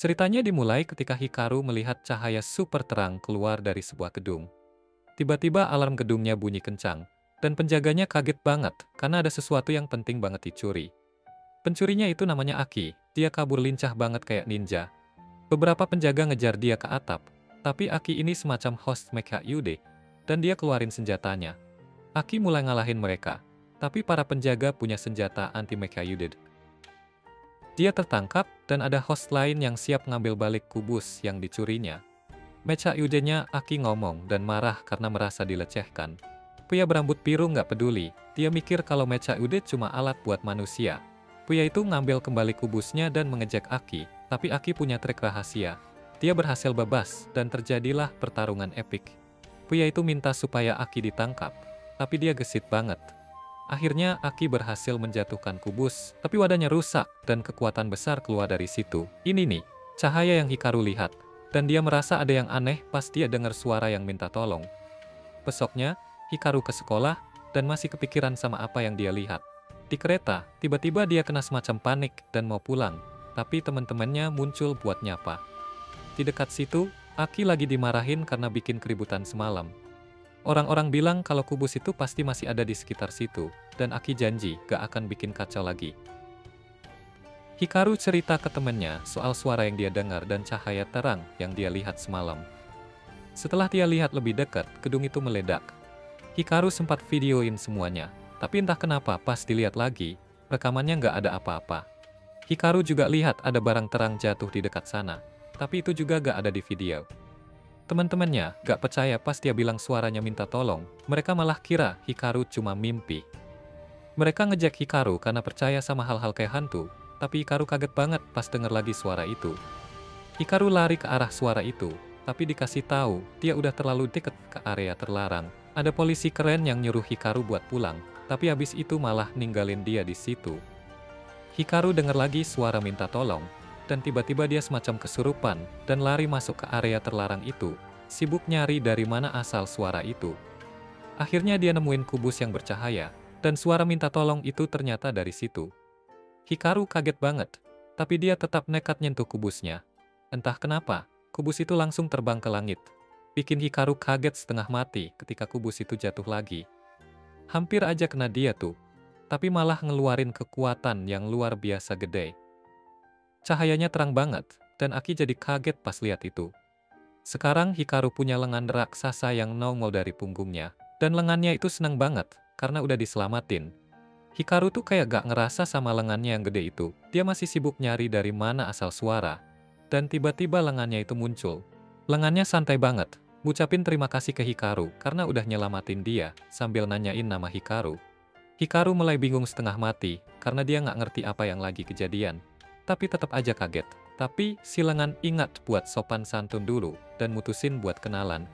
Ceritanya dimulai ketika Hikaru melihat cahaya super terang keluar dari sebuah gedung. Tiba-tiba alarm gedungnya bunyi kencang, dan penjaganya kaget banget karena ada sesuatu yang penting banget dicuri. Pencurinya itu namanya Aki, dia kabur lincah banget kayak ninja. Beberapa penjaga ngejar dia ke atap, tapi Aki ini semacam host Mecha Yude, dan dia keluarin senjatanya. Aki mulai ngalahin mereka, tapi para penjaga punya senjata anti Mecha Yude. Dia tertangkap, dan ada host lain yang siap ngambil balik kubus yang dicurinya. Mecha Yude-nya Aki ngomong dan marah karena merasa dilecehkan. Pria berambut biru nggak peduli, dia mikir kalau Mecha Yude cuma alat buat manusia. Pria itu ngambil kembali kubusnya dan mengejek Aki, tapi Aki punya trik rahasia. Dia berhasil bebas, dan terjadilah pertarungan epik. Pria itu minta supaya Aki ditangkap, tapi dia gesit banget. Akhirnya Aki berhasil menjatuhkan kubus, tapi wadahnya rusak, dan kekuatan besar keluar dari situ. Ini nih, cahaya yang Hikaru lihat, dan dia merasa ada yang aneh pas dia dengar suara yang minta tolong. Besoknya, Hikaru ke sekolah, dan masih kepikiran sama apa yang dia lihat. Di kereta, tiba-tiba dia kena semacam panik dan mau pulang, tapi teman-temannya muncul buat nyapa. Di dekat situ, Aki lagi dimarahin karena bikin keributan semalam. Orang-orang bilang kalau kubus itu pasti masih ada di sekitar situ, dan Aki janji gak akan bikin kacau lagi. Hikaru cerita ke temannya soal suara yang dia dengar dan cahaya terang yang dia lihat semalam. Setelah dia lihat lebih dekat, gedung itu meledak. Hikaru sempat videoin semuanya, tapi entah kenapa pas dilihat lagi, rekamannya nggak ada apa-apa. Hikaru juga lihat ada barang terang jatuh di dekat sana, tapi itu juga nggak ada di video. Teman-temannya nggak percaya pas dia bilang suaranya minta tolong, mereka malah kira Hikaru cuma mimpi. Mereka ngejek Hikaru karena percaya sama hal-hal kayak hantu, tapi Hikaru kaget banget pas denger lagi suara itu. Hikaru lari ke arah suara itu, tapi dikasih tahu dia udah terlalu deket ke area terlarang. Ada polisi keren yang nyuruh Hikaru buat pulang, tapi habis itu malah ninggalin dia di situ. Hikaru dengar lagi suara minta tolong, dan tiba-tiba dia semacam kesurupan dan lari masuk ke area terlarang itu, sibuk nyari dari mana asal suara itu. Akhirnya dia nemuin kubus yang bercahaya, dan suara minta tolong itu ternyata dari situ. Hikaru kaget banget, tapi dia tetap nekat nyentuh kubusnya. Entah kenapa, kubus itu langsung terbang ke langit. Bikin Hikaru kaget setengah mati ketika kubus itu jatuh lagi. Hampir aja kena dia tuh, tapi malah ngeluarin kekuatan yang luar biasa gede. Cahayanya terang banget, dan Aki jadi kaget pas lihat itu. Sekarang Hikaru punya lengan raksasa yang nongol dari punggungnya, dan lengannya itu seneng banget, karena udah diselamatin. Hikaru tuh kayak gak ngerasa sama lengannya yang gede itu, dia masih sibuk nyari dari mana asal suara. Dan tiba-tiba lengannya itu muncul. Lengannya santai banget, ngucapin terima kasih ke Hikaru karena udah nyelamatin dia, sambil nanyain nama Hikaru. Hikaru mulai bingung setengah mati, karena dia nggak ngerti apa yang lagi kejadian. Tapi tetap aja kaget. Tapi si lengan ingat buat sopan santun dulu, dan mutusin buat kenalan.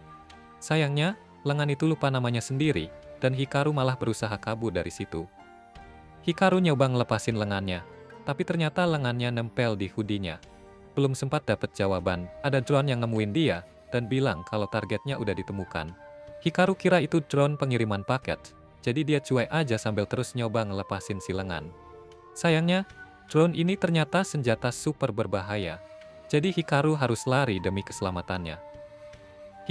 Sayangnya, lengan itu lupa namanya sendiri, dan Hikaru malah berusaha kabur dari situ. Hikaru nyoba ngelepasin lengannya, tapi ternyata lengannya nempel di hoodie-nya. Belum sempat dapet jawaban, ada drone yang nemuin dia, dan bilang kalau targetnya udah ditemukan. Hikaru kira itu drone pengiriman paket, jadi dia cuek aja sambil terus nyoba ngelepasin si lengan. Sayangnya, drone ini ternyata senjata super berbahaya, jadi Hikaru harus lari demi keselamatannya.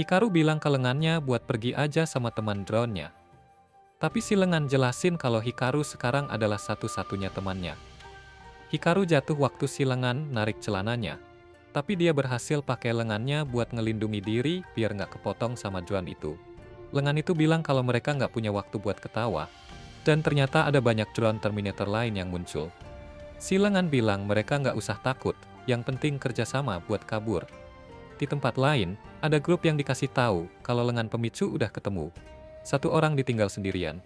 Hikaru bilang ke lengannya buat pergi aja sama teman drone-nya. Tapi si lengan jelasin kalau Hikaru sekarang adalah satu-satunya temannya. Hikaru jatuh waktu si lengan narik celananya. Tapi dia berhasil pakai lengannya buat ngelindungi diri biar nggak kepotong sama drone itu. Lengan itu bilang kalau mereka nggak punya waktu buat ketawa. Dan ternyata ada banyak drone Terminator lain yang muncul. Si lengan bilang mereka nggak usah takut, yang penting kerjasama buat kabur. Di tempat lain, ada grup yang dikasih tahu kalau lengan pemicu udah ketemu. Satu orang ditinggal sendirian.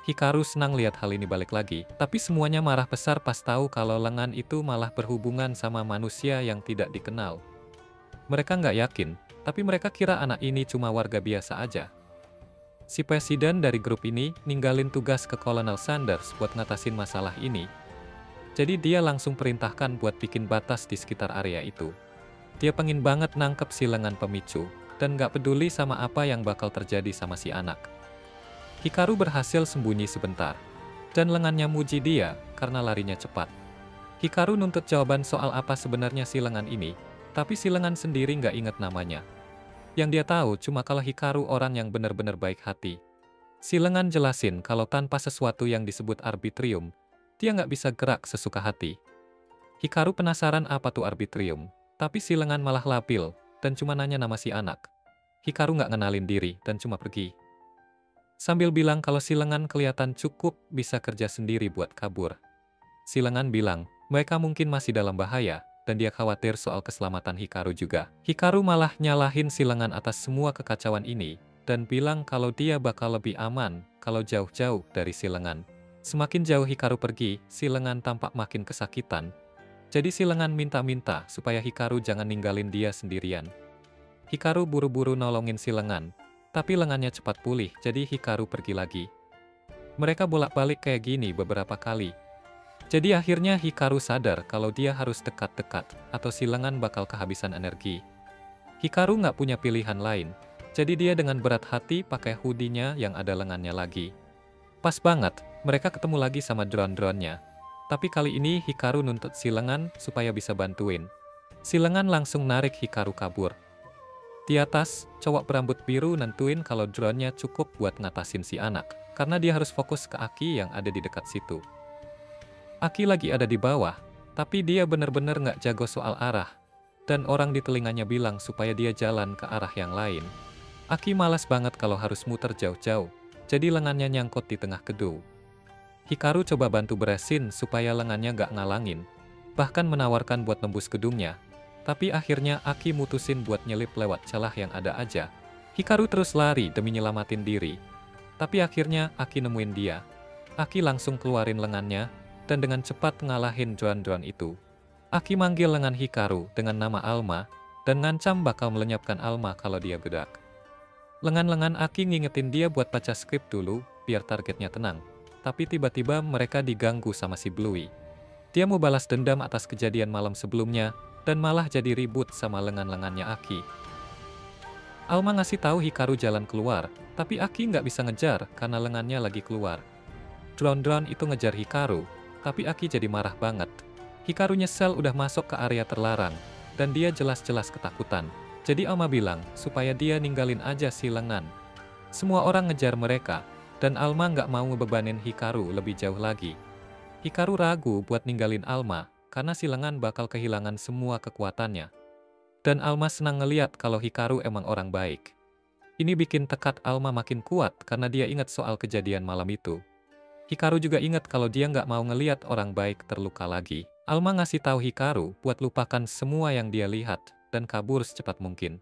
Hikaru senang lihat hal ini balik lagi, tapi semuanya marah besar pas tahu kalau lengan itu malah berhubungan sama manusia yang tidak dikenal. Mereka nggak yakin, tapi mereka kira anak ini cuma warga biasa aja. Si presiden dari grup ini ninggalin tugas ke Kolonel Sanders buat ngatasin masalah ini. Jadi dia langsung perintahkan buat bikin batas di sekitar area itu. Dia pengen banget nangkep si lengan pemicu, dan nggak peduli sama apa yang bakal terjadi sama si anak. Hikaru berhasil sembunyi sebentar, dan lengannya muji dia karena larinya cepat. Hikaru nuntut jawaban soal apa sebenarnya si lengan ini, Tapi si lengan sendiri nggak inget namanya. Yang dia tahu cuma kalau Hikaru orang yang benar-benar baik hati. Si lengan jelasin kalau tanpa sesuatu yang disebut arbitrium, dia nggak bisa gerak sesuka hati. Hikaru penasaran apa tuh arbitrium, tapi si lengan malah labil dan cuma nanya nama si anak. Hikaru nggak ngenalin diri dan cuma pergi. Sambil bilang kalau si lengan kelihatan cukup bisa kerja sendiri buat kabur. Si lengan bilang, mereka mungkin masih dalam bahaya, dan dia khawatir soal keselamatan Hikaru juga. Hikaru malah nyalahin si lengan atas semua kekacauan ini, dan bilang kalau dia bakal lebih aman kalau jauh-jauh dari si lengan. Semakin jauh Hikaru pergi, si lengan tampak makin kesakitan. Jadi si lengan minta-minta supaya Hikaru jangan ninggalin dia sendirian. Hikaru buru-buru nolongin si lengan, tapi lengannya cepat pulih, jadi Hikaru pergi lagi. Mereka bolak-balik kayak gini beberapa kali. Jadi akhirnya Hikaru sadar kalau dia harus dekat-dekat, atau si lengan bakal kehabisan energi. Hikaru nggak punya pilihan lain, jadi dia dengan berat hati pakai hoodie-nya yang ada lengannya lagi. Pas banget, mereka ketemu lagi sama drone-drone-nya. Tapi kali ini Hikaru nuntut si lengan supaya bisa bantuin. Si lengan langsung narik Hikaru kabur. Di atas, cowok berambut biru nentuin kalau drone-nya cukup buat ngatasin si anak, karena dia harus fokus ke Aki yang ada di dekat situ. Aki lagi ada di bawah, tapi dia bener-bener nggak jago soal arah, dan orang di telinganya bilang supaya dia jalan ke arah yang lain. Aki malas banget kalau harus muter jauh-jauh, jadi lengannya nyangkut di tengah gedung. Hikaru coba bantu beresin supaya lengannya nggak ngalangin, bahkan menawarkan buat nembus gedungnya. Tapi akhirnya Aki mutusin buat nyelip lewat celah yang ada aja. Hikaru terus lari demi nyelamatin diri. Tapi akhirnya Aki nemuin dia. Aki langsung keluarin lengannya, dan dengan cepat ngalahin drone-drone itu. Aki manggil lengan Hikaru dengan nama Alma, dan ngancam bakal melenyapkan Alma kalau dia bedak. Lengan-lengan Aki ngingetin dia buat baca skrip dulu, biar targetnya tenang. Tapi tiba-tiba mereka diganggu sama si Bluey. Dia mau balas dendam atas kejadian malam sebelumnya, dan malah jadi ribut sama lengan-lengannya Aki. Alma ngasih tahu Hikaru jalan keluar, tapi Aki nggak bisa ngejar karena lengannya lagi keluar. Drone-drone itu ngejar Hikaru, tapi Aki jadi marah banget. Hikaru nyesel udah masuk ke area terlarang, dan dia jelas-jelas ketakutan. Jadi Alma bilang supaya dia ninggalin aja si lengan. Semua orang ngejar mereka, dan Alma nggak mau ngebebanin Hikaru lebih jauh lagi. Hikaru ragu buat ninggalin Alma, karena si lengan bakal kehilangan semua kekuatannya. Dan Alma senang ngeliat kalau Hikaru emang orang baik. Ini bikin tekad Alma makin kuat karena dia ingat soal kejadian malam itu. Hikaru juga ingat kalau dia nggak mau ngeliat orang baik terluka lagi. Alma ngasih tahu Hikaru buat lupakan semua yang dia lihat dan kabur secepat mungkin.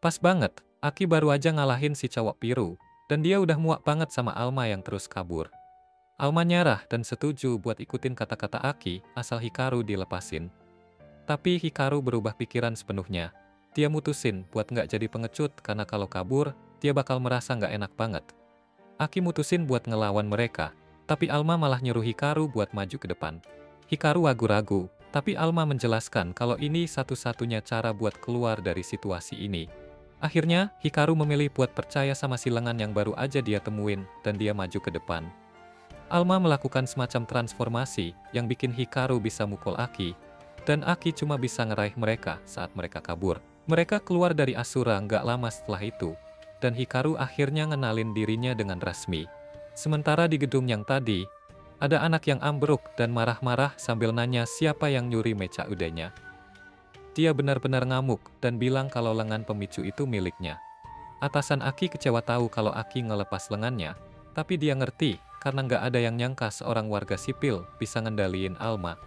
Pas banget, Aki baru aja ngalahin si cowok biru, dan dia udah muak banget sama Alma yang terus kabur. Alma nyarah dan setuju buat ikutin kata-kata Aki asal Hikaru dilepasin. Tapi Hikaru berubah pikiran sepenuhnya. Dia mutusin buat nggak jadi pengecut karena kalau kabur, dia bakal merasa nggak enak banget. Aki mutusin buat ngelawan mereka, tapi Alma malah nyuruh Hikaru buat maju ke depan. Hikaru ragu-ragu, tapi Alma menjelaskan kalau ini satu-satunya cara buat keluar dari situasi ini. Akhirnya, Hikaru memilih buat percaya sama si lengan yang baru aja dia temuin, dan dia maju ke depan. Alma melakukan semacam transformasi yang bikin Hikaru bisa mukul Aki, dan Aki cuma bisa ngeraih mereka saat mereka kabur. Mereka keluar dari Asura nggak lama setelah itu, dan Hikaru akhirnya ngenalin dirinya dengan resmi. Sementara di gedung yang tadi, ada anak yang ambruk dan marah-marah sambil nanya siapa yang nyuri mecha udenya. Dia benar-benar ngamuk dan bilang kalau lengan pemicu itu miliknya. Atasan Aki kecewa tahu kalau Aki ngelepas lengannya, tapi dia ngerti karena nggak ada yang nyangka seorang warga sipil bisa ngendaliin Alma.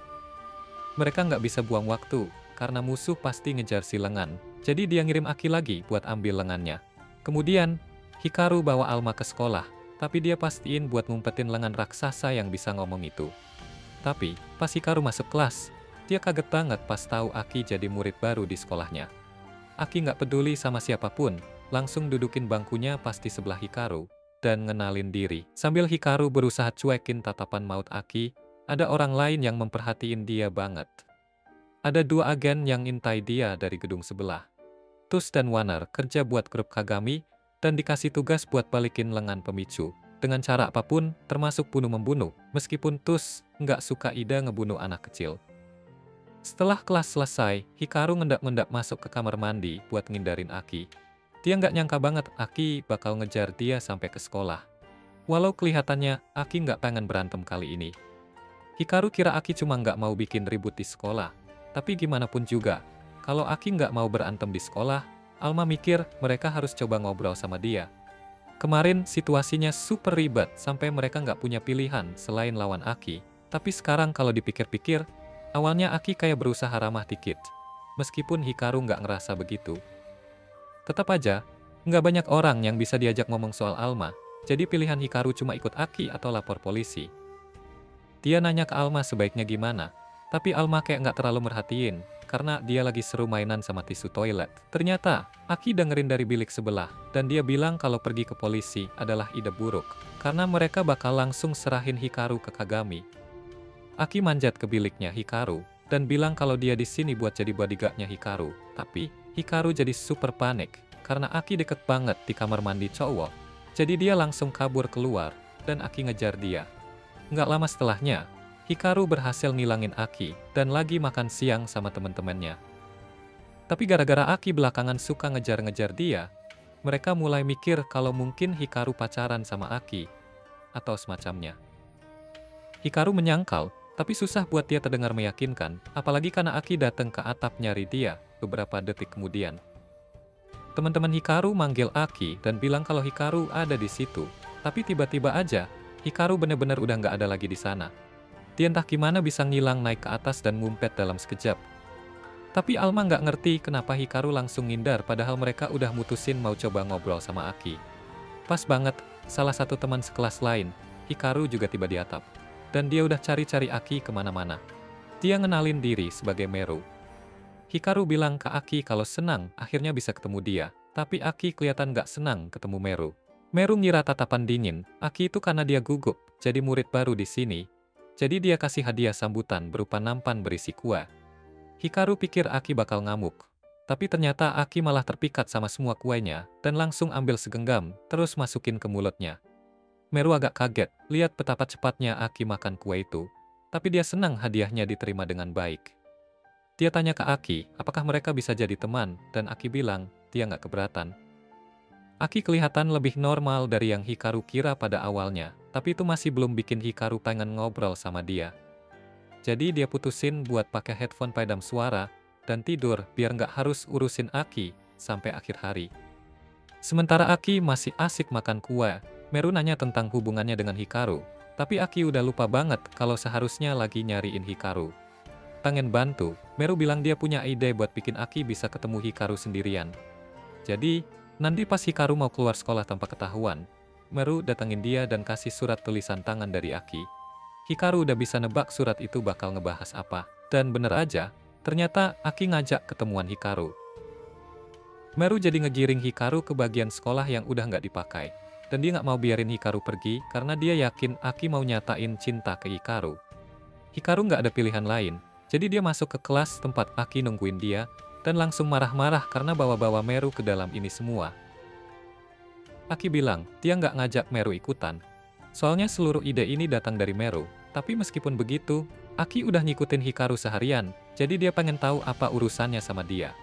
Mereka nggak bisa buang waktu, karena musuh pasti ngejar si lengan. Jadi dia ngirim Aki lagi buat ambil lengannya. Kemudian, Hikaru bawa Alma ke sekolah, tapi dia pastiin buat ngumpetin lengan raksasa yang bisa ngomong itu. Tapi, pas Hikaru masuk kelas, dia kaget banget pas tahu Aki jadi murid baru di sekolahnya. Aki nggak peduli sama siapapun, langsung dudukin bangkunya pas di sebelah Hikaru, dan ngenalin diri. Sambil Hikaru berusaha cuekin tatapan maut Aki, ada orang lain yang memperhatiin dia banget. Ada dua agen yang intai dia dari gedung sebelah. Tus dan Wanner kerja buat grup Kagami, dan dikasih tugas buat balikin lengan pemicu. Dengan cara apapun, termasuk bunuh-membunuh, meskipun Tus nggak suka ide ngebunuh anak kecil. Setelah kelas selesai, Hikaru ngendap-ngendap masuk ke kamar mandi buat ngindarin Aki. Dia nggak nyangka banget Aki bakal ngejar dia sampai ke sekolah. Walau kelihatannya Aki nggak pengen berantem kali ini. Hikaru kira Aki cuma nggak mau bikin ribut di sekolah. Tapi gimana pun juga, kalau Aki nggak mau berantem di sekolah, Alma mikir mereka harus coba ngobrol sama dia. Kemarin situasinya super ribet sampai mereka nggak punya pilihan selain lawan Aki. Tapi sekarang kalau dipikir-pikir, awalnya Aki kayak berusaha ramah dikit. Meskipun Hikaru nggak ngerasa begitu. Tetap aja, nggak banyak orang yang bisa diajak ngomong soal Alma. Jadi pilihan Hikaru cuma ikut Aki atau lapor polisi. Dia nanya ke Alma sebaiknya gimana. Tapi Alma kayak nggak terlalu merhatiin, karena dia lagi seru mainan sama tisu toilet. Ternyata, Aki dengerin dari bilik sebelah, dan dia bilang kalau pergi ke polisi adalah ide buruk, karena mereka bakal langsung serahin Hikaru ke Kagami. Aki manjat ke biliknya Hikaru, dan bilang kalau dia di sini buat jadi bodyguard-nya Hikaru. Tapi, Hikaru jadi super panik, karena Aki deket banget di kamar mandi cowok. Jadi dia langsung kabur keluar, dan Aki ngejar dia. Nggak lama setelahnya, Hikaru berhasil ngilangin Aki, dan lagi makan siang sama temen-temennya. Tapi gara-gara Aki belakangan suka ngejar-ngejar dia, mereka mulai mikir kalau mungkin Hikaru pacaran sama Aki, atau semacamnya. Hikaru menyangkal, tapi susah buat dia terdengar meyakinkan, apalagi karena Aki datang ke atap nyari dia beberapa detik kemudian. Teman-teman Hikaru manggil Aki dan bilang kalau Hikaru ada di situ, tapi tiba-tiba aja, Hikaru bener-bener udah nggak ada lagi di sana. Dia entah gimana bisa ngilang naik ke atas dan ngumpet dalam sekejap. Tapi Alma nggak ngerti kenapa Hikaru langsung ngindar padahal mereka udah mutusin mau coba ngobrol sama Aki. Pas banget, salah satu teman sekelas lain, Hikaru juga tiba di atap. Dan dia udah cari-cari Aki kemana-mana. Dia ngenalin diri sebagai Meru. Hikaru bilang ke Aki kalau senang akhirnya bisa ketemu dia. Tapi Aki kelihatan nggak senang ketemu Meru. Meru ngira tatapan dingin, Aki itu karena dia gugup, jadi murid baru di sini. Jadi dia kasih hadiah sambutan berupa nampan berisi kue. Hikaru pikir Aki bakal ngamuk. Tapi ternyata Aki malah terpikat sama semua kuenya, dan langsung ambil segenggam, terus masukin ke mulutnya. Meru agak kaget, lihat betapa cepatnya Aki makan kue itu. Tapi dia senang hadiahnya diterima dengan baik. Dia tanya ke Aki, apakah mereka bisa jadi teman, dan Aki bilang, dia nggak keberatan. Aki kelihatan lebih normal dari yang Hikaru kira pada awalnya, tapi itu masih belum bikin Hikaru pengen ngobrol sama dia. Jadi dia putusin buat pakai headphone peredam suara, dan tidur biar nggak harus urusin Aki sampai akhir hari. Sementara Aki masih asik makan kue, Meru nanya tentang hubungannya dengan Hikaru, tapi Aki udah lupa banget kalau seharusnya lagi nyariin Hikaru. Pengen bantu, Meru bilang dia punya ide buat bikin Aki bisa ketemu Hikaru sendirian. Jadi, nanti pas Hikaru mau keluar sekolah tanpa ketahuan, Meru datengin dia dan kasih surat tulisan tangan dari Aki. Hikaru udah bisa nebak surat itu bakal ngebahas apa. Dan bener aja, ternyata Aki ngajak ketemuan Hikaru. Meru jadi ngegiring Hikaru ke bagian sekolah yang udah nggak dipakai. Dan dia nggak mau biarin Hikaru pergi karena dia yakin Aki mau nyatain cinta ke Hikaru. Hikaru nggak ada pilihan lain, jadi dia masuk ke kelas tempat Aki nungguin dia, dan langsung marah-marah karena bawa-bawa Meru ke dalam ini semua. Aki bilang, dia nggak ngajak Meru ikutan. Soalnya seluruh ide ini datang dari Meru. Tapi meskipun begitu, Aki udah ngikutin Hikaru seharian, jadi dia pengen tahu apa urusannya sama dia.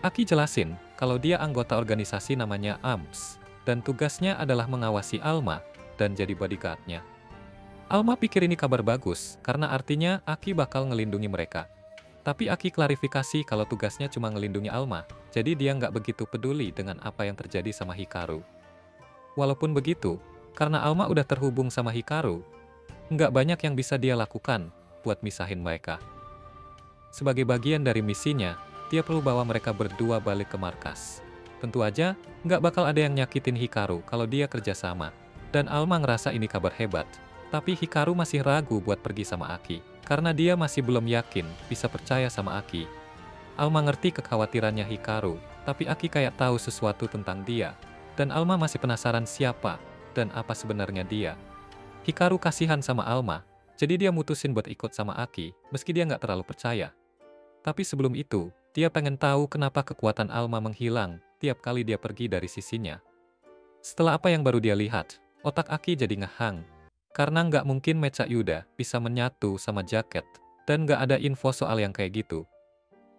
Aki jelasin, kalau dia anggota organisasi namanya AMS, dan tugasnya adalah mengawasi Alma, dan jadi bodyguard-nya. Alma pikir ini kabar bagus, karena artinya Aki bakal ngelindungi mereka. Tapi Aki klarifikasi kalau tugasnya cuma ngelindungi Alma, jadi dia nggak begitu peduli dengan apa yang terjadi sama Hikaru. Walaupun begitu, karena Alma udah terhubung sama Hikaru, nggak banyak yang bisa dia lakukan buat misahin mereka. Sebagai bagian dari misinya, dia perlu bawa mereka berdua balik ke markas. Tentu aja, nggak bakal ada yang nyakitin Hikaru kalau dia kerjasama. Dan Alma ngerasa ini kabar hebat. Tapi Hikaru masih ragu buat pergi sama Aki, karena dia masih belum yakin bisa percaya sama Aki. Alma ngerti kekhawatirannya Hikaru, tapi Aki kayak tahu sesuatu tentang dia. Dan Alma masih penasaran siapa dan apa sebenarnya dia. Hikaru kasihan sama Alma, jadi dia mutusin buat ikut sama Aki, meski dia nggak terlalu percaya. Tapi sebelum itu, dia pengen tahu kenapa kekuatan Alma menghilang tiap kali dia pergi dari sisinya. Setelah apa yang baru dia lihat, otak Aki jadi ngehang. Karena nggak mungkin Mecha Yuda bisa menyatu sama jaket dan nggak ada info soal yang kayak gitu.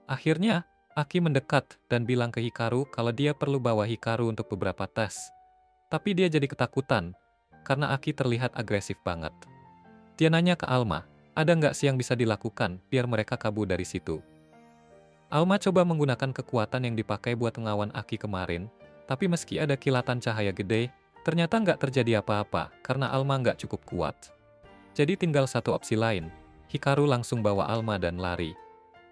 Akhirnya, Aki mendekat dan bilang ke Hikaru kalau dia perlu bawa Hikaru untuk beberapa tes. Tapi dia jadi ketakutan, karena Aki terlihat agresif banget. Dia nanya ke Alma, ada nggak sih yang bisa dilakukan biar mereka kabur dari situ? Alma coba menggunakan kekuatan yang dipakai buat melawan Aki kemarin, tapi meski ada kilatan cahaya gede, ternyata nggak terjadi apa-apa karena Alma nggak cukup kuat. Jadi tinggal satu opsi lain, Hikaru langsung bawa Alma dan lari.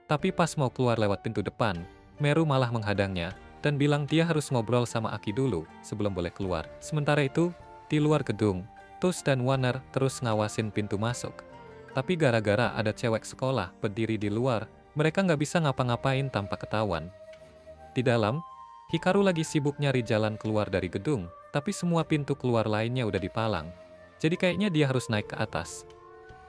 Tapi pas mau keluar lewat pintu depan, Meru malah menghadangnya, dan bilang dia harus ngobrol sama Aki dulu sebelum boleh keluar. Sementara itu, di luar gedung, Tus dan Warner terus ngawasin pintu masuk. Tapi gara-gara ada cewek sekolah berdiri di luar, mereka nggak bisa ngapa-ngapain tanpa ketahuan. Di dalam, Hikaru lagi sibuk nyari jalan keluar dari gedung, tapi semua pintu keluar lainnya udah dipalang. Jadi kayaknya dia harus naik ke atas.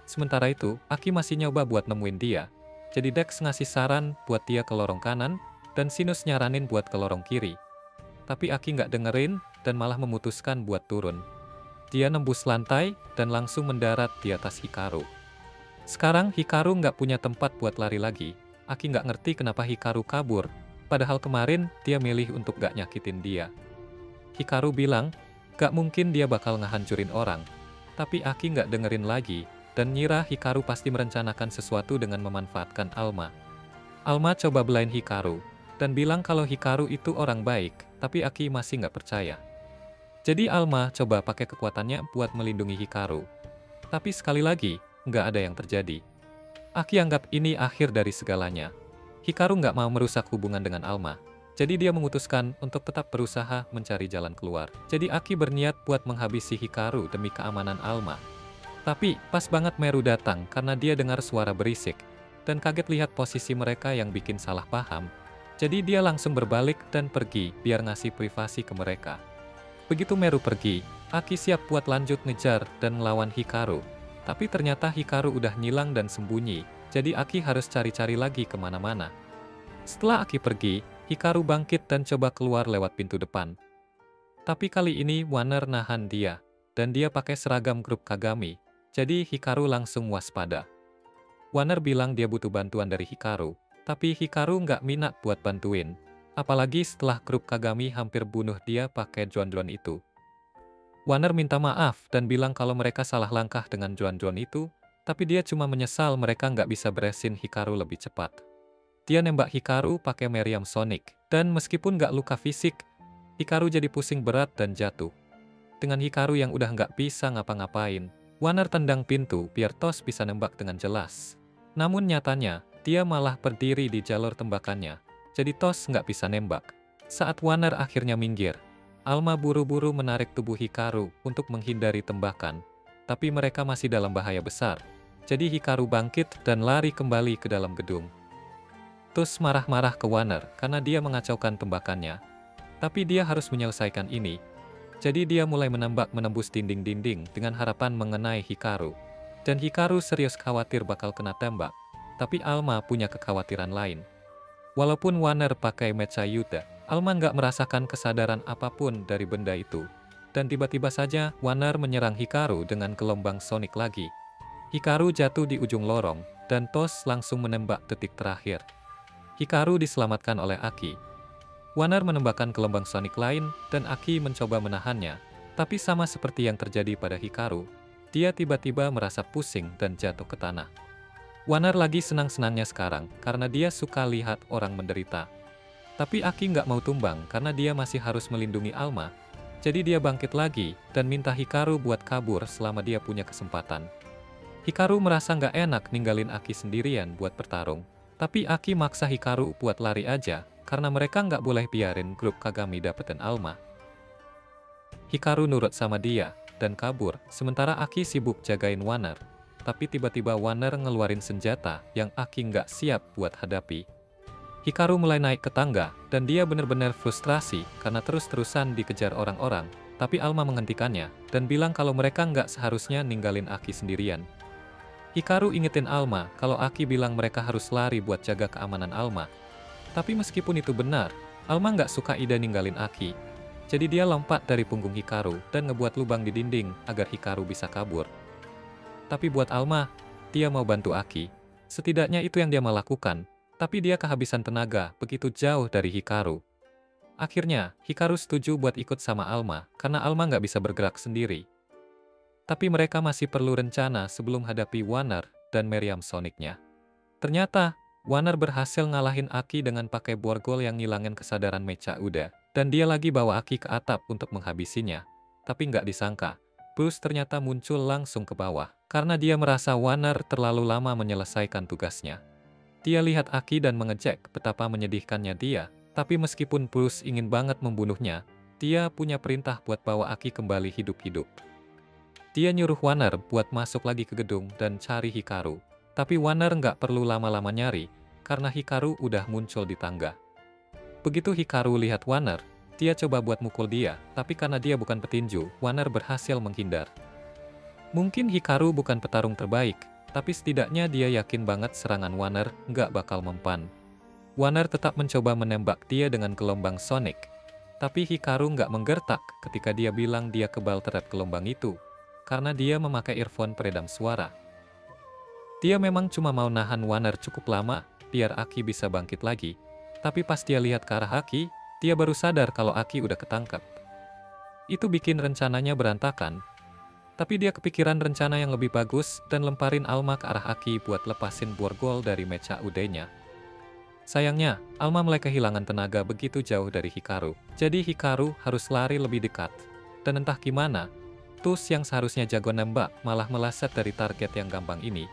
Sementara itu, Aki masih nyoba buat nemuin dia. Jadi Dex ngasih saran buat dia ke lorong kanan, dan Sinus nyaranin buat ke lorong kiri. Tapi Aki nggak dengerin, dan malah memutuskan buat turun. Dia nembus lantai, dan langsung mendarat di atas Hikaru. Sekarang Hikaru nggak punya tempat buat lari lagi. Aki nggak ngerti kenapa Hikaru kabur, padahal kemarin dia milih untuk nggak nyakitin dia. Hikaru bilang, nggak mungkin dia bakal ngehancurin orang. Tapi Aki nggak dengerin lagi, dan ngira Hikaru pasti merencanakan sesuatu dengan memanfaatkan Alma. Alma coba belain Hikaru, dan bilang kalau Hikaru itu orang baik, tapi Aki masih nggak percaya. Jadi Alma coba pakai kekuatannya buat melindungi Hikaru. Tapi sekali lagi, nggak ada yang terjadi. Aki anggap ini akhir dari segalanya. Hikaru nggak mau merusak hubungan dengan Alma. Jadi dia memutuskan untuk tetap berusaha mencari jalan keluar. Jadi Aki berniat buat menghabisi Hikaru demi keamanan Alma. Tapi pas banget Meru datang karena dia dengar suara berisik. Dan kaget lihat posisi mereka yang bikin salah paham. Jadi dia langsung berbalik dan pergi biar ngasih privasi ke mereka. Begitu Meru pergi, Aki siap buat lanjut ngejar dan melawan Hikaru. Tapi ternyata Hikaru udah ngilang dan sembunyi, jadi Aki harus cari-cari lagi kemana-mana. Setelah Aki pergi, Hikaru bangkit dan coba keluar lewat pintu depan. Tapi kali ini Warner nahan dia, dan dia pakai seragam grup Kagami, jadi Hikaru langsung waspada. Warner bilang dia butuh bantuan dari Hikaru, tapi Hikaru nggak minat buat bantuin, apalagi setelah grup Kagami hampir bunuh dia pakai Juan-Juan itu. Warner minta maaf dan bilang kalau mereka salah langkah dengan Juan-Juan itu, tapi dia cuma menyesal mereka nggak bisa beresin Hikaru lebih cepat. Dia nembak Hikaru pakai meriam Sonic, dan meskipun nggak luka fisik, Hikaru jadi pusing berat dan jatuh. Dengan Hikaru yang udah nggak bisa ngapa-ngapain, Warner tendang pintu biar Tos bisa nembak dengan jelas. Namun nyatanya, dia malah berdiri di jalur tembakannya, jadi Tos nggak bisa nembak. Saat Warner akhirnya minggir, Alma buru-buru menarik tubuh Hikaru untuk menghindari tembakan, tapi mereka masih dalam bahaya besar. Jadi Hikaru bangkit dan lari kembali ke dalam gedung. Tus marah-marah ke Warner karena dia mengacaukan tembakannya. Tapi dia harus menyelesaikan ini. Jadi dia mulai menembak menembus dinding-dinding dengan harapan mengenai Hikaru. Dan Hikaru serius khawatir bakal kena tembak. Tapi Alma punya kekhawatiran lain. Walaupun Warner pakai mecha Yuta, Alma nggak merasakan kesadaran apapun dari benda itu. Dan tiba-tiba saja Warner menyerang Hikaru dengan gelombang Sonic lagi. Hikaru jatuh di ujung lorong, dan Tos langsung menembak detik terakhir. Hikaru diselamatkan oleh Aki. Warner menembakkan gelombang Sonic lain, dan Aki mencoba menahannya. Tapi sama seperti yang terjadi pada Hikaru, dia tiba-tiba merasa pusing dan jatuh ke tanah. Warner lagi senang-senangnya sekarang, karena dia suka lihat orang menderita. Tapi Aki nggak mau tumbang karena dia masih harus melindungi Alma. Jadi dia bangkit lagi dan minta Hikaru buat kabur selama dia punya kesempatan. Hikaru merasa nggak enak ninggalin Aki sendirian buat bertarung. Tapi Aki maksa Hikaru buat lari aja karena mereka nggak boleh biarin grup Kagami dapetin Alma. Hikaru nurut sama dia dan kabur, sementara Aki sibuk jagain Warner. Tapi tiba-tiba Warner ngeluarin senjata yang Aki nggak siap buat hadapi. Hikaru mulai naik ke tangga, dan dia benar-benar frustrasi karena terus-terusan dikejar orang-orang. Tapi Alma menghentikannya, dan bilang kalau mereka nggak seharusnya ninggalin Aki sendirian. Hikaru ingetin Alma kalau Aki bilang mereka harus lari buat jaga keamanan Alma. Tapi meskipun itu benar, Alma nggak suka ide ninggalin Aki. Jadi dia lompat dari punggung Hikaru dan ngebuat lubang di dinding agar Hikaru bisa kabur. Tapi buat Alma, dia mau bantu Aki. Setidaknya itu yang dia mau lakukan, tapi dia kehabisan tenaga begitu jauh dari Hikaru. Akhirnya, Hikaru setuju buat ikut sama Alma, karena Alma nggak bisa bergerak sendiri. Tapi mereka masih perlu rencana sebelum hadapi Wanner dan meriam Sonicnya. Ternyata, Wanner berhasil ngalahin Aki dengan pakai borgol yang ngilangin kesadaran Mecha Uda, dan dia lagi bawa Aki ke atap untuk menghabisinya. Tapi nggak disangka, Bruce ternyata muncul langsung ke bawah, karena dia merasa Wanner terlalu lama menyelesaikan tugasnya. Dia lihat Aki dan mengejek betapa menyedihkannya dia, tapi meskipun Bruce ingin banget membunuhnya, dia punya perintah buat bawa Aki kembali hidup-hidup. Dia nyuruh Wanner buat masuk lagi ke gedung dan cari Hikaru. Tapi Wanner nggak perlu lama-lama nyari, karena Hikaru udah muncul di tangga. Begitu Hikaru lihat Wanner, dia coba buat mukul dia, tapi karena dia bukan petinju, Wanner berhasil menghindar. Mungkin Hikaru bukan petarung terbaik, tapi setidaknya dia yakin banget serangan Wanner nggak bakal mempan. Wanner tetap mencoba menembak dia dengan gelombang Sonic, tapi Hikaru nggak menggertak ketika dia bilang dia kebal terhadap gelombang itu, karena dia memakai earphone peredam suara. Dia memang cuma mau nahan Wanner cukup lama, biar Aki bisa bangkit lagi. Tapi pas dia lihat ke arah Aki, dia baru sadar kalau Aki udah ketangkap. Itu bikin rencananya berantakan. Tapi dia kepikiran rencana yang lebih bagus dan lemparin Alma ke arah Aki buat lepasin borgol dari Mecha Ude-nya. Sayangnya, Alma mulai kehilangan tenaga begitu jauh dari Hikaru. Jadi Hikaru harus lari lebih dekat. Dan entah gimana, Tus yang seharusnya jago nembak malah meleset dari target yang gampang ini.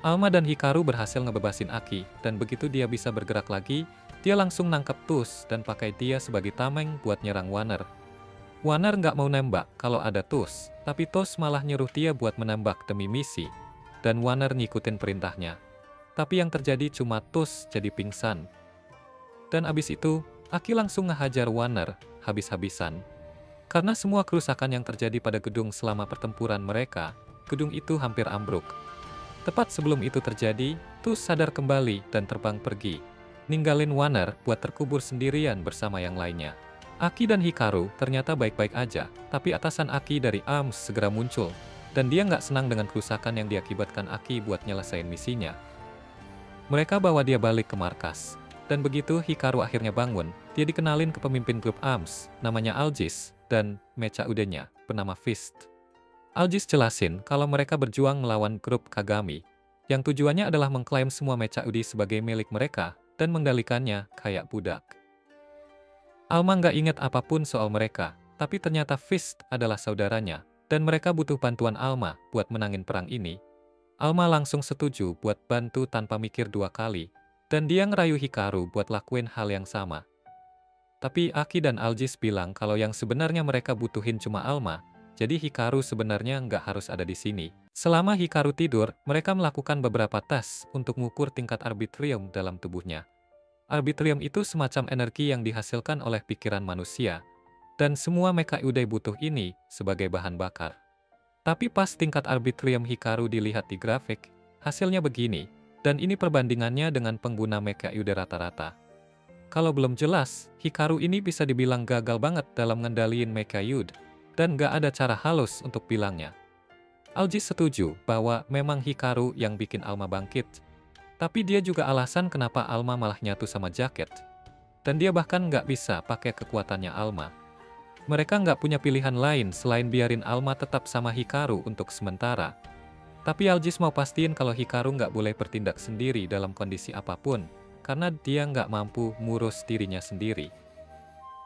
Alma dan Hikaru berhasil ngebebasin Aki, dan begitu dia bisa bergerak lagi, dia langsung nangkep Tus dan pakai dia sebagai tameng buat nyerang Wanner. Wanner nggak mau nembak kalau ada Tus, tapi Tus malah nyuruh dia buat menembak demi misi, dan Wanner ngikutin perintahnya. Tapi yang terjadi cuma Tus jadi pingsan. Dan abis itu, Aki langsung ngehajar Wanner habis-habisan. Karena semua kerusakan yang terjadi pada gedung selama pertempuran mereka, gedung itu hampir ambruk. Tepat sebelum itu terjadi, Tus sadar kembali dan terbang pergi, ninggalin Wanner buat terkubur sendirian bersama yang lainnya. Aki dan Hikaru ternyata baik-baik aja, tapi atasan Aki dari ARMS segera muncul, dan dia nggak senang dengan kerusakan yang diakibatkan Aki buat nyelesain misinya. Mereka bawa dia balik ke markas, dan begitu Hikaru akhirnya bangun, dia dikenalin ke pemimpin grup ARMS, namanya Aegis, dan Mecha Ude-nya, bernama Fist. Aegis jelasin kalau mereka berjuang melawan grup Kagami, yang tujuannya adalah mengklaim semua Mecha Ude sebagai milik mereka dan mengendalikannya kayak budak. Alma nggak ingat apapun soal mereka, tapi ternyata Fist adalah saudaranya, dan mereka butuh bantuan Alma buat menangin perang ini. Alma langsung setuju buat bantu tanpa mikir dua kali, dan dia ngerayu Hikaru buat lakuin hal yang sama. Tapi Aki dan Aegis bilang kalau yang sebenarnya mereka butuhin cuma Alma, jadi Hikaru sebenarnya nggak harus ada di sini. Selama Hikaru tidur, mereka melakukan beberapa tes untuk mengukur tingkat arbitrium dalam tubuhnya. Arbitrium itu semacam energi yang dihasilkan oleh pikiran manusia, dan semua Mecha Ude butuh ini sebagai bahan bakar. Tapi pas tingkat arbitrium Hikaru dilihat di grafik, hasilnya begini, dan ini perbandingannya dengan pengguna Mecha Ude rata-rata. Kalau belum jelas, Hikaru ini bisa dibilang gagal banget dalam ngendaliin Mecha Ude, dan gak ada cara halus untuk bilangnya. Aegis setuju bahwa memang Hikaru yang bikin Alma bangkit, tapi dia juga alasan kenapa Alma malah nyatu sama jaket. Dan dia bahkan nggak bisa pakai kekuatannya Alma. Mereka nggak punya pilihan lain selain biarin Alma tetap sama Hikaru untuk sementara. Tapi Aegis mau pastiin kalau Hikaru nggak boleh bertindak sendiri dalam kondisi apapun, karena dia nggak mampu ngurus dirinya sendiri.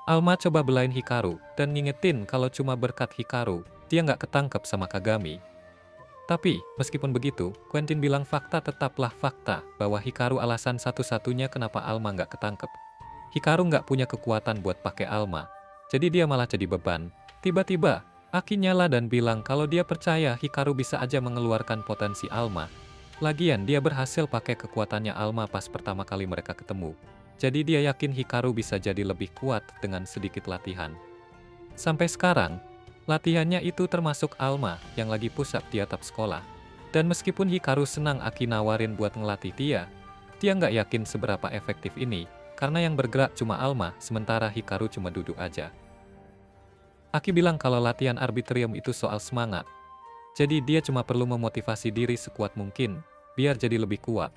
Alma coba belain Hikaru dan ngingetin kalau cuma berkat Hikaru, dia nggak ketangkep sama Kagami. Tapi, meskipun begitu, Quentin bilang fakta tetaplah fakta bahwa Hikaru alasan satu-satunya kenapa Alma nggak ketangkep. Hikaru nggak punya kekuatan buat pakai Alma, jadi dia malah jadi beban. Tiba-tiba, Aki nyala dan bilang kalau dia percaya Hikaru bisa aja mengeluarkan potensi Alma. Lagian dia berhasil pakai kekuatannya Alma pas pertama kali mereka ketemu. Jadi dia yakin Hikaru bisa jadi lebih kuat dengan sedikit latihan. Sampai sekarang, latihannya itu termasuk Alma yang lagi push up di atap sekolah. Dan meskipun Hikaru senang Aki nawarin buat ngelatih dia nggak yakin seberapa efektif ini, karena yang bergerak cuma Alma, sementara Hikaru cuma duduk aja. Aki bilang kalau latihan arbitrium itu soal semangat. Jadi dia cuma perlu memotivasi diri sekuat mungkin, biar jadi lebih kuat.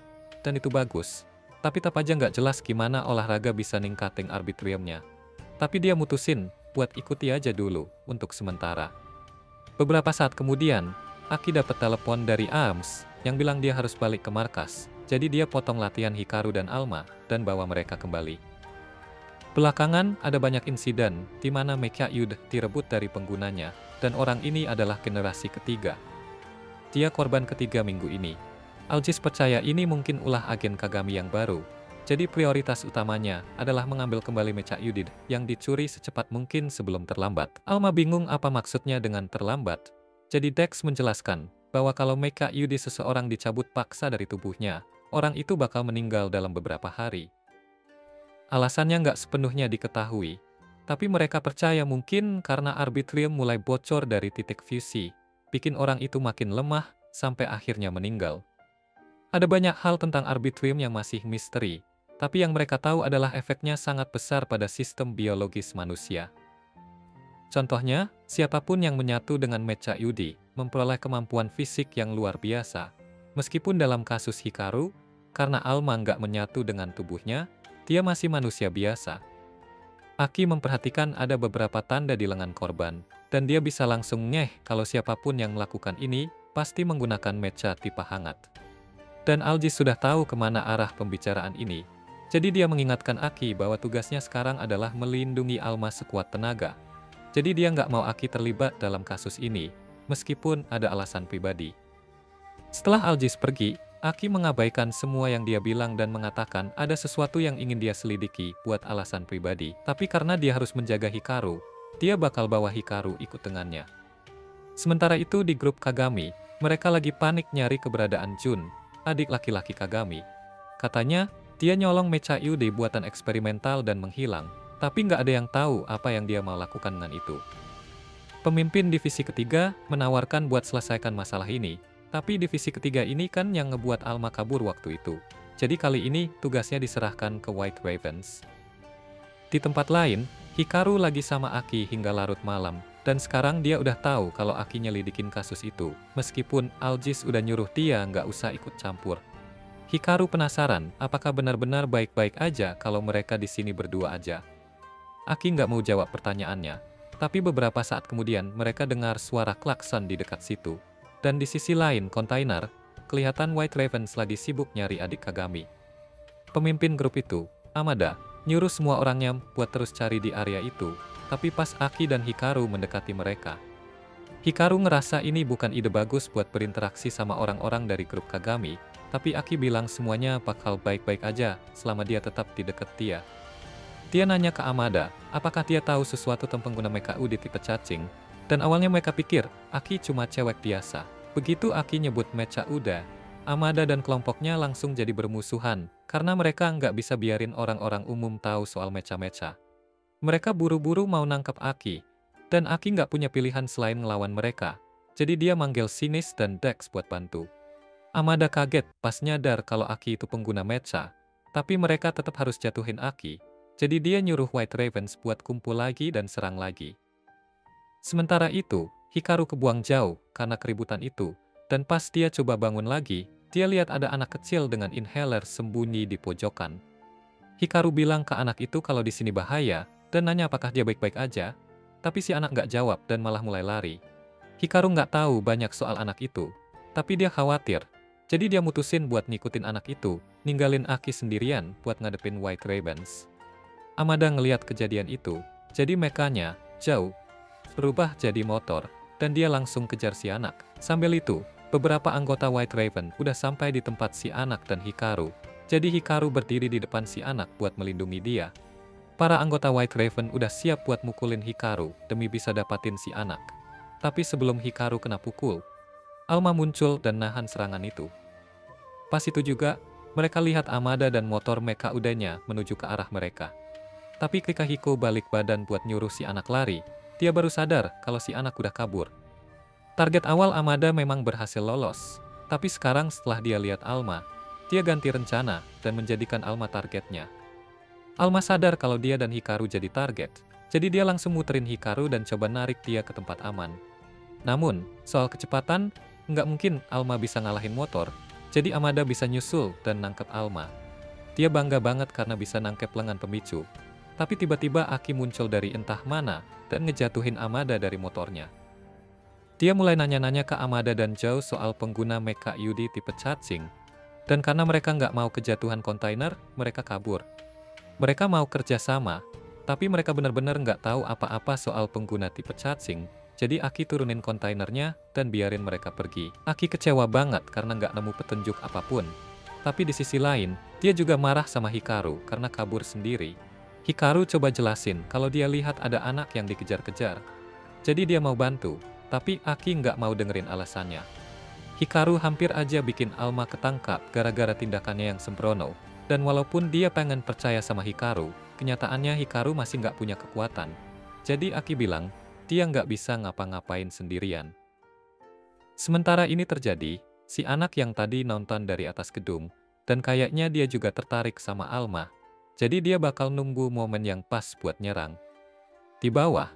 Dan itu bagus. Tapi tetap aja nggak jelas gimana olahraga bisa ningkatin arbitriumnya. Tapi dia mutusin buat ikuti aja dulu untuk sementara. Beberapa saat kemudian, Aki dapat telepon dari Arms yang bilang dia harus balik ke markas. Jadi dia potong latihan Hikaru dan Alma dan bawa mereka kembali. Belakangan ada banyak insiden di mana Mecha Yud direbut dari penggunanya dan orang ini adalah generasi ketiga. Dia korban ketiga minggu ini. Aljis percaya ini mungkin ulah agen Kagami yang baru. Jadi prioritas utamanya adalah mengambil kembali Mecha Yudid yang dicuri secepat mungkin sebelum terlambat. Alma bingung apa maksudnya dengan terlambat. Jadi Dex menjelaskan bahwa kalau Mecha Yudid seseorang dicabut paksa dari tubuhnya, orang itu bakal meninggal dalam beberapa hari. Alasannya nggak sepenuhnya diketahui, tapi mereka percaya mungkin karena arbitrium mulai bocor dari titik fusi, bikin orang itu makin lemah sampai akhirnya meninggal. Ada banyak hal tentang arbitrium yang masih misteri, tapi yang mereka tahu adalah efeknya sangat besar pada sistem biologis manusia. Contohnya, siapapun yang menyatu dengan Mecha Yudi memperoleh kemampuan fisik yang luar biasa. Meskipun dalam kasus Hikaru, karena Alma nggak menyatu dengan tubuhnya, dia masih manusia biasa. Aki memperhatikan ada beberapa tanda di lengan korban, dan dia bisa langsung ngeh kalau siapapun yang melakukan ini pasti menggunakan mecha tipe hangat. Dan Aljis sudah tahu kemana arah pembicaraan ini, jadi dia mengingatkan Aki bahwa tugasnya sekarang adalah melindungi Alma sekuat tenaga. Jadi dia nggak mau Aki terlibat dalam kasus ini, meskipun ada alasan pribadi. Setelah Aljis pergi, Aki mengabaikan semua yang dia bilang dan mengatakan ada sesuatu yang ingin dia selidiki buat alasan pribadi. Tapi karena dia harus menjaga Hikaru, dia bakal bawa Hikaru ikut dengannya. Sementara itu di grup Kagami, mereka lagi panik nyari keberadaan Jun, adik laki-laki Kagami. Katanya, dia nyolong Mecha Yudi buatan eksperimental dan menghilang, tapi nggak ada yang tahu apa yang dia mau lakukan dengan itu. Pemimpin divisi ketiga menawarkan buat selesaikan masalah ini, tapi divisi ketiga ini kan yang ngebuat Alma kabur waktu itu. Jadi kali ini tugasnya diserahkan ke White Ravens. Di tempat lain, Hikaru lagi sama Aki hingga larut malam, dan sekarang dia udah tahu kalau Aki nyelidikin kasus itu, meskipun Aljis udah nyuruh dia nggak usah ikut campur. Hikaru penasaran apakah benar-benar baik-baik aja kalau mereka di sini berdua aja. Aki nggak mau jawab pertanyaannya, tapi beberapa saat kemudian mereka dengar suara klakson di dekat situ. Dan di sisi lain kontainer, kelihatan White Ravens lagi sibuk nyari adik Kagami. Pemimpin grup itu, Amada, nyuruh semua orangnya buat terus cari di area itu, tapi pas Aki dan Hikaru mendekati mereka. Hikaru ngerasa ini bukan ide bagus buat berinteraksi sama orang-orang dari grup Kagami, tapi Aki bilang semuanya bakal baik-baik aja selama dia tetap di dekat dia. Dia nanya ke Amada, apakah dia tahu sesuatu tentang pengguna Mecha Yudi tipe cacing, dan awalnya mereka pikir Aki cuma cewek biasa. Begitu Aki nyebut Mecha Uda, Amada dan kelompoknya langsung jadi bermusuhan, karena mereka nggak bisa biarin orang-orang umum tahu soal mecha-mecha. Mereka buru-buru mau nangkap Aki, dan Aki nggak punya pilihan selain ngelawan mereka, jadi dia manggil Sinis dan Dex buat bantu. Amada kaget pas nyadar kalau Aki itu pengguna mecha, tapi mereka tetap harus jatuhin Aki, jadi dia nyuruh White Ravens buat kumpul lagi dan serang lagi. Sementara itu, Hikaru kebuang jauh karena keributan itu, dan pas dia coba bangun lagi, dia lihat ada anak kecil dengan inhaler sembunyi di pojokan. Hikaru bilang ke anak itu kalau di sini bahaya, dan nanya apakah dia baik-baik aja, tapi si anak nggak jawab dan malah mulai lari. Hikaru nggak tahu banyak soal anak itu, tapi dia khawatir, jadi dia mutusin buat ngikutin anak itu, ninggalin Aki sendirian buat ngadepin White Ravens. Amada ngelihat kejadian itu, jadi mekanya jauh, berubah jadi motor, dan dia langsung kejar si anak. Sambil itu, beberapa anggota White Raven udah sampai di tempat si anak dan Hikaru. Jadi Hikaru berdiri di depan si anak buat melindungi dia. Para anggota White Raven udah siap buat mukulin Hikaru demi bisa dapatin si anak. Tapi sebelum Hikaru kena pukul, Alma muncul dan nahan serangan itu. Pas itu juga, mereka lihat Amada dan motor Mecha Udanya menuju ke arah mereka. Tapi ketika Hiko balik badan buat nyuruh si anak lari, dia baru sadar kalau si anak udah kabur. Target awal Amada memang berhasil lolos, tapi sekarang setelah dia lihat Alma, dia ganti rencana dan menjadikan Alma targetnya. Alma sadar kalau dia dan Hikaru jadi target, jadi dia langsung muterin Hikaru dan coba narik dia ke tempat aman. Namun, soal kecepatan, nggak mungkin Alma bisa ngalahin motor, Jadi Amada bisa nyusul dan nangkep Alma. Dia bangga banget karena bisa nangkep lengan pemicu. Tapi tiba-tiba Aki muncul dari entah mana dan ngejatuhin Amada dari motornya. Dia mulai nanya-nanya ke Amada dan Joe soal pengguna mecha Yudi tipe charging. Dan karena mereka nggak mau kejatuhan kontainer, mereka kabur. Mereka mau kerja sama, tapi mereka benar-benar nggak tahu apa-apa soal pengguna tipe charging. Jadi Aki turunin kontainernya dan biarin mereka pergi. Aki kecewa banget karena nggak nemu petunjuk apapun. Tapi di sisi lain, dia juga marah sama Hikaru karena kabur sendiri. Hikaru coba jelasin kalau dia lihat ada anak yang dikejar-kejar. Jadi dia mau bantu, tapi Aki nggak mau dengerin alasannya. Hikaru hampir aja bikin Alma ketangkap gara-gara tindakannya yang sembrono. Dan walaupun dia pengen percaya sama Hikaru, kenyataannya Hikaru masih nggak punya kekuatan. Jadi Aki bilang, dia nggak bisa ngapa-ngapain sendirian. Sementara ini terjadi, si anak yang tadi nonton dari atas gedung, dan kayaknya dia juga tertarik sama Alma. Jadi dia bakal nunggu momen yang pas buat nyerang. Di bawah,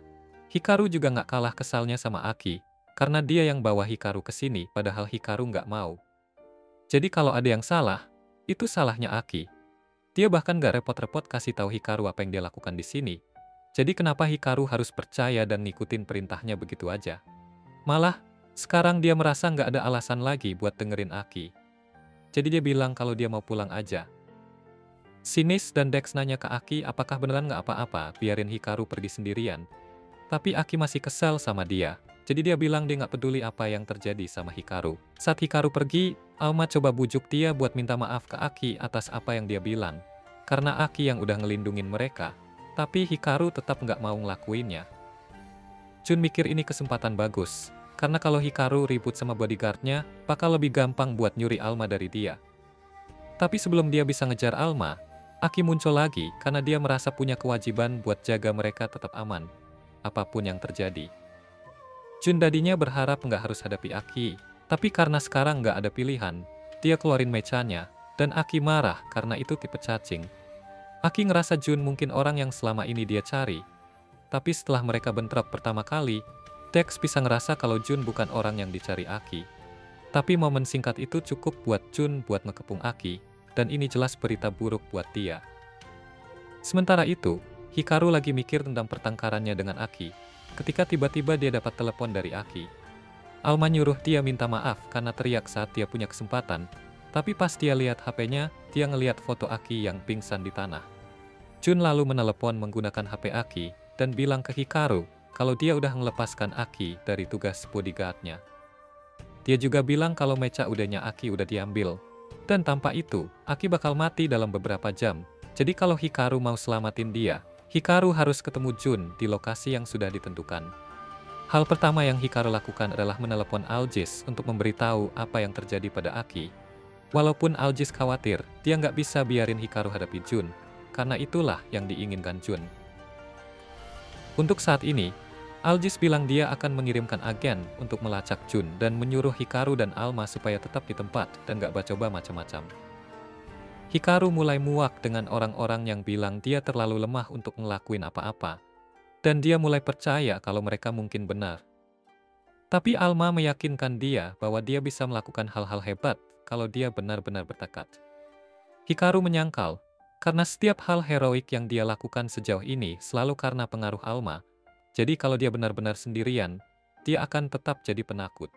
Hikaru juga nggak kalah kesalnya sama Aki, karena dia yang bawa Hikaru ke sini, padahal Hikaru nggak mau. Jadi kalau ada yang salah, itu salahnya Aki. Dia bahkan nggak repot-repot kasih tahu Hikaru apa yang dia lakukan di sini. Jadi kenapa Hikaru harus percaya dan ngikutin perintahnya begitu aja? Malah, sekarang dia merasa nggak ada alasan lagi buat dengerin Aki. Jadi dia bilang kalau dia mau pulang aja. Sinis dan Dex nanya ke Aki apakah beneran nggak apa-apa biarin Hikaru pergi sendirian. Tapi Aki masih kesal sama dia. Jadi dia bilang dia nggak peduli apa yang terjadi sama Hikaru. Saat Hikaru pergi, Alma coba bujuk dia buat minta maaf ke Aki atas apa yang dia bilang. Karena Aki yang udah ngelindungin mereka. Tapi Hikaru tetap nggak mau ngelakuinnya. Jun mikir ini kesempatan bagus. Karena kalau Hikaru ribut sama bodyguardnya, bakal lebih gampang buat nyuri Alma dari dia. Tapi sebelum dia bisa ngejar Alma, Aki muncul lagi karena dia merasa punya kewajiban buat jaga mereka tetap aman. Apapun yang terjadi. Jun tadinya berharap nggak harus hadapi Aki. Tapi karena sekarang nggak ada pilihan, dia keluarin mechanya, dan Aki marah karena itu tipe cacing. Aki ngerasa Jun mungkin orang yang selama ini dia cari. Tapi setelah mereka bentrok pertama kali, Dex bisa ngerasa kalau Jun bukan orang yang dicari Aki. Tapi momen singkat itu cukup buat Jun buat ngekepung Aki, dan ini jelas berita buruk buat dia. Sementara itu, Hikaru lagi mikir tentang pertengkarannya dengan Aki, ketika tiba-tiba dia dapat telepon dari Aki. Alma nyuruh dia minta maaf karena teriak saat dia punya kesempatan, tapi pas dia lihat HP-nya, dia ngelihat foto Aki yang pingsan di tanah. Jun lalu menelepon menggunakan HP Aki, dan bilang ke Hikaru, kalau dia udah melepaskan Aki dari tugas bodyguard-nya. Dia juga bilang kalau mecha udahnya Aki udah diambil. Dan tanpa itu, Aki bakal mati dalam beberapa jam. Jadi kalau Hikaru mau selamatin dia, Hikaru harus ketemu Jun di lokasi yang sudah ditentukan. Hal pertama yang Hikaru lakukan adalah menelepon Aljis untuk memberitahu apa yang terjadi pada Aki. Walaupun Aljis khawatir, dia nggak bisa biarin Hikaru hadapi Jun, karena itulah yang diinginkan Jun. Untuk saat ini, Aljis bilang dia akan mengirimkan agen untuk melacak Jun dan menyuruh Hikaru dan Alma supaya tetap di tempat dan gak coba macam-macam. Hikaru mulai muak dengan orang-orang yang bilang dia terlalu lemah untuk ngelakuin apa-apa. Dan dia mulai percaya kalau mereka mungkin benar. Tapi Alma meyakinkan dia bahwa dia bisa melakukan hal-hal hebat kalau dia benar-benar bertekad. Hikaru menyangkal, karena setiap hal heroik yang dia lakukan sejauh ini selalu karena pengaruh Alma. Jadi kalau dia benar-benar sendirian, dia akan tetap jadi penakut.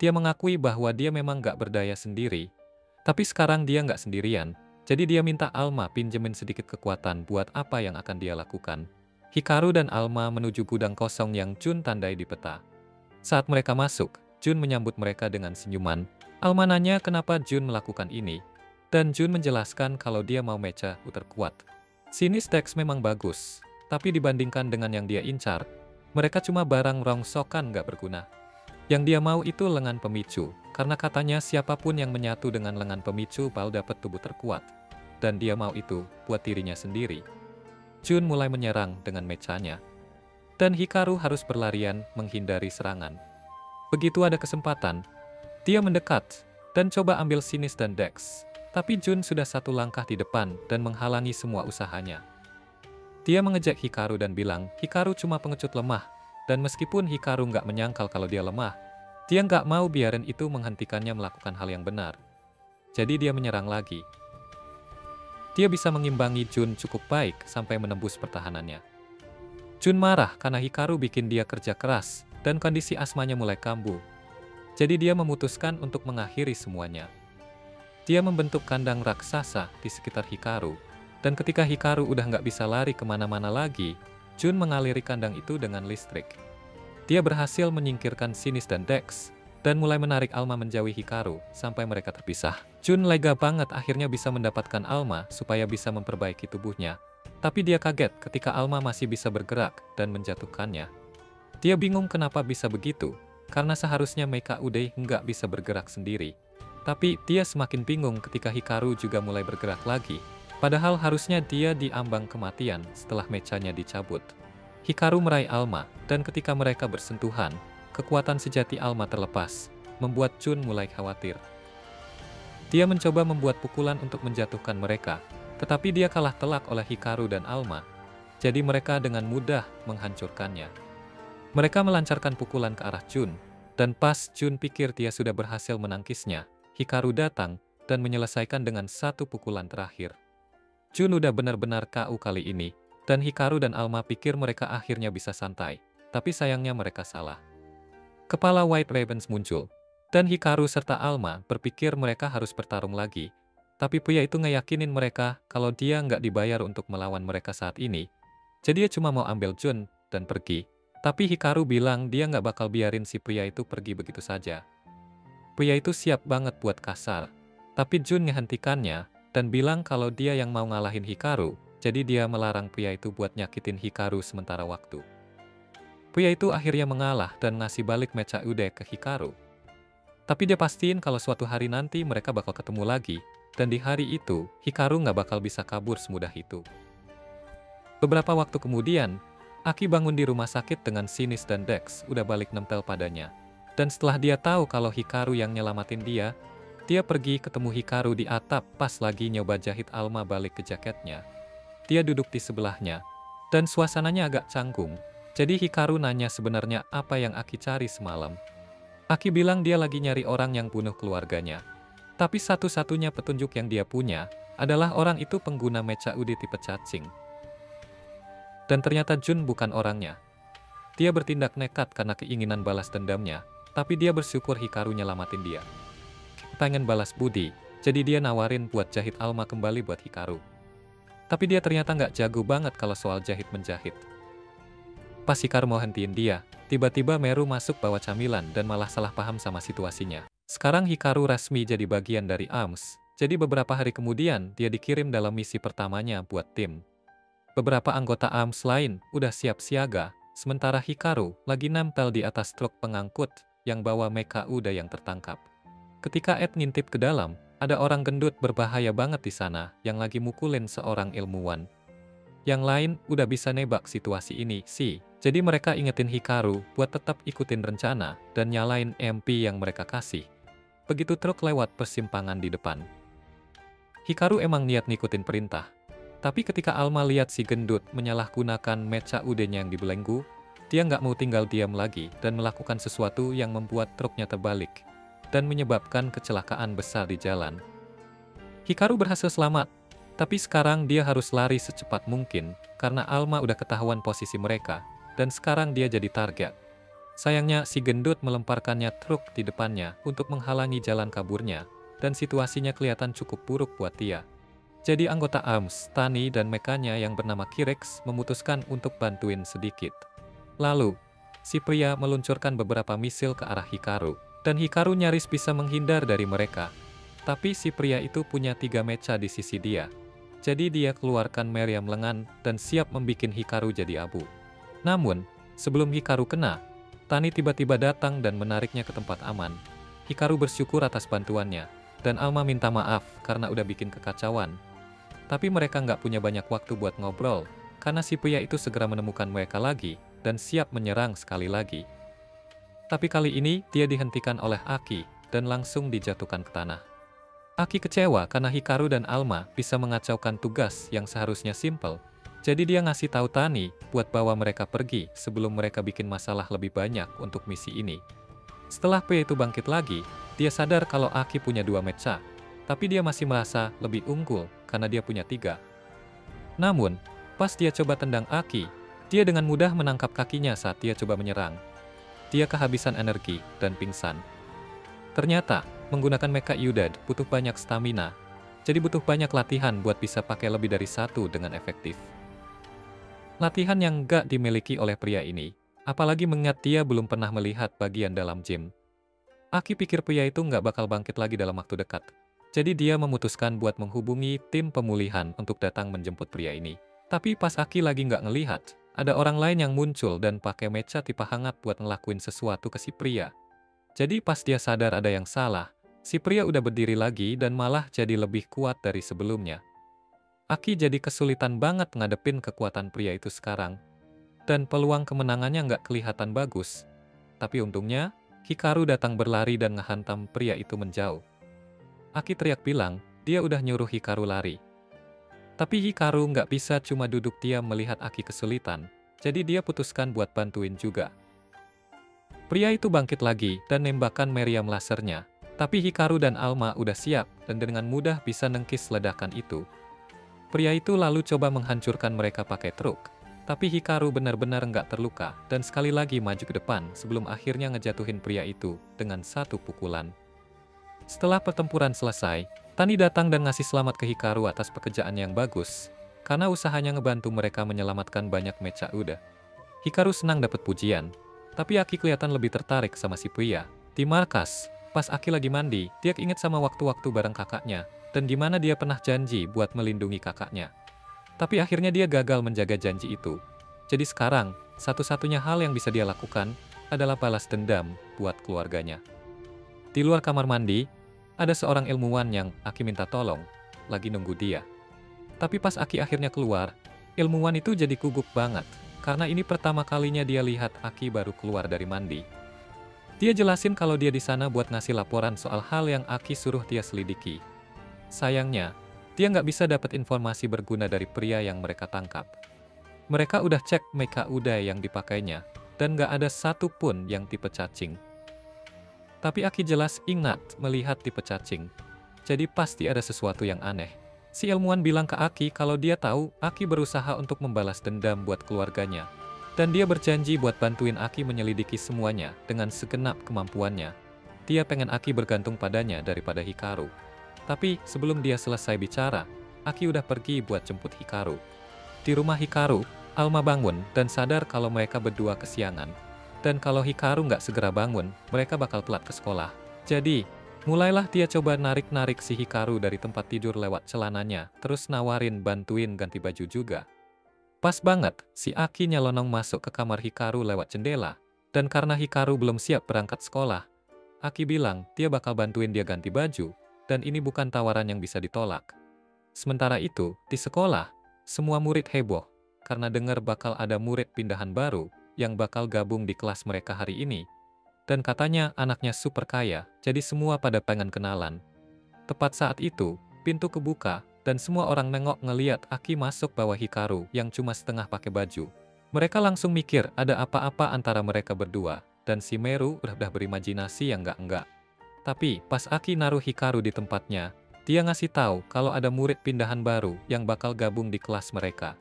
Dia mengakui bahwa dia memang gak berdaya sendiri, tapi sekarang dia gak sendirian, jadi dia minta Alma pinjemin sedikit kekuatan buat apa yang akan dia lakukan. Hikaru dan Alma menuju gudang kosong yang Jun tandai di peta. Saat mereka masuk, Jun menyambut mereka dengan senyuman. Alma nanya kenapa Jun melakukan ini, dan Jun menjelaskan kalau dia mau mecha terkuat. Sinis Dex memang bagus, tapi dibandingkan dengan yang dia incar, mereka cuma barang rongsokan gak berguna. Yang dia mau itu lengan pemicu, karena katanya siapapun yang menyatu dengan lengan pemicu bakal dapat tubuh terkuat. Dan dia mau itu buat dirinya sendiri. Jun mulai menyerang dengan mechanya. Dan Hikaru harus berlarian menghindari serangan. Begitu ada kesempatan, dia mendekat dan coba ambil Sinis dan Dex. Tapi Jun sudah satu langkah di depan dan menghalangi semua usahanya. Dia mengejek Hikaru dan bilang, Hikaru cuma pengecut lemah. Dan meskipun Hikaru nggak menyangkal kalau dia lemah, dia nggak mau biarin itu menghentikannya melakukan hal yang benar. jadi dia menyerang lagi. Dia bisa mengimbangi Jun cukup baik sampai menembus pertahanannya. Jun marah karena Hikaru bikin dia kerja keras, dan kondisi asmanya mulai kambuh. Jadi dia memutuskan untuk mengakhiri semuanya. Dia membentuk kandang raksasa di sekitar Hikaru, dan ketika Hikaru udah nggak bisa lari kemana-mana lagi, Jun mengaliri kandang itu dengan listrik. Dia berhasil menyingkirkan Sinis dan Dex, dan mulai menarik Alma menjauhi Hikaru sampai mereka terpisah. Jun lega banget akhirnya bisa mendapatkan Alma supaya bisa memperbaiki tubuhnya. Tapi dia kaget ketika Alma masih bisa bergerak dan menjatuhkannya. Dia bingung kenapa bisa begitu, karena seharusnya Mecha Uday nggak bisa bergerak sendiri. Tapi dia semakin bingung ketika Hikaru juga mulai bergerak lagi. Padahal harusnya dia di ambang kematian setelah mechanya dicabut. Hikaru meraih Alma, dan ketika mereka bersentuhan, kekuatan sejati Alma terlepas, membuat Jun mulai khawatir. Dia mencoba membuat pukulan untuk menjatuhkan mereka, tetapi dia kalah telak oleh Hikaru dan Alma, jadi mereka dengan mudah menghancurkannya. Mereka melancarkan pukulan ke arah Jun, dan pas Jun pikir dia sudah berhasil menangkisnya, Hikaru datang dan menyelesaikan dengan satu pukulan terakhir. Jun udah benar-benar KO kali ini, dan Hikaru dan Alma pikir mereka akhirnya bisa santai, tapi sayangnya mereka salah. Kepala White Ravens muncul, dan Hikaru serta Alma berpikir mereka harus bertarung lagi, tapi pria itu ngeyakinin mereka kalau dia nggak dibayar untuk melawan mereka saat ini, jadi dia cuma mau ambil Jun dan pergi. Tapi Hikaru bilang dia nggak bakal biarin si pria itu pergi begitu saja. Pria itu siap banget buat kasar, tapi Jun ngehentikannya dan bilang kalau dia yang mau ngalahin Hikaru, jadi dia melarang pria itu buat nyakitin Hikaru sementara waktu. Pria itu akhirnya mengalah dan ngasih balik Mecha Uday ke Hikaru. Tapi dia pastiin kalau suatu hari nanti mereka bakal ketemu lagi, dan di hari itu, Hikaru nggak bakal bisa kabur semudah itu. Beberapa waktu kemudian, Aki bangun di rumah sakit dengan Sinis dan Dex udah balik nempel padanya. Dan setelah dia tahu kalau Hikaru yang nyelamatin dia pergi ketemu Hikaru di atap pas lagi nyoba jahit Alma balik ke jaketnya. Dia duduk di sebelahnya, dan suasananya agak canggung. Jadi Hikaru nanya sebenarnya apa yang Aki cari semalam. Aki bilang dia lagi nyari orang yang bunuh keluarganya. Tapi satu-satunya petunjuk yang dia punya adalah orang itu pengguna Mecha Uday tipe cacing. Dan ternyata Jun bukan orangnya. Dia bertindak nekat karena keinginan balas dendamnya, tapi dia bersyukur Hikaru nyelamatin dia. Pengen balas budi, jadi dia nawarin buat jahit Alma kembali buat Hikaru. Tapi dia ternyata nggak jago banget kalau soal jahit-menjahit. Pas Hikaru mau hentiin dia, tiba-tiba Meru masuk bawa camilan dan malah salah paham sama situasinya. Sekarang Hikaru resmi jadi bagian dari ARMS, jadi beberapa hari kemudian dia dikirim dalam misi pertamanya buat tim. Beberapa anggota ARMS lain udah siap siaga, sementara Hikaru lagi nempel di atas truk pengangkut yang bawa Mecha Uday yang tertangkap. Ketika Ed ngintip ke dalam, ada orang gendut berbahaya banget di sana yang lagi mukulin seorang ilmuwan. Yang lain udah bisa nebak situasi ini sih, jadi mereka ingetin Hikaru buat tetap ikutin rencana dan nyalain MP yang mereka kasih. Begitu truk lewat persimpangan di depan. Hikaru emang niat ngikutin perintah. Tapi ketika Alma lihat si gendut menyalahgunakan Mecha Uday-nya yang dibelenggu, dia nggak mau tinggal diam lagi dan melakukan sesuatu yang membuat truknya terbalik dan menyebabkan kecelakaan besar di jalan. Hikaru berhasil selamat, tapi sekarang dia harus lari secepat mungkin karena Alma udah ketahuan posisi mereka, dan sekarang dia jadi target. Sayangnya si gendut melemparkannya truk di depannya untuk menghalangi jalan kaburnya, dan situasinya kelihatan cukup buruk buat dia. Jadi anggota ARMS, Tani dan mekanya yang bernama Kirex memutuskan untuk bantuin sedikit. Lalu, si pria meluncurkan beberapa misil ke arah Hikaru. Dan Hikaru nyaris bisa menghindar dari mereka. Tapi si pria itu punya 3 mecha di sisi dia. Jadi dia keluarkan meriam lengan dan siap membikin Hikaru jadi abu. Namun, sebelum Hikaru kena, Tani tiba-tiba datang dan menariknya ke tempat aman. Hikaru bersyukur atas bantuannya, dan Alma minta maaf karena udah bikin kekacauan. Tapi mereka nggak punya banyak waktu buat ngobrol, karena si pria itu segera menemukan mereka lagi, dan siap menyerang sekali lagi. Tapi kali ini dia dihentikan oleh Aki dan langsung dijatuhkan ke tanah. Aki kecewa karena Hikaru dan Alma bisa mengacaukan tugas yang seharusnya simple. Jadi dia ngasih tahu Tani buat bawa mereka pergi sebelum mereka bikin masalah lebih banyak untuk misi ini. Setelah pria itu bangkit lagi, dia sadar kalau Aki punya 2 mecha. tapi dia masih merasa lebih unggul karena dia punya 3. Namun, pas dia coba tendang Aki, dia dengan mudah menangkap kakinya saat dia coba menyerang. Dia kehabisan energi dan pingsan. Ternyata, menggunakan Mecha Udad butuh banyak stamina, jadi butuh banyak latihan buat bisa pakai lebih dari satu dengan efektif. Latihan yang gak dimiliki oleh pria ini, apalagi mengingat dia belum pernah melihat bagian dalam gym. Aki pikir pria itu nggak bakal bangkit lagi dalam waktu dekat. Jadi dia memutuskan buat menghubungi tim pemulihan untuk datang menjemput pria ini. Tapi pas Aki lagi nggak ngelihat, ada orang lain yang muncul dan pakai mecha tipe hangat buat ngelakuin sesuatu ke si pria. Jadi pas dia sadar ada yang salah, si pria udah berdiri lagi dan malah jadi lebih kuat dari sebelumnya. Aki jadi kesulitan banget ngadepin kekuatan pria itu sekarang. Dan peluang kemenangannya nggak kelihatan bagus. Tapi untungnya, Hikaru datang berlari dan ngehantam pria itu menjauh. Aki teriak bilang, dia udah nyuruh Hikaru lari. Tapi Hikaru nggak bisa cuma duduk diam melihat Aki kesulitan, jadi dia putuskan buat bantuin juga. Pria itu bangkit lagi dan nembakkan meriam lasernya, tapi Hikaru dan Alma udah siap dan dengan mudah bisa nengkis ledakan itu. Pria itu lalu coba menghancurkan mereka pakai truk. Tapi Hikaru benar-benar nggak terluka dan sekali lagi maju ke depan sebelum akhirnya ngejatuhin pria itu dengan satu pukulan. Setelah pertempuran selesai, Tani datang dan ngasih selamat ke Hikaru atas pekerjaan yang bagus, karena usahanya ngebantu mereka menyelamatkan banyak mecha Uda. Hikaru senang dapat pujian, tapi Aki kelihatan lebih tertarik sama si pria. Di markas, pas Aki lagi mandi, dia inget sama waktu-waktu bareng kakaknya, dan gimana dia pernah janji buat melindungi kakaknya. Tapi akhirnya dia gagal menjaga janji itu. Jadi sekarang, satu-satunya hal yang bisa dia lakukan adalah balas dendam buat keluarganya. Di luar kamar mandi, ada seorang ilmuwan yang Aki minta tolong, lagi nunggu dia. Tapi pas Aki akhirnya keluar, ilmuwan itu jadi gugup banget, karena ini pertama kalinya dia lihat Aki baru keluar dari mandi. Dia jelasin kalau dia di sana buat ngasih laporan soal hal yang Aki suruh dia selidiki. Sayangnya, dia nggak bisa dapat informasi berguna dari pria yang mereka tangkap. Mereka udah cek mecha Uday yang dipakainya, dan nggak ada satu pun yang tipe cacing. Tapi Aki jelas ingat melihat tipe cacing. Jadi pasti ada sesuatu yang aneh. Si ilmuwan bilang ke Aki kalau dia tahu Aki berusaha untuk membalas dendam buat keluarganya. Dan dia berjanji buat bantuin Aki menyelidiki semuanya dengan segenap kemampuannya. Dia pengen Aki bergantung padanya daripada Hikaru. Tapi sebelum dia selesai bicara, Aki udah pergi buat jemput Hikaru. Di rumah Hikaru, Alma bangun dan sadar kalau mereka berdua kesiangan. Dan kalau Hikaru nggak segera bangun, mereka bakal telat ke sekolah. Jadi, mulailah dia coba narik-narik si Hikaru dari tempat tidur lewat celananya, terus nawarin bantuin ganti baju juga. Pas banget, si Aki nyelonong masuk ke kamar Hikaru lewat jendela. Dan karena Hikaru belum siap berangkat sekolah, Aki bilang dia bakal bantuin dia ganti baju. Dan ini bukan tawaran yang bisa ditolak. Sementara itu, di sekolah, semua murid heboh, karena dengar bakal ada murid pindahan baru, yang bakal gabung di kelas mereka hari ini. Dan katanya anaknya super kaya, jadi semua pada pengen kenalan. Tepat saat itu, pintu kebuka, dan semua orang nengok ngeliat Aki masuk bawa Hikaru yang cuma setengah pakai baju. Mereka langsung mikir ada apa-apa antara mereka berdua, dan si Meru udah berimajinasi yang enggak-enggak. Tapi pas Aki naruh Hikaru di tempatnya, dia ngasih tahu kalau ada murid pindahan baru yang bakal gabung di kelas mereka.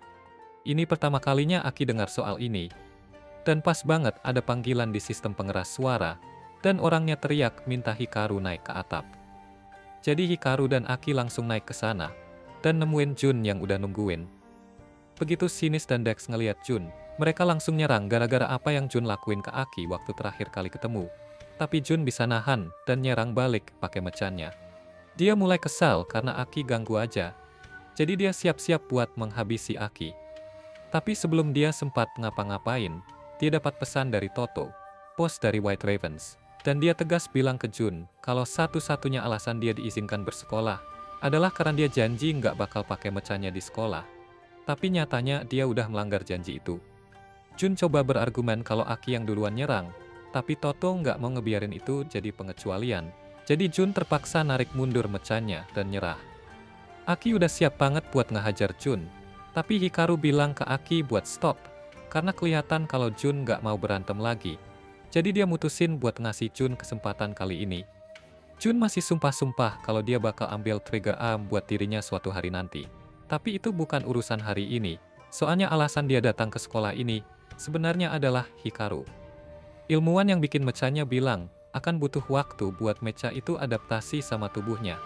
Ini pertama kalinya Aki dengar soal ini. Dan pas banget ada panggilan di sistem pengeras suara, dan orangnya teriak minta Hikaru naik ke atap. Jadi Hikaru dan Aki langsung naik ke sana, dan nemuin Jun yang udah nungguin. Begitu Sinis dan Dex ngeliat Jun, mereka langsung nyerang gara-gara apa yang Jun lakuin ke Aki waktu terakhir kali ketemu. Tapi Jun bisa nahan dan nyerang balik pakai mecannya. Dia mulai kesal karena Aki ganggu aja. Jadi dia siap-siap buat menghabisi Aki. Tapi sebelum dia sempat ngapa-ngapain, dia dapat pesan dari Toto, bos dari White Ravens. Dan dia tegas bilang ke Jun kalau satu-satunya alasan dia diizinkan bersekolah adalah karena dia janji nggak bakal pakai mecannya di sekolah. Tapi nyatanya dia udah melanggar janji itu. Jun coba berargumen kalau Aki yang duluan nyerang, tapi Toto nggak mau ngebiarin itu jadi pengecualian. Jadi Jun terpaksa narik mundur mecannya dan nyerah. Aki udah siap banget buat ngehajar Jun. Tapi Hikaru bilang ke Aki buat stop, karena kelihatan kalau Jun nggak mau berantem lagi. Jadi dia mutusin buat ngasih Jun kesempatan kali ini. Jun masih sumpah-sumpah kalau dia bakal ambil Trigger Arm buat dirinya suatu hari nanti. Tapi itu bukan urusan hari ini, soalnya alasan dia datang ke sekolah ini sebenarnya adalah Hikaru. Ilmuwan yang bikin mechanya bilang, akan butuh waktu buat mecha itu adaptasi sama tubuhnya.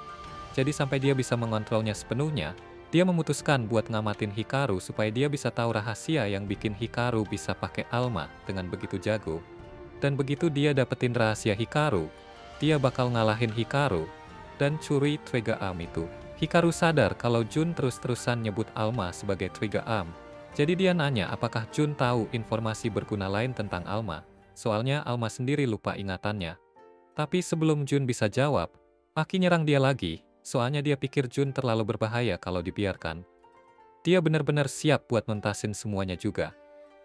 Jadi sampai dia bisa mengontrolnya sepenuhnya, dia memutuskan buat ngamatin Hikaru supaya dia bisa tahu rahasia yang bikin Hikaru bisa pakai Alma dengan begitu jago. Dan begitu dia dapetin rahasia Hikaru, dia bakal ngalahin Hikaru dan curi Trigger Arm itu. Hikaru sadar kalau Jun terus-terusan nyebut Alma sebagai Trigger Arm. Jadi dia nanya apakah Jun tahu informasi berguna lain tentang Alma. Soalnya Alma sendiri lupa ingatannya. Tapi sebelum Jun bisa jawab, Aki nyerang dia lagi. Soalnya dia pikir Jun terlalu berbahaya kalau dibiarkan. Dia benar-benar siap buat nuntasin semuanya juga.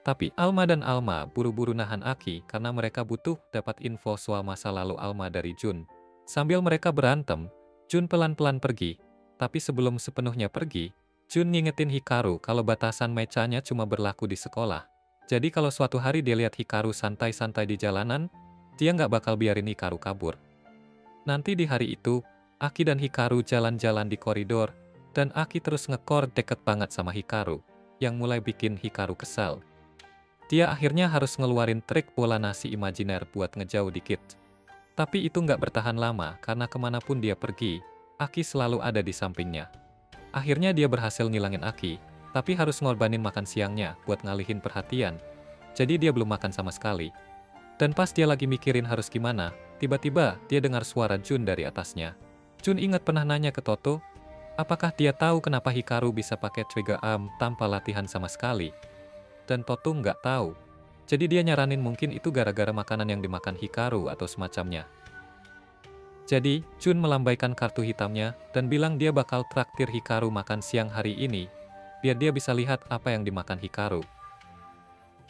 Tapi Alma dan Alma buru-buru nahan Aki karena mereka butuh dapat info soal masa lalu Alma dari Jun. Sambil mereka berantem, Jun pelan-pelan pergi. Tapi sebelum sepenuhnya pergi, Jun ngingetin Hikaru kalau batasan mechanya cuma berlaku di sekolah. Jadi kalau suatu hari dia lihat Hikaru santai-santai di jalanan, dia nggak bakal biarin Hikaru kabur. Nanti di hari itu, Aki dan Hikaru jalan-jalan di koridor, dan Aki terus ngekor deket banget sama Hikaru, yang mulai bikin Hikaru kesal. Dia akhirnya harus ngeluarin trik bola nasi imajiner buat ngejauh dikit. Tapi itu nggak bertahan lama, karena kemanapun dia pergi, Aki selalu ada di sampingnya. Akhirnya dia berhasil ngilangin Aki, tapi harus ngorbanin makan siangnya buat ngalihin perhatian. Jadi dia belum makan sama sekali. Dan pas dia lagi mikirin harus gimana, tiba-tiba dia dengar suara Jun dari atasnya. Jun ingat pernah nanya ke Toto, apakah dia tahu kenapa Hikaru bisa pakai Trigger Arm tanpa latihan sama sekali? Dan Toto nggak tahu. Jadi dia nyaranin mungkin itu gara-gara makanan yang dimakan Hikaru atau semacamnya. Jadi, Jun melambaikan kartu hitamnya dan bilang dia bakal traktir Hikaru makan siang hari ini, biar dia bisa lihat apa yang dimakan Hikaru.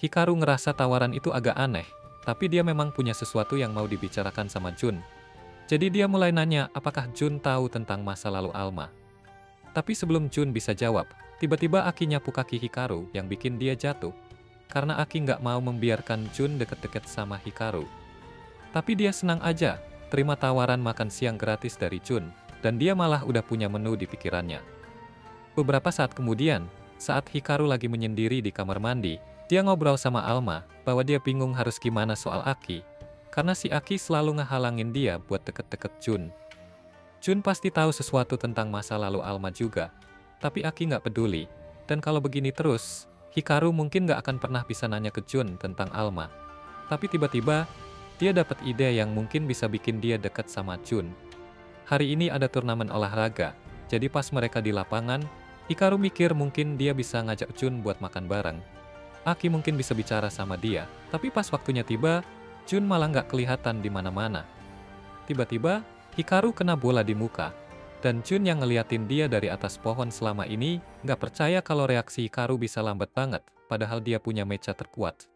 Hikaru ngerasa tawaran itu agak aneh, tapi dia memang punya sesuatu yang mau dibicarakan sama Jun. Jadi dia mulai nanya apakah Jun tahu tentang masa lalu Alma. Tapi sebelum Jun bisa jawab, tiba-tiba Aki nyapu kaki Hikaru yang bikin dia jatuh. Karena Aki nggak mau membiarkan Jun deket-deket sama Hikaru. Tapi dia senang aja terima tawaran makan siang gratis dari Jun, dan dia malah udah punya menu di pikirannya. Beberapa saat kemudian, saat Hikaru lagi menyendiri di kamar mandi, dia ngobrol sama Alma bahwa dia bingung harus gimana soal Aki. Karena si Aki selalu ngehalangin dia buat deket-deket Jun. Jun pasti tahu sesuatu tentang masa lalu Alma juga. Tapi Aki nggak peduli. Dan kalau begini terus, Hikaru mungkin nggak akan pernah bisa nanya ke Jun tentang Alma. Tapi tiba-tiba, dia dapat ide yang mungkin bisa bikin dia deket sama Jun. Hari ini ada turnamen olahraga. Jadi pas mereka di lapangan, Hikaru mikir mungkin dia bisa ngajak Jun buat makan bareng. Aki mungkin bisa bicara sama dia. Tapi pas waktunya tiba, Jun malah nggak kelihatan di mana-mana. Tiba-tiba, Hikaru kena bola di muka. Dan Jun yang ngeliatin dia dari atas pohon selama ini, nggak percaya kalau reaksi Hikaru bisa lambat banget, padahal dia punya mecha terkuat.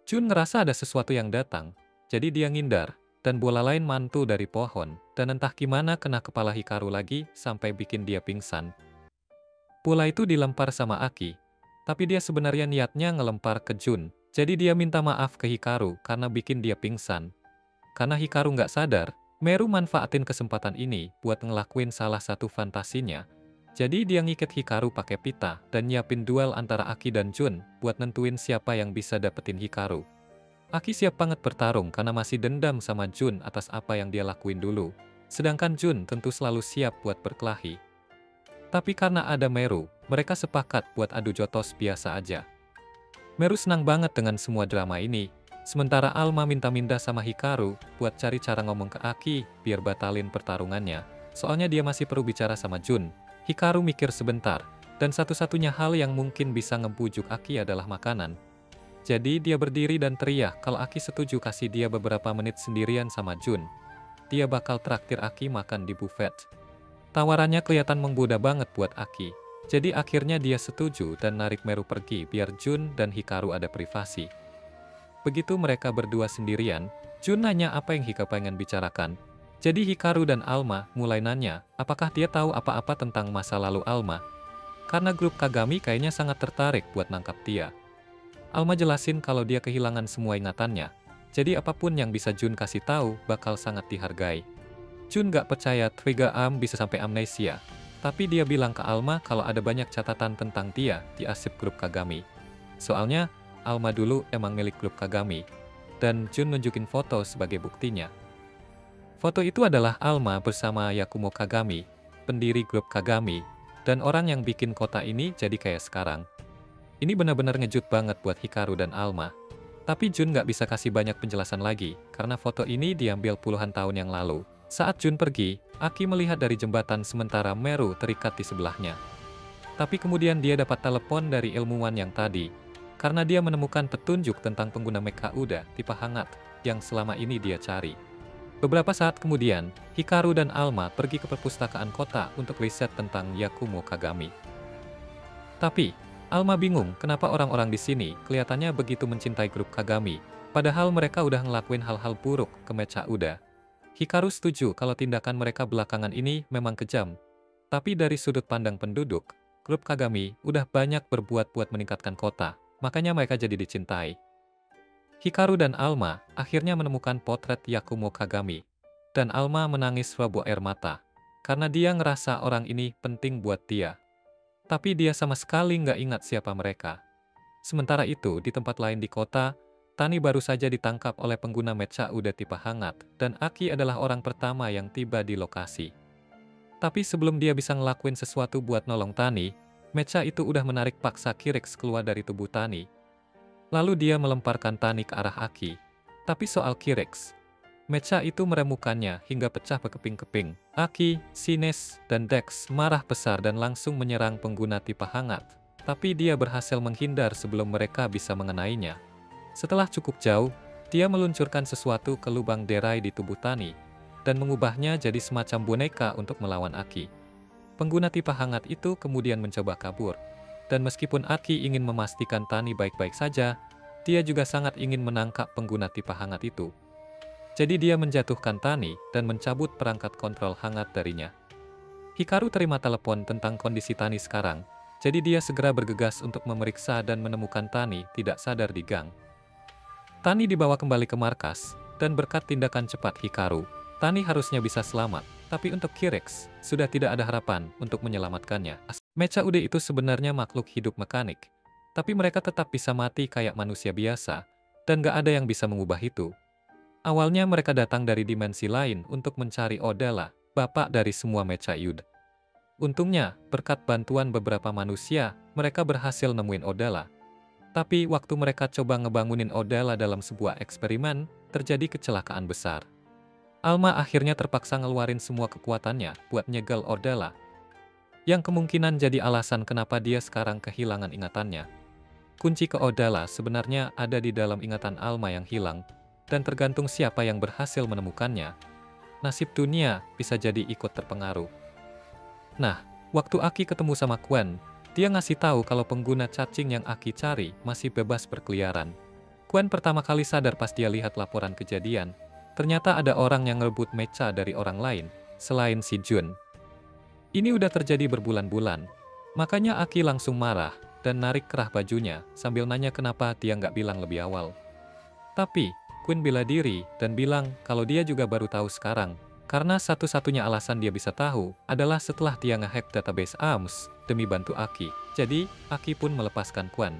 Jun ngerasa ada sesuatu yang datang, jadi dia ngindar, dan bola lain mantul dari pohon, dan entah gimana kena kepala Hikaru lagi, sampai bikin dia pingsan. Bola itu dilempar sama Aki, tapi dia sebenarnya niatnya ngelempar ke Jun. Jadi dia minta maaf ke Hikaru karena bikin dia pingsan. Karena Hikaru nggak sadar, Meru manfaatin kesempatan ini buat ngelakuin salah satu fantasinya. Jadi dia ngikat Hikaru pakai pita dan nyiapin duel antara Aki dan Jun buat nentuin siapa yang bisa dapetin Hikaru. Aki siap banget bertarung karena masih dendam sama Jun atas apa yang dia lakuin dulu. Sedangkan Jun tentu selalu siap buat berkelahi. Tapi karena ada Meru, mereka sepakat buat adu jotos biasa aja. Meru senang banget dengan semua drama ini, sementara Alma minta-minta sama Hikaru buat cari cara ngomong ke Aki biar batalin pertarungannya. Soalnya dia masih perlu bicara sama Jun. Hikaru mikir sebentar, dan satu-satunya hal yang mungkin bisa ngebujuk Aki adalah makanan. Jadi dia berdiri dan teriak kalau Aki setuju kasih dia beberapa menit sendirian sama Jun. Dia bakal traktir Aki makan di buffet. Tawarannya kelihatan menggoda banget buat Aki. Jadi akhirnya dia setuju dan narik Meru pergi biar Jun dan Hikaru ada privasi. Begitu mereka berdua sendirian, Jun nanya apa yang Hikaru pengen bicarakan. Jadi Hikaru dan Alma mulai nanya apakah dia tahu apa-apa tentang masa lalu Alma. Karena grup Kagami kayaknya sangat tertarik buat nangkap dia. Alma jelasin kalau dia kehilangan semua ingatannya. Jadi apapun yang bisa Jun kasih tahu bakal sangat dihargai. Jun gak percaya Trigger Arm bisa sampai amnesia. Tapi dia bilang ke Alma kalau ada banyak catatan tentang dia di arsip grup Kagami. Soalnya, Alma dulu emang milik grup Kagami. Dan Jun nunjukin foto sebagai buktinya. Foto itu adalah Alma bersama Yakumo Kagami, pendiri grup Kagami, dan orang yang bikin kota ini jadi kayak sekarang. Ini benar-benar ngejut banget buat Hikaru dan Alma. Tapi Jun gak bisa kasih banyak penjelasan lagi, karena foto ini diambil puluhan tahun yang lalu. Saat Jun pergi, Aki melihat dari jembatan sementara Meru terikat di sebelahnya. Tapi kemudian dia dapat telepon dari ilmuwan yang tadi, karena dia menemukan petunjuk tentang pengguna Mecha Uda tipe hangat yang selama ini dia cari. Beberapa saat kemudian, Hikaru dan Alma pergi ke perpustakaan kota untuk riset tentang Yakumo Kagami. Tapi, Alma bingung kenapa orang-orang di sini kelihatannya begitu mencintai grup Kagami, padahal mereka udah ngelakuin hal-hal buruk ke Mecha Uda. Hikaru setuju kalau tindakan mereka belakangan ini memang kejam. Tapi dari sudut pandang penduduk, grup Kagami udah banyak berbuat buat meningkatkan kota, makanya mereka jadi dicintai. Hikaru dan Alma akhirnya menemukan potret Yakumo Kagami, dan Alma menangis sebuah air mata, karena dia ngerasa orang ini penting buat dia. Tapi dia sama sekali nggak ingat siapa mereka. Sementara itu, di tempat lain di kota, Tani baru saja ditangkap oleh pengguna Mecha Uda tipe hangat, dan Aki adalah orang pertama yang tiba di lokasi. Tapi sebelum dia bisa ngelakuin sesuatu buat nolong Tani, Mecha itu udah menarik paksa Kirix keluar dari tubuh Tani. Lalu dia melemparkan Tani ke arah Aki. Tapi soal Kirix, Mecha itu meremukannya hingga pecah berkeping-keping. Aki, Sines, dan Dex marah besar dan langsung menyerang pengguna tipe hangat. Tapi dia berhasil menghindar sebelum mereka bisa mengenainya. Setelah cukup jauh, dia meluncurkan sesuatu ke lubang derai di tubuh Tani, dan mengubahnya jadi semacam boneka untuk melawan Aki. Pengguna tipe hangat itu kemudian mencoba kabur, dan meskipun Aki ingin memastikan Tani baik-baik saja, dia juga sangat ingin menangkap pengguna tipe hangat itu. Jadi dia menjatuhkan Tani dan mencabut perangkat kontrol hangat darinya. Hikaru terima telepon tentang kondisi Tani sekarang, jadi dia segera bergegas untuk memeriksa dan menemukan Tani tidak sadar di gang. Tani dibawa kembali ke markas, dan berkat tindakan cepat Hikaru, Tani harusnya bisa selamat, tapi untuk Kirix, sudah tidak ada harapan untuk menyelamatkannya. Mecha Uda itu sebenarnya makhluk hidup mekanik, tapi mereka tetap bisa mati kayak manusia biasa, dan gak ada yang bisa mengubah itu. Awalnya mereka datang dari dimensi lain untuk mencari Odala, bapak dari semua Mecha Uda. Untungnya, berkat bantuan beberapa manusia, mereka berhasil nemuin Odala. Tapi waktu mereka coba ngebangunin Odala dalam sebuah eksperimen, terjadi kecelakaan besar. Alma akhirnya terpaksa ngeluarin semua kekuatannya buat nyegel Odala, yang kemungkinan jadi alasan kenapa dia sekarang kehilangan ingatannya. Kunci ke Odala sebenarnya ada di dalam ingatan Alma yang hilang, dan tergantung siapa yang berhasil menemukannya, nasib dunia bisa jadi ikut terpengaruh. Nah, waktu Aki ketemu sama Quen, dia ngasih tahu kalau pengguna cacing yang Aki cari masih bebas berkeliaran. Quen pertama kali sadar pas dia lihat laporan kejadian, ternyata ada orang yang ngerebut Mecha dari orang lain, selain si Jun. Ini udah terjadi berbulan-bulan, makanya Aki langsung marah dan narik kerah bajunya sambil nanya kenapa dia nggak bilang lebih awal. Tapi, Quen bela diri dan bilang kalau dia juga baru tahu sekarang, karena satu-satunya alasan dia bisa tahu adalah setelah dia ngehack database ARMS demi bantu Aki. Jadi, Aki pun melepaskan Quen.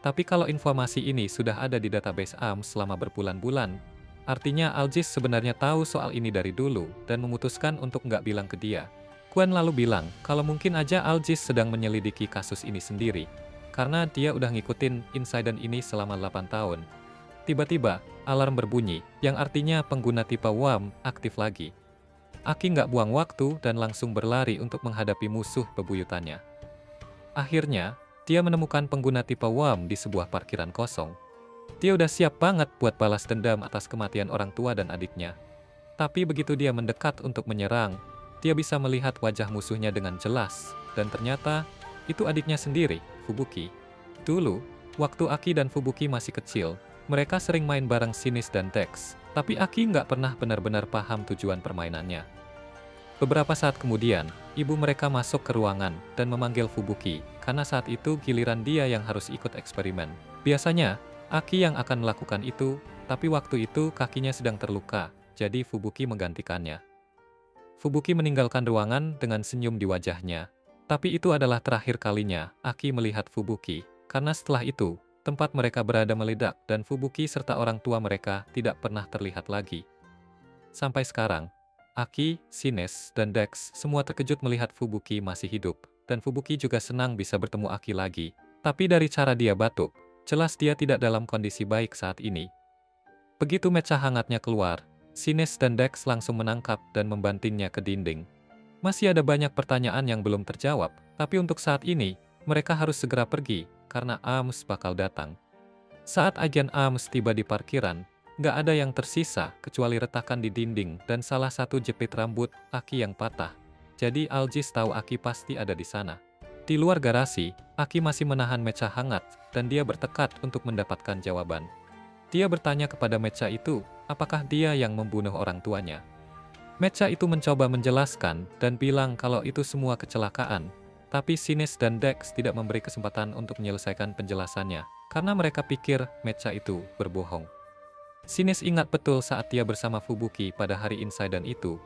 Tapi kalau informasi ini sudah ada di database ARMS selama berbulan-bulan, artinya Aljis sebenarnya tahu soal ini dari dulu dan memutuskan untuk nggak bilang ke dia. Quen lalu bilang kalau mungkin aja Aljis sedang menyelidiki kasus ini sendiri, karena dia udah ngikutin insiden ini selama 8 tahun. Tiba-tiba, alarm berbunyi, yang artinya pengguna tipe WAM aktif lagi. Aki nggak buang waktu dan langsung berlari untuk menghadapi musuh bebuyutannya. Akhirnya, dia menemukan pengguna tipe WAM di sebuah parkiran kosong. Dia udah siap banget buat balas dendam atas kematian orang tua dan adiknya. Tapi begitu dia mendekat untuk menyerang, dia bisa melihat wajah musuhnya dengan jelas, dan ternyata itu adiknya sendiri, Fubuki. Dulu, waktu Aki dan Fubuki masih kecil, mereka sering main bareng Sines dan Dex, tapi Aki nggak pernah benar-benar paham tujuan permainannya. Beberapa saat kemudian, ibu mereka masuk ke ruangan dan memanggil Fubuki, karena saat itu giliran dia yang harus ikut eksperimen. Biasanya, Aki yang akan melakukan itu, tapi waktu itu kakinya sedang terluka, jadi Fubuki menggantikannya. Fubuki meninggalkan ruangan dengan senyum di wajahnya. Tapi itu adalah terakhir kalinya Aki melihat Fubuki, karena setelah itu, tempat mereka berada meledak dan Fubuki serta orang tua mereka tidak pernah terlihat lagi. Sampai sekarang, Aki, Shines, dan Dex semua terkejut melihat Fubuki masih hidup, dan Fubuki juga senang bisa bertemu Aki lagi. Tapi dari cara dia batuk, jelas dia tidak dalam kondisi baik saat ini. Begitu mecha hangatnya keluar, Shines dan Dex langsung menangkap dan membantingnya ke dinding. Masih ada banyak pertanyaan yang belum terjawab, tapi untuk saat ini, mereka harus segera pergi, karena Ames bakal datang. Saat agen Ames tiba di parkiran, nggak ada yang tersisa kecuali retakan di dinding dan salah satu jepit rambut Aki yang patah. Jadi Aljis tahu Aki pasti ada di sana. Di luar garasi, Aki masih menahan mecha hangat, dan dia bertekad untuk mendapatkan jawaban. Dia bertanya kepada mecha itu, apakah dia yang membunuh orang tuanya. Mecha itu mencoba menjelaskan dan bilang kalau itu semua kecelakaan, tapi Shines dan Dex tidak memberi kesempatan untuk menyelesaikan penjelasannya, karena mereka pikir Mecha itu berbohong. Shines ingat betul saat dia bersama Fubuki pada hari insiden itu,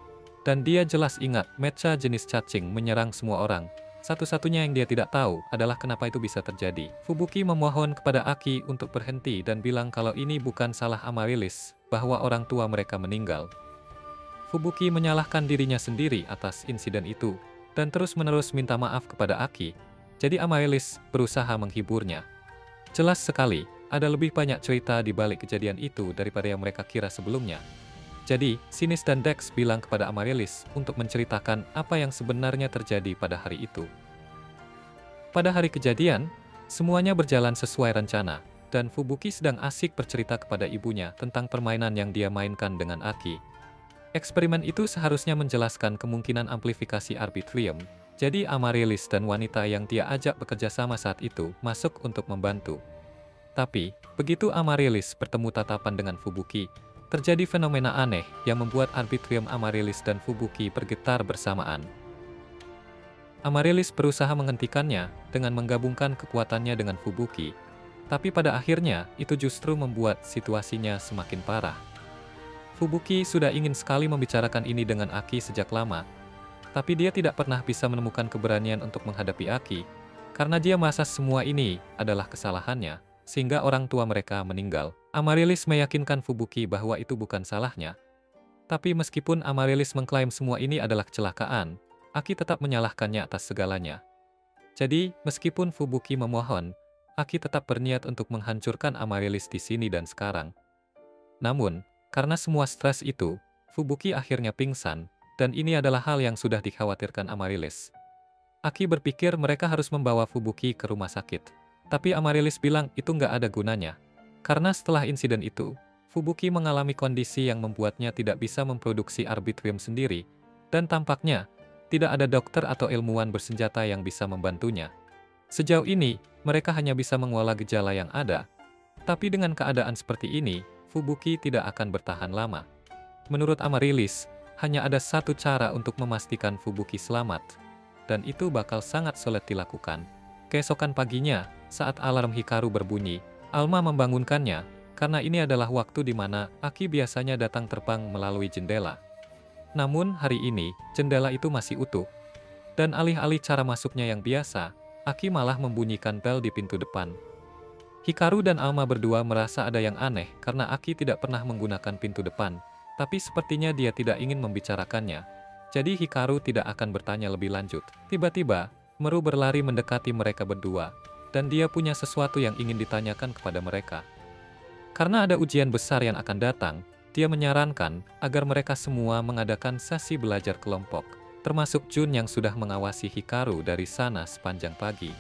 dan dia jelas ingat Mecha jenis cacing menyerang semua orang. Satu-satunya yang dia tidak tahu adalah kenapa itu bisa terjadi. Fubuki memohon kepada Aki untuk berhenti dan bilang kalau ini bukan salah Amaryllis, bahwa orang tua mereka meninggal. Fubuki menyalahkan dirinya sendiri atas insiden itu, dan terus-menerus minta maaf kepada Aki. Jadi Amaryllis berusaha menghiburnya. Jelas sekali, ada lebih banyak cerita di balik kejadian itu daripada yang mereka kira sebelumnya. Jadi, Shines dan Dex bilang kepada Amaryllis untuk menceritakan apa yang sebenarnya terjadi pada hari itu. Pada hari kejadian, semuanya berjalan sesuai rencana, dan Fubuki sedang asik bercerita kepada ibunya tentang permainan yang dia mainkan dengan Aki. Eksperimen itu seharusnya menjelaskan kemungkinan amplifikasi Arbitrium, jadi Amaryllis dan wanita yang dia ajak bekerja sama saat itu masuk untuk membantu. Tapi, begitu Amaryllis bertemu tatapan dengan Fubuki, terjadi fenomena aneh yang membuat Arbitrium Amaryllis dan Fubuki bergetar bersamaan. Amaryllis berusaha menghentikannya dengan menggabungkan kekuatannya dengan Fubuki, tapi pada akhirnya itu justru membuat situasinya semakin parah. Fubuki sudah ingin sekali membicarakan ini dengan Aki sejak lama, tapi dia tidak pernah bisa menemukan keberanian untuk menghadapi Aki, karena dia merasa semua ini adalah kesalahannya, sehingga orang tua mereka meninggal. Amaryllis meyakinkan Fubuki bahwa itu bukan salahnya. Tapi meskipun Amaryllis mengklaim semua ini adalah kecelakaan, Aki tetap menyalahkannya atas segalanya. Jadi, meskipun Fubuki memohon, Aki tetap berniat untuk menghancurkan Amaryllis di sini dan sekarang. Namun, karena semua stres itu, Fubuki akhirnya pingsan, dan ini adalah hal yang sudah dikhawatirkan Amaryllis. Aki berpikir mereka harus membawa Fubuki ke rumah sakit. Tapi Amaryllis bilang itu nggak ada gunanya. Karena setelah insiden itu, Fubuki mengalami kondisi yang membuatnya tidak bisa memproduksi Arbitrium sendiri, dan tampaknya tidak ada dokter atau ilmuwan bersenjata yang bisa membantunya. Sejauh ini, mereka hanya bisa mengolah gejala yang ada. Tapi dengan keadaan seperti ini, Fubuki tidak akan bertahan lama. Menurut Amaryllis, hanya ada satu cara untuk memastikan Fubuki selamat, dan itu bakal sangat sulit dilakukan. Keesokan paginya, saat alarm Hikaru berbunyi, Alma membangunkannya, karena ini adalah waktu di mana Aki biasanya datang terbang melalui jendela. Namun hari ini, jendela itu masih utuh, dan alih-alih cara masuknya yang biasa, Aki malah membunyikan bel di pintu depan. Hikaru dan Alma berdua merasa ada yang aneh karena Aki tidak pernah menggunakan pintu depan, tapi sepertinya dia tidak ingin membicarakannya. Jadi Hikaru tidak akan bertanya lebih lanjut. Tiba-tiba, Meru berlari mendekati mereka berdua, dan dia punya sesuatu yang ingin ditanyakan kepada mereka. Karena ada ujian besar yang akan datang, dia menyarankan agar mereka semua mengadakan sesi belajar kelompok, termasuk Jun yang sudah mengawasi Hikaru dari sana sepanjang pagi.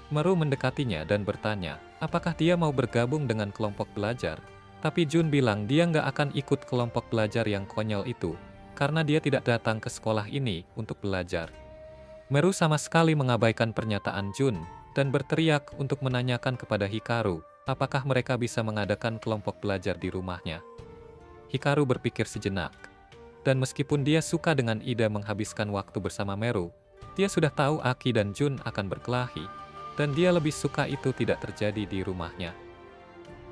Meru mendekatinya dan bertanya, apakah dia mau bergabung dengan kelompok belajar. Tapi Jun bilang dia nggak akan ikut kelompok belajar yang konyol itu, karena dia tidak datang ke sekolah ini untuk belajar. Meru sama sekali mengabaikan pernyataan Jun, dan berteriak untuk menanyakan kepada Hikaru, apakah mereka bisa mengadakan kelompok belajar di rumahnya. Hikaru berpikir sejenak, dan meskipun dia suka dengan ide menghabiskan waktu bersama Meru, dia sudah tahu Aki dan Jun akan berkelahi, dan dia lebih suka itu tidak terjadi di rumahnya.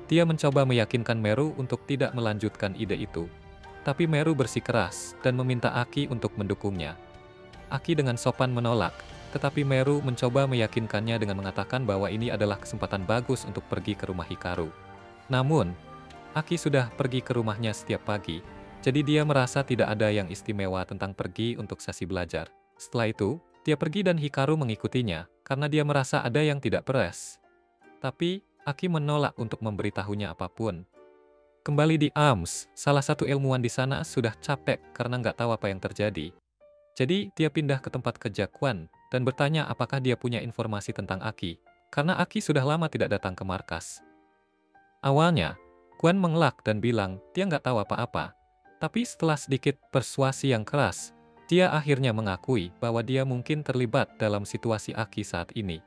Dia mencoba meyakinkan Meru untuk tidak melanjutkan ide itu. Tapi Meru bersikeras dan meminta Aki untuk mendukungnya. Aki dengan sopan menolak, tetapi Meru mencoba meyakinkannya dengan mengatakan bahwa ini adalah kesempatan bagus untuk pergi ke rumah Hikaru. Namun, Aki sudah pergi ke rumahnya setiap pagi, jadi dia merasa tidak ada yang istimewa tentang pergi untuk sesi belajar. Setelah itu, dia pergi dan Hikaru mengikutinya, karena dia merasa ada yang tidak beres. Tapi, Aki menolak untuk memberitahunya apapun. Kembali di Arms, salah satu ilmuwan di sana sudah capek karena nggak tahu apa yang terjadi. Jadi, dia pindah ke tempat kerja Quan dan bertanya apakah dia punya informasi tentang Aki, karena Aki sudah lama tidak datang ke markas. Awalnya, Quan mengelak dan bilang dia nggak tahu apa-apa. Tapi setelah sedikit persuasi yang keras, dia akhirnya mengakui bahwa dia mungkin terlibat dalam situasi Aki saat ini.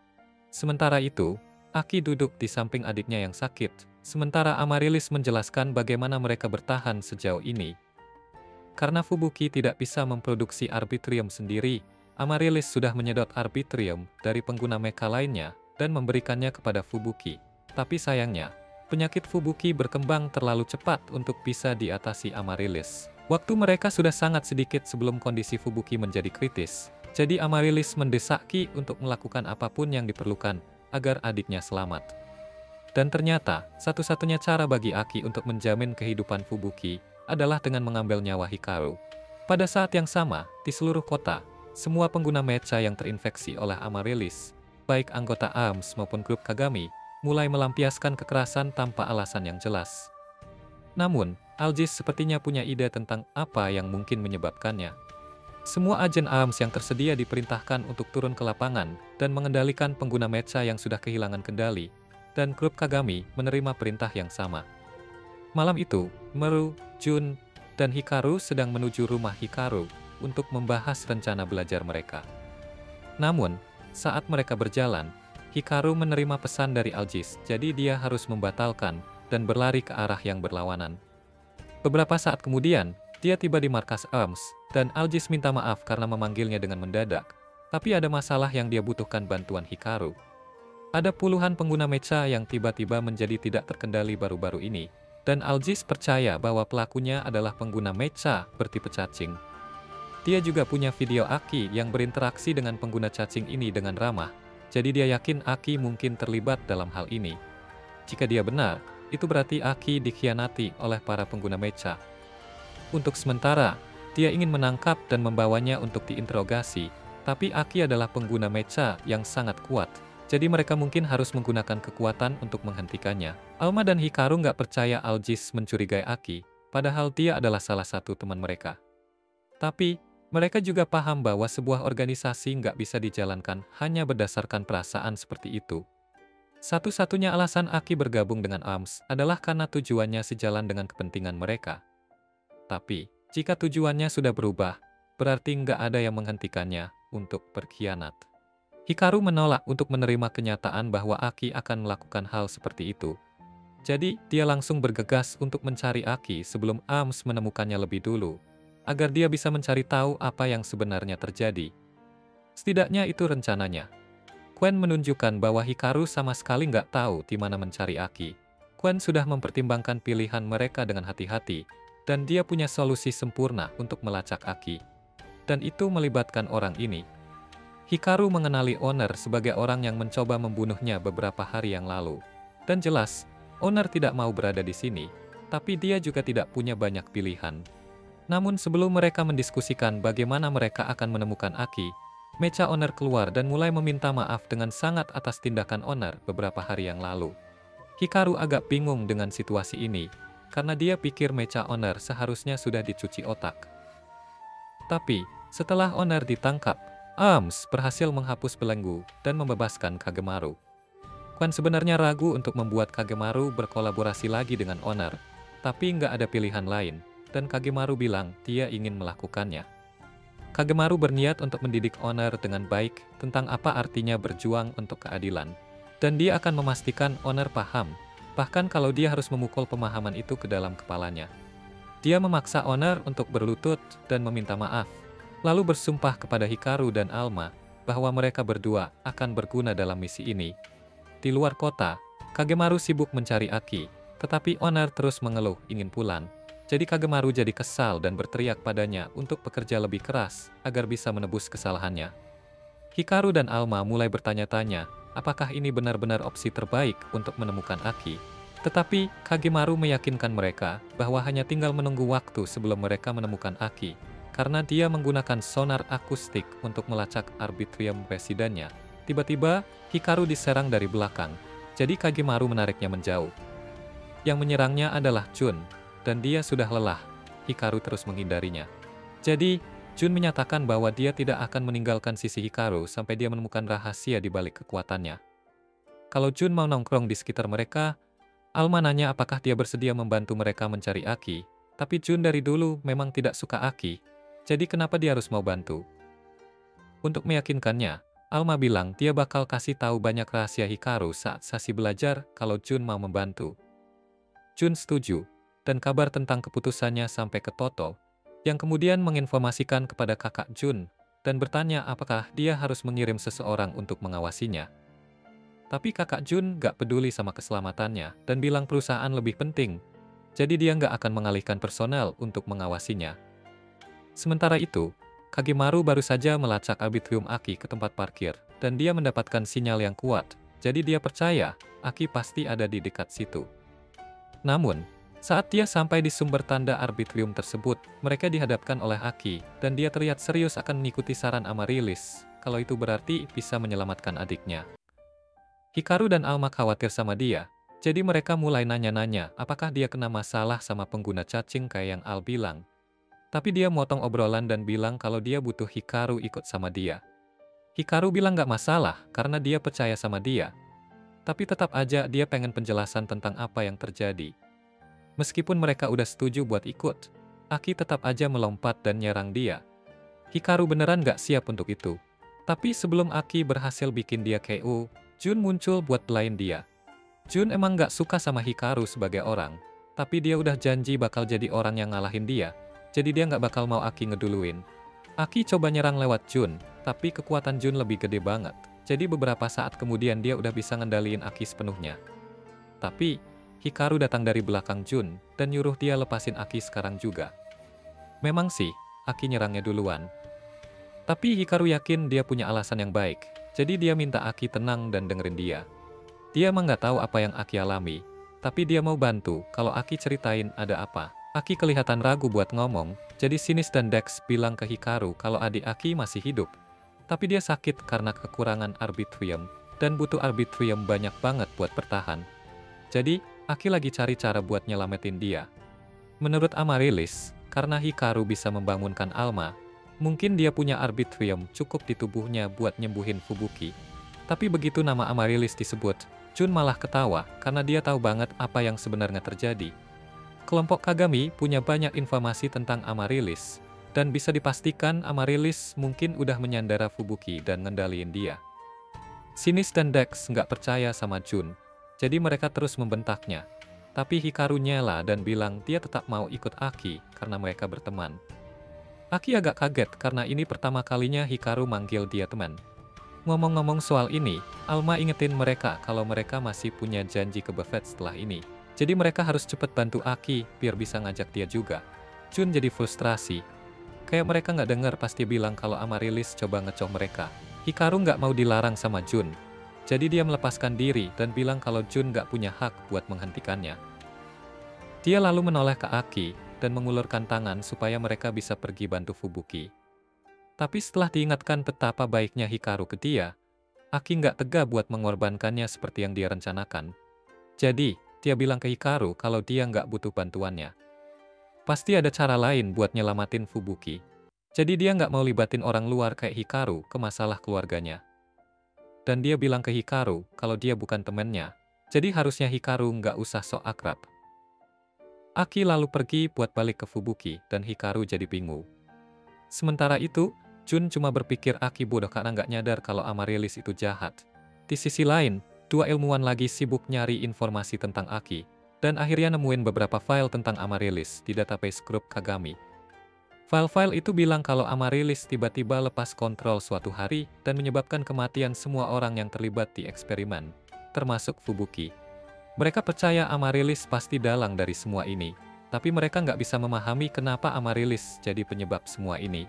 Sementara itu, Aki duduk di samping adiknya yang sakit, sementara Amaryllis menjelaskan bagaimana mereka bertahan sejauh ini. Karena Fubuki tidak bisa memproduksi Arbitrium sendiri, Amaryllis sudah menyedot Arbitrium dari pengguna mecha lainnya dan memberikannya kepada Fubuki. Tapi sayangnya, penyakit Fubuki berkembang terlalu cepat untuk bisa diatasi Amaryllis. Waktu mereka sudah sangat sedikit sebelum kondisi Fubuki menjadi kritis, jadi Amaryllis mendesak Ki untuk melakukan apapun yang diperlukan agar adiknya selamat. Dan ternyata, satu-satunya cara bagi Aki untuk menjamin kehidupan Fubuki adalah dengan mengambil nyawa Hikaru. Pada saat yang sama, di seluruh kota, semua pengguna mecha yang terinfeksi oleh Amaryllis, baik anggota ARMS maupun grup Kagami, mulai melampiaskan kekerasan tanpa alasan yang jelas. Namun, Aegis sepertinya punya ide tentang apa yang mungkin menyebabkannya. Semua agen ARMS yang tersedia diperintahkan untuk turun ke lapangan dan mengendalikan pengguna mecha yang sudah kehilangan kendali, dan grup Kagami menerima perintah yang sama. Malam itu, Meru, Jun, dan Hikaru sedang menuju rumah Hikaru untuk membahas rencana belajar mereka. Namun, saat mereka berjalan, Hikaru menerima pesan dari Aegis, jadi dia harus membatalkan dan berlari ke arah yang berlawanan. Beberapa saat kemudian, dia tiba di markas ARMS, dan Aegis minta maaf karena memanggilnya dengan mendadak. Tapi ada masalah yang dia butuhkan bantuan Hikaru. Ada puluhan pengguna mecha yang tiba-tiba menjadi tidak terkendali baru-baru ini, dan Aegis percaya bahwa pelakunya adalah pengguna mecha bertipe cacing. Dia juga punya video Aki yang berinteraksi dengan pengguna cacing ini dengan ramah, jadi dia yakin Aki mungkin terlibat dalam hal ini. Jika dia benar, itu berarti Aki dikhianati oleh para pengguna mecha. Untuk sementara, dia ingin menangkap dan membawanya untuk diinterogasi, tapi Aki adalah pengguna mecha yang sangat kuat, jadi mereka mungkin harus menggunakan kekuatan untuk menghentikannya. Alma dan Hikaru nggak percaya Aegis mencurigai Aki, padahal dia adalah salah satu teman mereka. Tapi, mereka juga paham bahwa sebuah organisasi nggak bisa dijalankan hanya berdasarkan perasaan seperti itu. Satu-satunya alasan Aki bergabung dengan ARMS adalah karena tujuannya sejalan dengan kepentingan mereka. Tapi, jika tujuannya sudah berubah, berarti nggak ada yang menghentikannya untuk berkhianat. Hikaru menolak untuk menerima kenyataan bahwa Aki akan melakukan hal seperti itu. Jadi, dia langsung bergegas untuk mencari Aki sebelum ARMS menemukannya lebih dulu, agar dia bisa mencari tahu apa yang sebenarnya terjadi. Setidaknya itu rencananya. Quen menunjukkan bahwa Hikaru sama sekali nggak tahu di mana mencari Aki. Quen sudah mempertimbangkan pilihan mereka dengan hati-hati, dan dia punya solusi sempurna untuk melacak Aki. Dan itu melibatkan orang ini. Hikaru mengenali Owner sebagai orang yang mencoba membunuhnya beberapa hari yang lalu. Dan jelas, Owner tidak mau berada di sini, tapi dia juga tidak punya banyak pilihan. Namun sebelum mereka mendiskusikan bagaimana mereka akan menemukan Aki, mecha Owner keluar dan mulai meminta maaf dengan sangat atas tindakan Owner beberapa hari yang lalu. Hikaru agak bingung dengan situasi ini, karena dia pikir mecha Owner seharusnya sudah dicuci otak. Tapi, setelah Owner ditangkap, ARMS berhasil menghapus belenggu dan membebaskan Kagemaru. Quen sebenarnya ragu untuk membuat Kagemaru berkolaborasi lagi dengan Owner, tapi nggak ada pilihan lain, dan Kagemaru bilang dia ingin melakukannya. Kagemaru berniat untuk mendidik Owner dengan baik tentang apa artinya berjuang untuk keadilan, dan dia akan memastikan Owner paham, bahkan kalau dia harus memukul pemahaman itu ke dalam kepalanya. Dia memaksa Owner untuk berlutut dan meminta maaf, lalu bersumpah kepada Hikaru dan Alma bahwa mereka berdua akan berguna dalam misi ini. Di luar kota, Kagemaru sibuk mencari Aki, tetapi Owner terus mengeluh ingin pulang. Jadi Kagemaru jadi kesal dan berteriak padanya untuk bekerja lebih keras agar bisa menebus kesalahannya. Hikaru dan Alma mulai bertanya-tanya, apakah ini benar-benar opsi terbaik untuk menemukan Aki. Tetapi Kagemaru meyakinkan mereka bahwa hanya tinggal menunggu waktu sebelum mereka menemukan Aki, karena dia menggunakan sonar akustik untuk melacak Arbitrium Residennya. Tiba-tiba, Hikaru diserang dari belakang, jadi Kagemaru menariknya menjauh. Yang menyerangnya adalah Jun, dan dia sudah lelah. Hikaru terus menghindarinya. Jadi, Jun menyatakan bahwa dia tidak akan meninggalkan sisi Hikaru sampai dia menemukan rahasia di balik kekuatannya. Kalau Jun mau nongkrong di sekitar mereka, Alma nanya apakah dia bersedia membantu mereka mencari Aki, tapi Jun dari dulu memang tidak suka Aki, jadi kenapa dia harus mau bantu? Untuk meyakinkannya, Alma bilang dia bakal kasih tahu banyak rahasia Hikaru saat sesi belajar kalau Jun mau membantu. Jun setuju, dan kabar tentang keputusannya sampai ke Toto, yang kemudian menginformasikan kepada kakak Jun, dan bertanya apakah dia harus mengirim seseorang untuk mengawasinya. Tapi kakak Jun gak peduli sama keselamatannya, dan bilang perusahaan lebih penting, jadi dia gak akan mengalihkan personel untuk mengawasinya. Sementara itu, Kagemaru baru saja melacak Arbitrium Aki ke tempat parkir, dan dia mendapatkan sinyal yang kuat, jadi dia percaya Aki pasti ada di dekat situ. Namun, saat dia sampai di sumber tanda Arbitrium tersebut, mereka dihadapkan oleh Aki, dan dia terlihat serius akan mengikuti saran Amaryllis, kalau itu berarti bisa menyelamatkan adiknya. Hikaru dan Alma khawatir sama dia, jadi mereka mulai nanya-nanya apakah dia kena masalah sama pengguna cacing kayak yang Al bilang. Tapi dia motong obrolan dan bilang kalau dia butuh Hikaru ikut sama dia. Hikaru bilang gak masalah karena dia percaya sama dia. Tapi tetap aja dia pengen penjelasan tentang apa yang terjadi. Meskipun mereka udah setuju buat ikut, Aki tetap aja melompat dan nyerang dia. Hikaru beneran gak siap untuk itu. Tapi sebelum Aki berhasil bikin dia KO, Jun muncul buat belain dia. Jun emang gak suka sama Hikaru sebagai orang, tapi dia udah janji bakal jadi orang yang ngalahin dia, jadi dia gak bakal mau Aki ngeduluin. Aki coba nyerang lewat Jun, tapi kekuatan Jun lebih gede banget. Jadi beberapa saat kemudian dia udah bisa ngendaliin Aki sepenuhnya. Tapi, Hikaru datang dari belakang Jun, dan nyuruh dia lepasin Aki sekarang juga. Memang sih, Aki nyerangnya duluan. Tapi Hikaru yakin dia punya alasan yang baik, jadi dia minta Aki tenang dan dengerin dia. Dia emang gak tahu apa yang Aki alami, tapi dia mau bantu kalau Aki ceritain ada apa. Aki kelihatan ragu buat ngomong, jadi Sinis dan Dex bilang ke Hikaru kalau adik Aki masih hidup. Tapi dia sakit karena kekurangan Arbitrium, dan butuh Arbitrium banyak banget buat bertahan. Jadi, Aki lagi cari cara buat nyelamatin dia. Menurut Amaryllis, karena Hikaru bisa membangunkan Alma, mungkin dia punya Arbitrium cukup di tubuhnya buat nyembuhin Fubuki. Tapi begitu nama Amaryllis disebut, Jun malah ketawa karena dia tahu banget apa yang sebenarnya terjadi. Kelompok Kagami punya banyak informasi tentang Amaryllis, dan bisa dipastikan Amaryllis mungkin udah menyandara Fubuki dan ngendaliin dia. Sinis dan Dex nggak percaya sama Jun, jadi mereka terus membentaknya. Tapi Hikaru nyela dan bilang dia tetap mau ikut Aki karena mereka berteman. Aki agak kaget karena ini pertama kalinya Hikaru manggil dia teman. Ngomong-ngomong soal ini, Alma ingetin mereka kalau mereka masih punya janji ke Buffett setelah ini. Jadi mereka harus cepet bantu Aki biar bisa ngajak dia juga. Jun jadi frustrasi. Kayak mereka nggak denger pasti bilang kalau Amaryllis coba ngecoh mereka. Hikaru nggak mau dilarang sama Jun. Jadi dia melepaskan diri dan bilang kalau Jun nggak punya hak buat menghentikannya. Dia lalu menoleh ke Aki dan mengulurkan tangan supaya mereka bisa pergi bantu Fubuki. Tapi setelah diingatkan betapa baiknya Hikaru ke dia, Aki nggak tega buat mengorbankannya seperti yang dia rencanakan. Jadi, dia bilang ke Hikaru kalau dia nggak butuh bantuannya. Pasti ada cara lain buat nyelamatin Fubuki. Jadi dia nggak mau libatin orang luar kayak Hikaru ke masalah keluarganya. Dan dia bilang ke Hikaru kalau dia bukan temennya. Jadi harusnya Hikaru nggak usah sok akrab. Aki lalu pergi buat balik ke Fubuki dan Hikaru jadi bingung. Sementara itu, Jun cuma berpikir Aki bodoh karena nggak nyadar kalau Amaryllis itu jahat. Di sisi lain, dua ilmuwan lagi sibuk nyari informasi tentang Aki, dan akhirnya nemuin beberapa file tentang Amaryllis di database grup Kagami. File-file itu bilang kalau Amaryllis tiba-tiba lepas kontrol suatu hari dan menyebabkan kematian semua orang yang terlibat di eksperimen, termasuk Fubuki. Mereka percaya Amaryllis pasti dalang dari semua ini. Tapi mereka nggak bisa memahami kenapa Amaryllis jadi penyebab semua ini.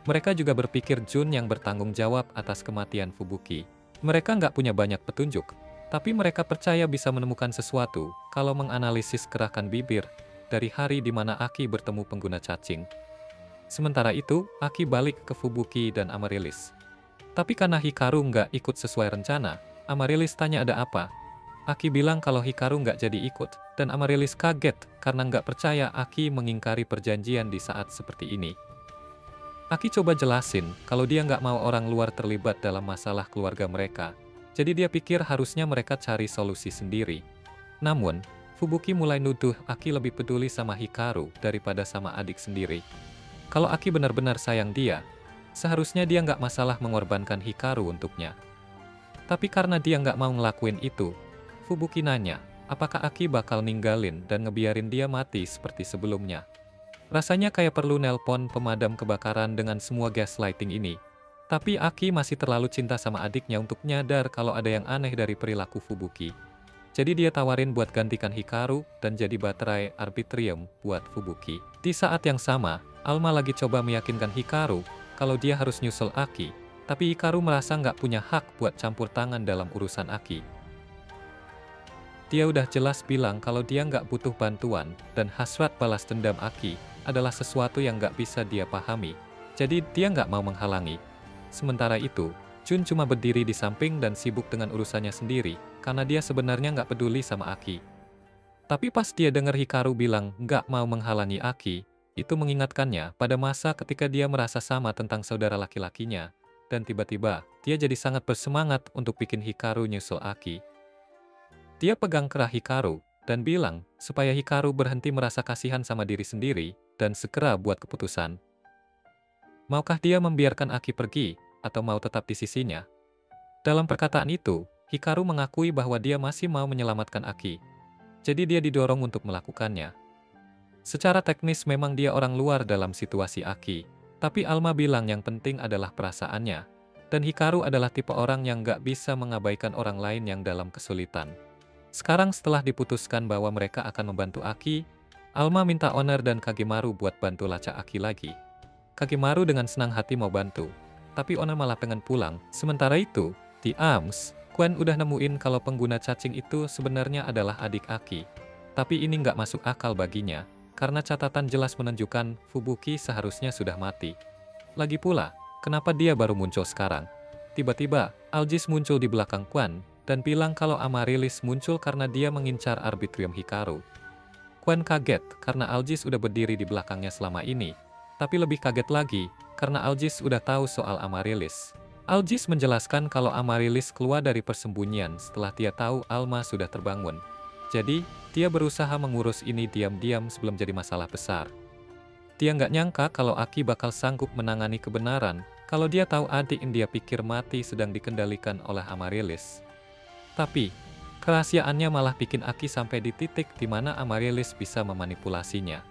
Mereka juga berpikir Jun yang bertanggung jawab atas kematian Fubuki. Mereka nggak punya banyak petunjuk, tapi mereka percaya bisa menemukan sesuatu kalau menganalisis gerakan bibir dari hari di mana Aki bertemu pengguna cacing. Sementara itu, Aki balik ke Fubuki dan Amaryllis. Tapi karena Hikaru nggak ikut sesuai rencana, Amaryllis tanya ada apa. Aki bilang kalau Hikaru nggak jadi ikut, dan Amaryllis kaget karena nggak percaya Aki mengingkari perjanjian di saat seperti ini. Aki coba jelasin kalau dia nggak mau orang luar terlibat dalam masalah keluarga mereka, jadi dia pikir harusnya mereka cari solusi sendiri. Namun, Fubuki mulai nuduh Aki lebih peduli sama Hikaru daripada sama adik sendiri. Kalau Aki benar-benar sayang dia, seharusnya dia nggak masalah mengorbankan Hikaru untuknya. Tapi karena dia nggak mau ngelakuin itu, Fubuki nanya, apakah Aki bakal ninggalin dan ngebiarin dia mati seperti sebelumnya. Rasanya kayak perlu nelpon pemadam kebakaran dengan semua gaslighting ini. Tapi Aki masih terlalu cinta sama adiknya untuk nyadar kalau ada yang aneh dari perilaku Fubuki. Jadi dia tawarin buat gantikan Hikaru dan jadi baterai Arbitrium buat Fubuki. Di saat yang sama, Alma lagi coba meyakinkan Hikaru kalau dia harus nyusul Aki. Tapi Hikaru merasa nggak punya hak buat campur tangan dalam urusan Aki. Dia udah jelas bilang kalau dia nggak butuh bantuan, dan hasrat balas dendam Aki adalah sesuatu yang nggak bisa dia pahami. Jadi dia nggak mau menghalangi. Sementara itu, Jun cuma berdiri di samping dan sibuk dengan urusannya sendiri, karena dia sebenarnya nggak peduli sama Aki. Tapi pas dia dengar Hikaru bilang nggak mau menghalangi Aki, itu mengingatkannya pada masa ketika dia merasa sama tentang saudara laki-lakinya, dan tiba-tiba, dia jadi sangat bersemangat untuk bikin Hikaru nyusul Aki. Dia pegang kerah Hikaru, dan bilang supaya Hikaru berhenti merasa kasihan sama diri sendiri, dan segera buat keputusan. Maukah dia membiarkan Aki pergi, atau mau tetap di sisinya? Dalam perkataan itu, Hikaru mengakui bahwa dia masih mau menyelamatkan Aki. Jadi dia didorong untuk melakukannya. Secara teknis memang dia orang luar dalam situasi Aki, tapi Alma bilang yang penting adalah perasaannya. Dan Hikaru adalah tipe orang yang nggak bisa mengabaikan orang lain yang dalam kesulitan. Sekarang setelah diputuskan bahwa mereka akan membantu Aki, Alma minta Owner dan Kagemaru buat bantu lacak Aki lagi. Kagemaru dengan senang hati mau bantu, tapi Owner malah pengen pulang. Sementara itu, di Arms, Quen udah nemuin kalau pengguna cacing itu sebenarnya adalah adik Aki. Tapi ini nggak masuk akal baginya, karena catatan jelas menunjukkan Fubuki seharusnya sudah mati. Lagi pula, kenapa dia baru muncul sekarang? Tiba-tiba, Aljis muncul di belakang Quen, dan bilang kalau Amaryllis muncul karena dia mengincar Arbitrium Hikaru. Quen kaget karena Aljis udah berdiri di belakangnya selama ini, tapi lebih kaget lagi karena Aljis udah tahu soal Amaryllis. Aljis menjelaskan kalau Amaryllis keluar dari persembunyian setelah dia tahu Alma sudah terbangun. Jadi, dia berusaha mengurus ini diam-diam sebelum jadi masalah besar. Dia nggak nyangka kalau Aki bakal sanggup menangani kebenaran kalau dia tahu adik yang dia pikir mati sedang dikendalikan oleh Amaryllis. Tapi, kerahasiaannya malah bikin Aki sampai di titik di mana Amaryllis bisa memanipulasinya.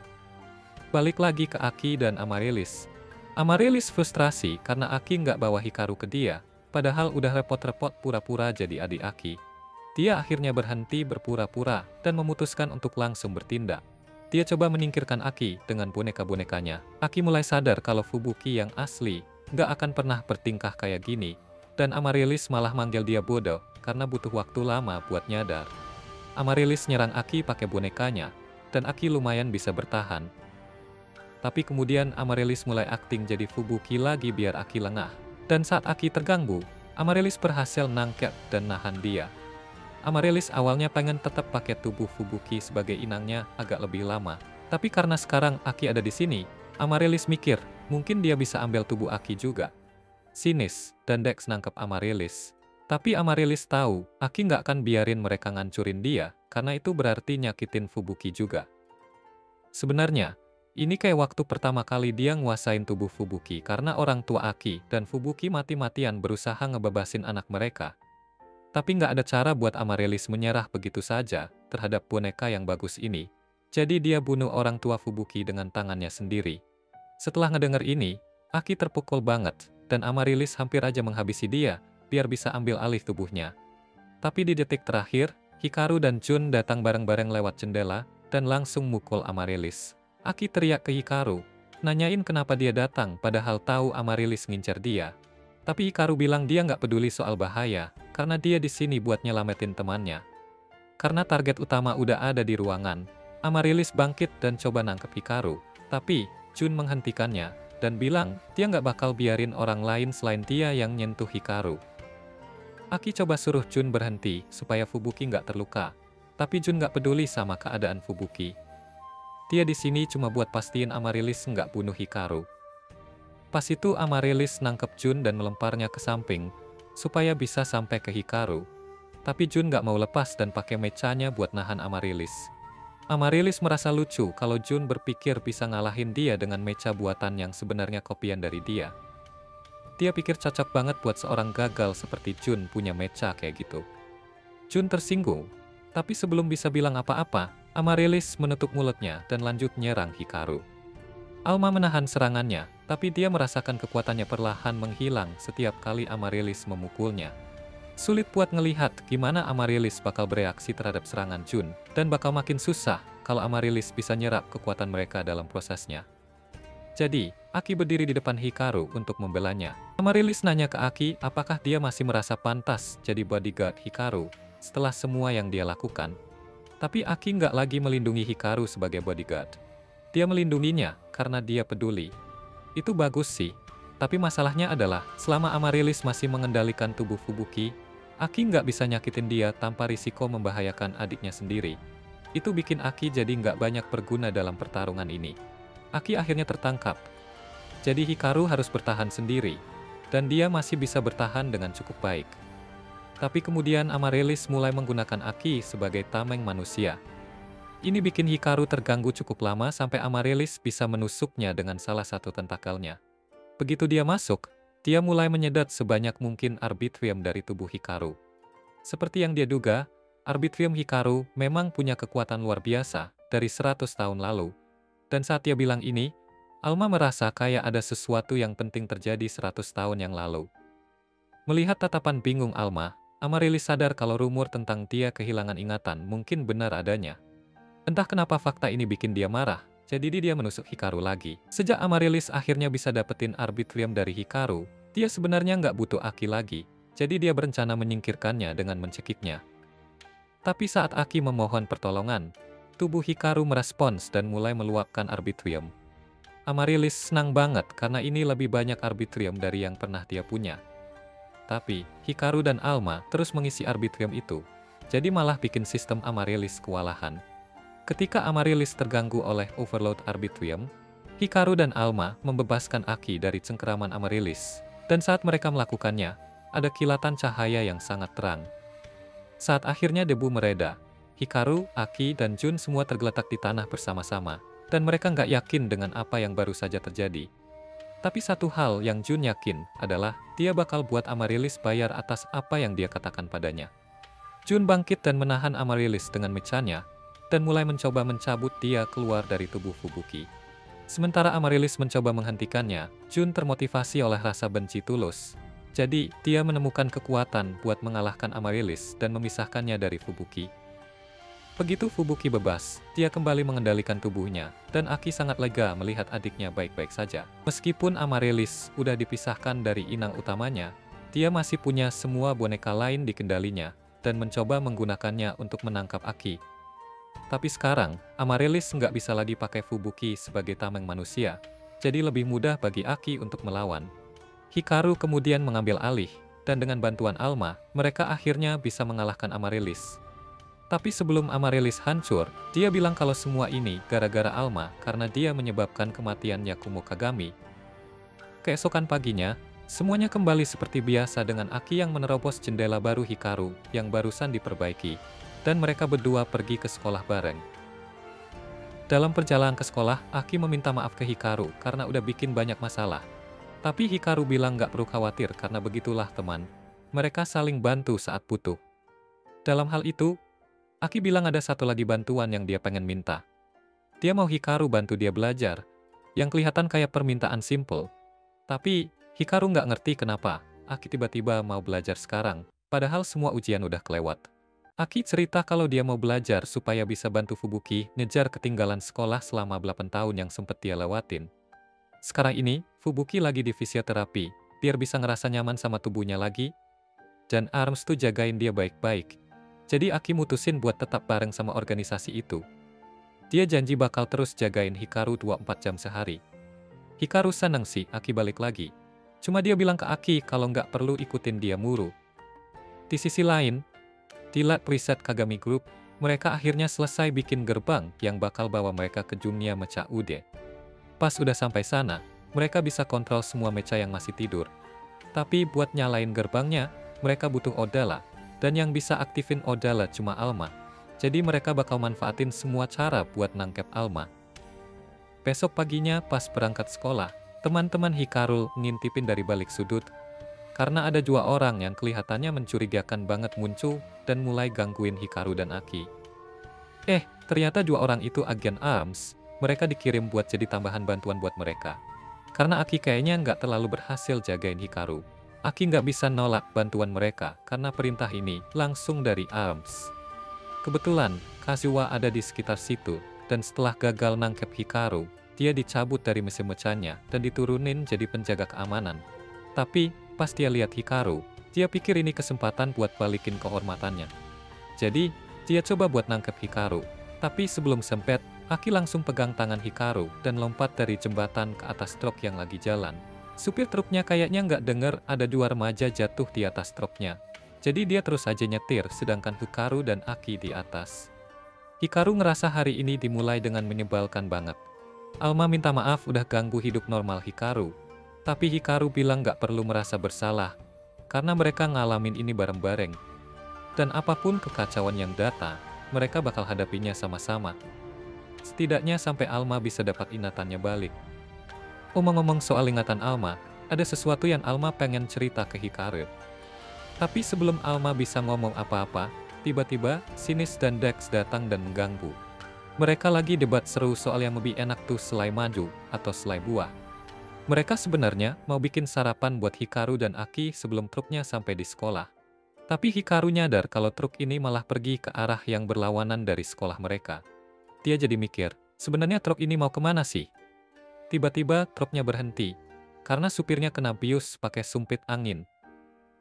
Balik lagi ke Aki dan Amaryllis. Amaryllis frustrasi karena Aki nggak bawa Hikaru ke dia, padahal udah repot-repot pura-pura jadi adik Aki. Dia akhirnya berhenti berpura-pura dan memutuskan untuk langsung bertindak. Dia coba menyingkirkan Aki dengan boneka-bonekanya. Aki mulai sadar kalau Fubuki yang asli nggak akan pernah bertingkah kayak gini, dan Amaryllis malah manggil dia bodoh karena butuh waktu lama buat nyadar. Amaryllis nyerang Aki pakai bonekanya, dan Aki lumayan bisa bertahan. Tapi kemudian Amaryllis mulai akting jadi Fubuki lagi biar Aki lengah. Dan saat Aki terganggu, Amaryllis berhasil nangkep dan nahan dia. Amaryllis awalnya pengen tetap pakai tubuh Fubuki sebagai inangnya agak lebih lama. Tapi karena sekarang Aki ada di sini, Amaryllis mikir, mungkin dia bisa ambil tubuh Aki juga. Sinis dan Dex nangkep Amaryllis. Tapi Amaryllis tahu, Aki nggak akan biarin mereka ngancurin dia, karena itu berarti nyakitin Fubuki juga. Sebenarnya, ini kayak waktu pertama kali dia nguasain tubuh Fubuki karena orang tua Aki dan Fubuki mati-matian berusaha ngebebasin anak mereka. Tapi nggak ada cara buat Amaryllis menyerah begitu saja terhadap boneka yang bagus ini. Jadi dia bunuh orang tua Fubuki dengan tangannya sendiri. Setelah ngedenger ini, Aki terpukul banget, dan Amaryllis hampir aja menghabisi dia, biar bisa ambil alih tubuhnya. Tapi di detik terakhir, Hikaru dan Jun datang bareng-bareng lewat jendela, dan langsung mukul Amaryllis. Aki teriak ke Hikaru, nanyain kenapa dia datang padahal tahu Amaryllis ngincer dia. Tapi Hikaru bilang dia nggak peduli soal bahaya, karena dia di sini buat nyelamatin temannya. Karena target utama udah ada di ruangan, Amaryllis bangkit dan coba nangkep Hikaru. Tapi, Jun menghentikannya, dan bilang dia nggak bakal biarin orang lain selain dia yang nyentuh Hikaru. Aki coba suruh Jun berhenti, supaya Fubuki nggak terluka. Tapi Jun nggak peduli sama keadaan Fubuki. Dia di sini cuma buat pastiin Amaryllis nggak bunuh Hikaru. Pas itu Amaryllis nangkep Jun dan melemparnya ke samping, supaya bisa sampai ke Hikaru. Tapi Jun nggak mau lepas dan pakai mechanya buat nahan Amaryllis. Amaryllis merasa lucu kalau Jun berpikir bisa ngalahin dia dengan mecha buatan yang sebenarnya kopian dari dia. Dia pikir cocok banget buat seorang gagal seperti Jun punya mecha kayak gitu. Jun tersinggung, tapi sebelum bisa bilang apa-apa, Amaryllis menutup mulutnya dan lanjut nyerang Hikaru. Alma menahan serangannya, tapi dia merasakan kekuatannya perlahan menghilang setiap kali Amaryllis memukulnya. Sulit buat ngelihat gimana Amaryllis bakal bereaksi terhadap serangan Jun, dan bakal makin susah kalau Amaryllis bisa nyerap kekuatan mereka dalam prosesnya. Jadi, Aki berdiri di depan Hikaru untuk membelanya. Amaryllis nanya ke Aki apakah dia masih merasa pantas jadi bodyguard Hikaru setelah semua yang dia lakukan. Tapi Aki nggak lagi melindungi Hikaru sebagai bodyguard. Dia melindunginya karena dia peduli. Itu bagus sih. Tapi masalahnya adalah, selama Amaryllis masih mengendalikan tubuh Fubuki, Aki nggak bisa nyakitin dia tanpa risiko membahayakan adiknya sendiri. Itu bikin Aki jadi nggak banyak berguna dalam pertarungan ini. Aki akhirnya tertangkap. Jadi Hikaru harus bertahan sendiri, dan dia masih bisa bertahan dengan cukup baik. Tapi kemudian Amaryllis mulai menggunakan Aki sebagai tameng manusia. Ini bikin Hikaru terganggu cukup lama sampai Amaryllis bisa menusuknya dengan salah satu tentakelnya. Begitu dia masuk, dia mulai menyedot sebanyak mungkin Arbitrium dari tubuh Hikaru. Seperti yang dia duga, Arbitrium Hikaru memang punya kekuatan luar biasa dari 100 tahun lalu. Dan saat dia bilang ini, Alma merasa kayak ada sesuatu yang penting terjadi 100 tahun yang lalu. Melihat tatapan bingung Alma, Amaryllis sadar kalau rumor tentang dia kehilangan ingatan mungkin benar adanya. Entah kenapa fakta ini bikin dia marah, jadi dia menusuk Hikaru lagi. Sejak Amaryllis akhirnya bisa dapetin Arbitrium dari Hikaru, dia sebenarnya nggak butuh Aki lagi, jadi dia berencana menyingkirkannya dengan mencekiknya. Tapi saat Aki memohon pertolongan, tubuh Hikaru merespons dan mulai meluapkan Arbitrium. Amaryllis senang banget karena ini lebih banyak Arbitrium dari yang pernah dia punya. Tapi, Hikaru dan Alma terus mengisi Arbitrium itu, jadi malah bikin sistem Amaryllis kewalahan. Ketika Amaryllis terganggu oleh overload Arbitrium, Hikaru dan Alma membebaskan Aki dari cengkeraman Amaryllis, dan saat mereka melakukannya, ada kilatan cahaya yang sangat terang. Saat akhirnya debu mereda, Hikaru, Aki, dan Jun semua tergeletak di tanah bersama-sama, dan mereka nggak yakin dengan apa yang baru saja terjadi. Tapi satu hal yang Jun yakin adalah dia bakal buat Amaryllis bayar atas apa yang dia katakan padanya. Jun bangkit dan menahan Amaryllis dengan mechanya, dan mulai mencoba mencabut dia keluar dari tubuh Fubuki. Sementara Amaryllis mencoba menghentikannya, Jun termotivasi oleh rasa benci tulus. Jadi, dia menemukan kekuatan buat mengalahkan Amaryllis dan memisahkannya dari Fubuki. Begitu Fubuki bebas, dia kembali mengendalikan tubuhnya, dan Aki sangat lega melihat adiknya baik-baik saja. Meskipun Amaryllis udah dipisahkan dari inang utamanya, dia masih punya semua boneka lain di kendalinya, dan mencoba menggunakannya untuk menangkap Aki. Tapi sekarang, Amaryllis nggak bisa lagi pakai Fubuki sebagai tameng manusia, jadi lebih mudah bagi Aki untuk melawan. Hikaru kemudian mengambil alih, dan dengan bantuan Alma, mereka akhirnya bisa mengalahkan Amaryllis. Tapi sebelum Amaryllis hancur, dia bilang kalau semua ini gara-gara Alma karena dia menyebabkan kematian Yakumo Kagami. Keesokan paginya, semuanya kembali seperti biasa dengan Aki yang menerobos jendela baru Hikaru yang barusan diperbaiki, dan mereka berdua pergi ke sekolah bareng. Dalam perjalanan ke sekolah, Aki meminta maaf ke Hikaru karena udah bikin banyak masalah. Tapi Hikaru bilang nggak perlu khawatir karena begitulah teman. Mereka saling bantu saat butuh. Dalam hal itu, Aki bilang ada satu lagi bantuan yang dia pengen minta. Dia mau Hikaru bantu dia belajar, yang kelihatan kayak permintaan simple. Tapi, Hikaru nggak ngerti kenapa Aki tiba-tiba mau belajar sekarang, padahal semua ujian udah kelewat. Aki cerita kalau dia mau belajar supaya bisa bantu Fubuki ngejar ketinggalan sekolah selama 8 tahun yang sempat dia lewatin. Sekarang ini, Fubuki lagi di fisioterapi, biar bisa ngerasa nyaman sama tubuhnya lagi, dan Arms tuh jagain dia baik-baik. Jadi Aki mutusin buat tetap bareng sama organisasi itu. Dia janji bakal terus jagain Hikaru 24 jam sehari. Hikaru seneng sih Aki balik lagi. Cuma dia bilang ke Aki kalau nggak perlu ikutin dia mulu. Di sisi lain, di lab riset Kagami Group, mereka akhirnya selesai bikin gerbang yang bakal bawa mereka ke dunia mecha Ude. Pas udah sampai sana, mereka bisa kontrol semua mecha yang masih tidur. Tapi buat nyalain gerbangnya, mereka butuh Odala, dan yang bisa aktifin Odala cuma Alma. Jadi mereka bakal manfaatin semua cara buat nangkep Alma. Besok paginya pas berangkat sekolah, teman-teman Hikaru ngintipin dari balik sudut, karena ada dua orang yang kelihatannya mencurigakan banget muncul dan mulai gangguin Hikaru dan Aki. Ternyata dua orang itu agen Arms, mereka dikirim buat jadi tambahan bantuan buat mereka. Karena Aki kayaknya nggak terlalu berhasil jagain Hikaru, Aki nggak bisa nolak bantuan mereka karena perintah ini langsung dari Arms. Kebetulan, Kazuha ada di sekitar situ, dan setelah gagal nangkep Hikaru, dia dicabut dari mesin mechanya dan diturunin jadi penjaga keamanan. Tapi, pas dia lihat Hikaru, dia pikir ini kesempatan buat balikin kehormatannya. Jadi, dia coba buat nangkep Hikaru. Tapi sebelum sempet, Aki langsung pegang tangan Hikaru dan lompat dari jembatan ke atas truk yang lagi jalan. Supir truknya kayaknya nggak denger ada dua remaja jatuh di atas truknya. Jadi dia terus aja nyetir, sedangkan Hikaru dan Aki di atas. Hikaru ngerasa hari ini dimulai dengan menyebalkan banget. Alma minta maaf udah ganggu hidup normal Hikaru. Tapi Hikaru bilang gak perlu merasa bersalah, karena mereka ngalamin ini bareng-bareng. Dan apapun kekacauan yang datang, mereka bakal hadapinya sama-sama. Setidaknya sampai Alma bisa dapat ingatannya balik. Ngomong-ngomong soal ingatan Alma, ada sesuatu yang Alma pengen cerita ke Hikaru. Tapi sebelum Alma bisa ngomong apa-apa, tiba-tiba Sinis dan Dex datang dan mengganggu. Mereka lagi debat seru soal yang lebih enak tuh selai madu atau selai buah. Mereka sebenarnya mau bikin sarapan buat Hikaru dan Aki sebelum truknya sampai di sekolah. Tapi Hikaru nyadar kalau truk ini malah pergi ke arah yang berlawanan dari sekolah mereka. Dia jadi mikir, sebenarnya truk ini mau kemana sih? Tiba-tiba truknya berhenti, karena supirnya kena bius pakai sumpit angin.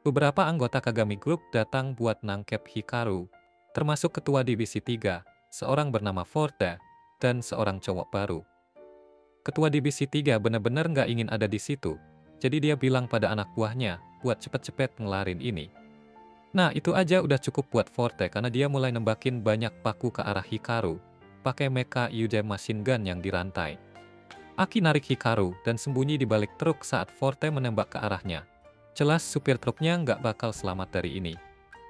Beberapa anggota Kagami Group datang buat nangkep Hikaru, termasuk ketua divisi 3, seorang bernama Forda, dan seorang cowok baru. Ketua divisi 3 benar-benar nggak ingin ada di situ, jadi dia bilang pada anak buahnya buat cepet-cepet ngelarin ini. Nah, itu aja udah cukup buat Forte karena dia mulai nembakin banyak paku ke arah Hikaru, pakai mecha Yude machine gun yang dirantai. Aki narik Hikaru dan sembunyi di balik truk saat Forte menembak ke arahnya. Jelas supir truknya nggak bakal selamat dari ini.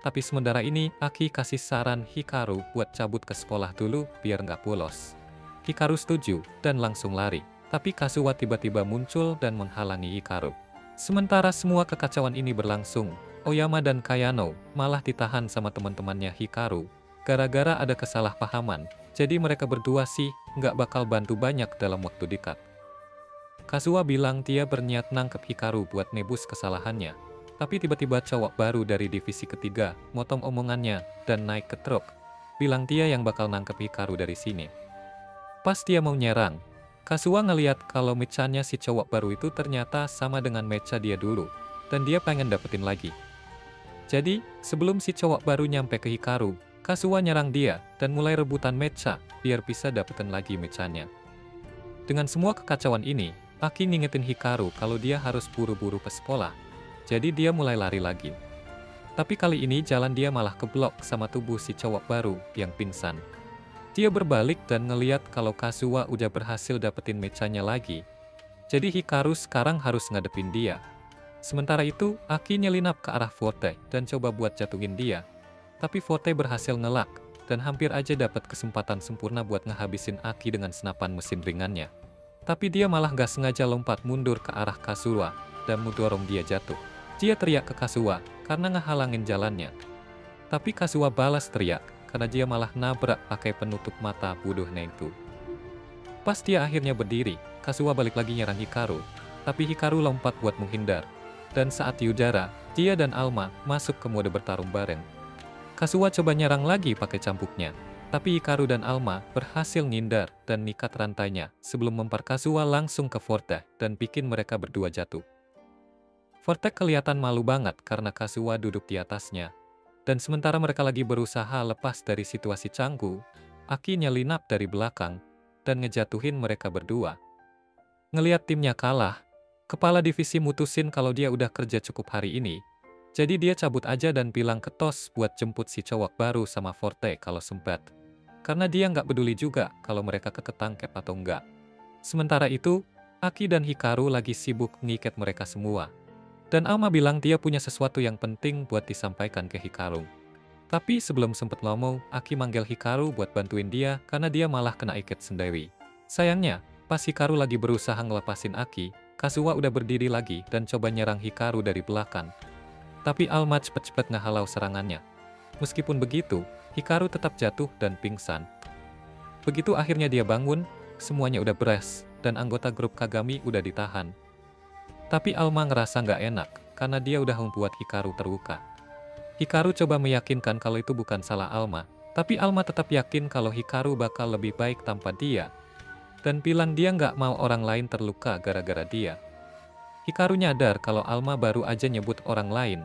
Tapi sementara ini, Aki kasih saran Hikaru buat cabut ke sekolah dulu biar nggak bolos. Hikaru setuju dan langsung lari. Tapi Kazuha tiba-tiba muncul dan menghalangi Hikaru. Sementara semua kekacauan ini berlangsung, Oyama dan Kayano malah ditahan sama teman-temannya Hikaru. Gara-gara ada kesalahpahaman, jadi mereka berdua sih nggak bakal bantu banyak dalam waktu dekat. Kazuha bilang dia berniat nangkep Hikaru buat nebus kesalahannya. Tapi tiba-tiba cowok baru dari divisi ketiga motong omongannya dan naik ke truk. Bilang dia yang bakal nangkep Hikaru dari sini. Pas dia mau nyerang, Kazuha ngeliat kalau mechanya si cowok baru itu ternyata sama dengan mecha dia dulu. Dan dia pengen dapetin lagi. Jadi, sebelum si cowok baru nyampe ke Hikaru, Kazuha nyerang dia dan mulai rebutan mecha biar bisa dapetin lagi mechanya. Dengan semua kekacauan ini, Aki ngingetin Hikaru kalau dia harus buru-buru ke sekolah. Jadi dia mulai lari lagi. Tapi kali ini jalan dia malah keblok sama tubuh si cowok baru yang pingsan. Dia berbalik dan ngeliat kalau Kazuha udah berhasil dapetin mechanya lagi. Jadi Hikaru sekarang harus ngadepin dia. Sementara itu, Aki nyelinap ke arah Forte dan coba buat jatuhin dia. Tapi Forte berhasil ngelak dan hampir aja dapat kesempatan sempurna buat ngehabisin Aki dengan senapan mesin ringannya. Tapi dia malah gak sengaja lompat mundur ke arah Kazuha dan mendorong dia jatuh. Dia teriak ke Kazuha karena ngehalangin jalannya. Tapi Kazuha balas teriak karena dia malah nabrak pakai penutup mata bodohnya itu. Pas dia akhirnya berdiri, Kazuha balik lagi nyerang Hikaru. Tapi Hikaru lompat buat menghindar. Dan saat di udara, dia dan Alma masuk ke mode bertarung bareng. Kazuha coba nyerang lagi pakai cambuknya, tapi Hikaru dan Alma berhasil ngindar dan nikat rantainya sebelum mempar Kazuha langsung ke Vortex dan bikin mereka berdua jatuh. Vortex kelihatan malu banget karena Kazuha duduk di atasnya, dan sementara mereka lagi berusaha lepas dari situasi canggung, Aki nyelinap dari belakang dan ngejatuhin mereka berdua. Ngeliat timnya kalah, kepala divisi mutusin kalau dia udah kerja cukup hari ini. Jadi dia cabut aja dan bilang ke TOS buat jemput si cowok baru sama Forte kalau sempat. Karena dia nggak peduli juga kalau mereka ketangkep atau enggak. Sementara itu, Aki dan Hikaru lagi sibuk ngikat mereka semua. Dan Alma bilang dia punya sesuatu yang penting buat disampaikan ke Hikaru. Tapi sebelum sempet ngomong, Aki manggil Hikaru buat bantuin dia karena dia malah kena ikat sendiri. Sayangnya, pas Hikaru lagi berusaha ngelepasin Aki, Kazuha udah berdiri lagi dan coba nyerang Hikaru dari belakang. Tapi Alma cepet-cepet ngehalau serangannya. Meskipun begitu, Hikaru tetap jatuh dan pingsan. Begitu akhirnya dia bangun, semuanya udah beres, dan anggota grup Kagami udah ditahan. Tapi Alma ngerasa nggak enak, karena dia udah membuat Hikaru terluka. Hikaru coba meyakinkan kalau itu bukan salah Alma, tapi Alma tetap yakin kalau Hikaru bakal lebih baik tanpa dia. Dan bilang dia nggak mau orang lain terluka gara-gara dia. Hikaru nyadar kalau Alma baru aja nyebut orang lain.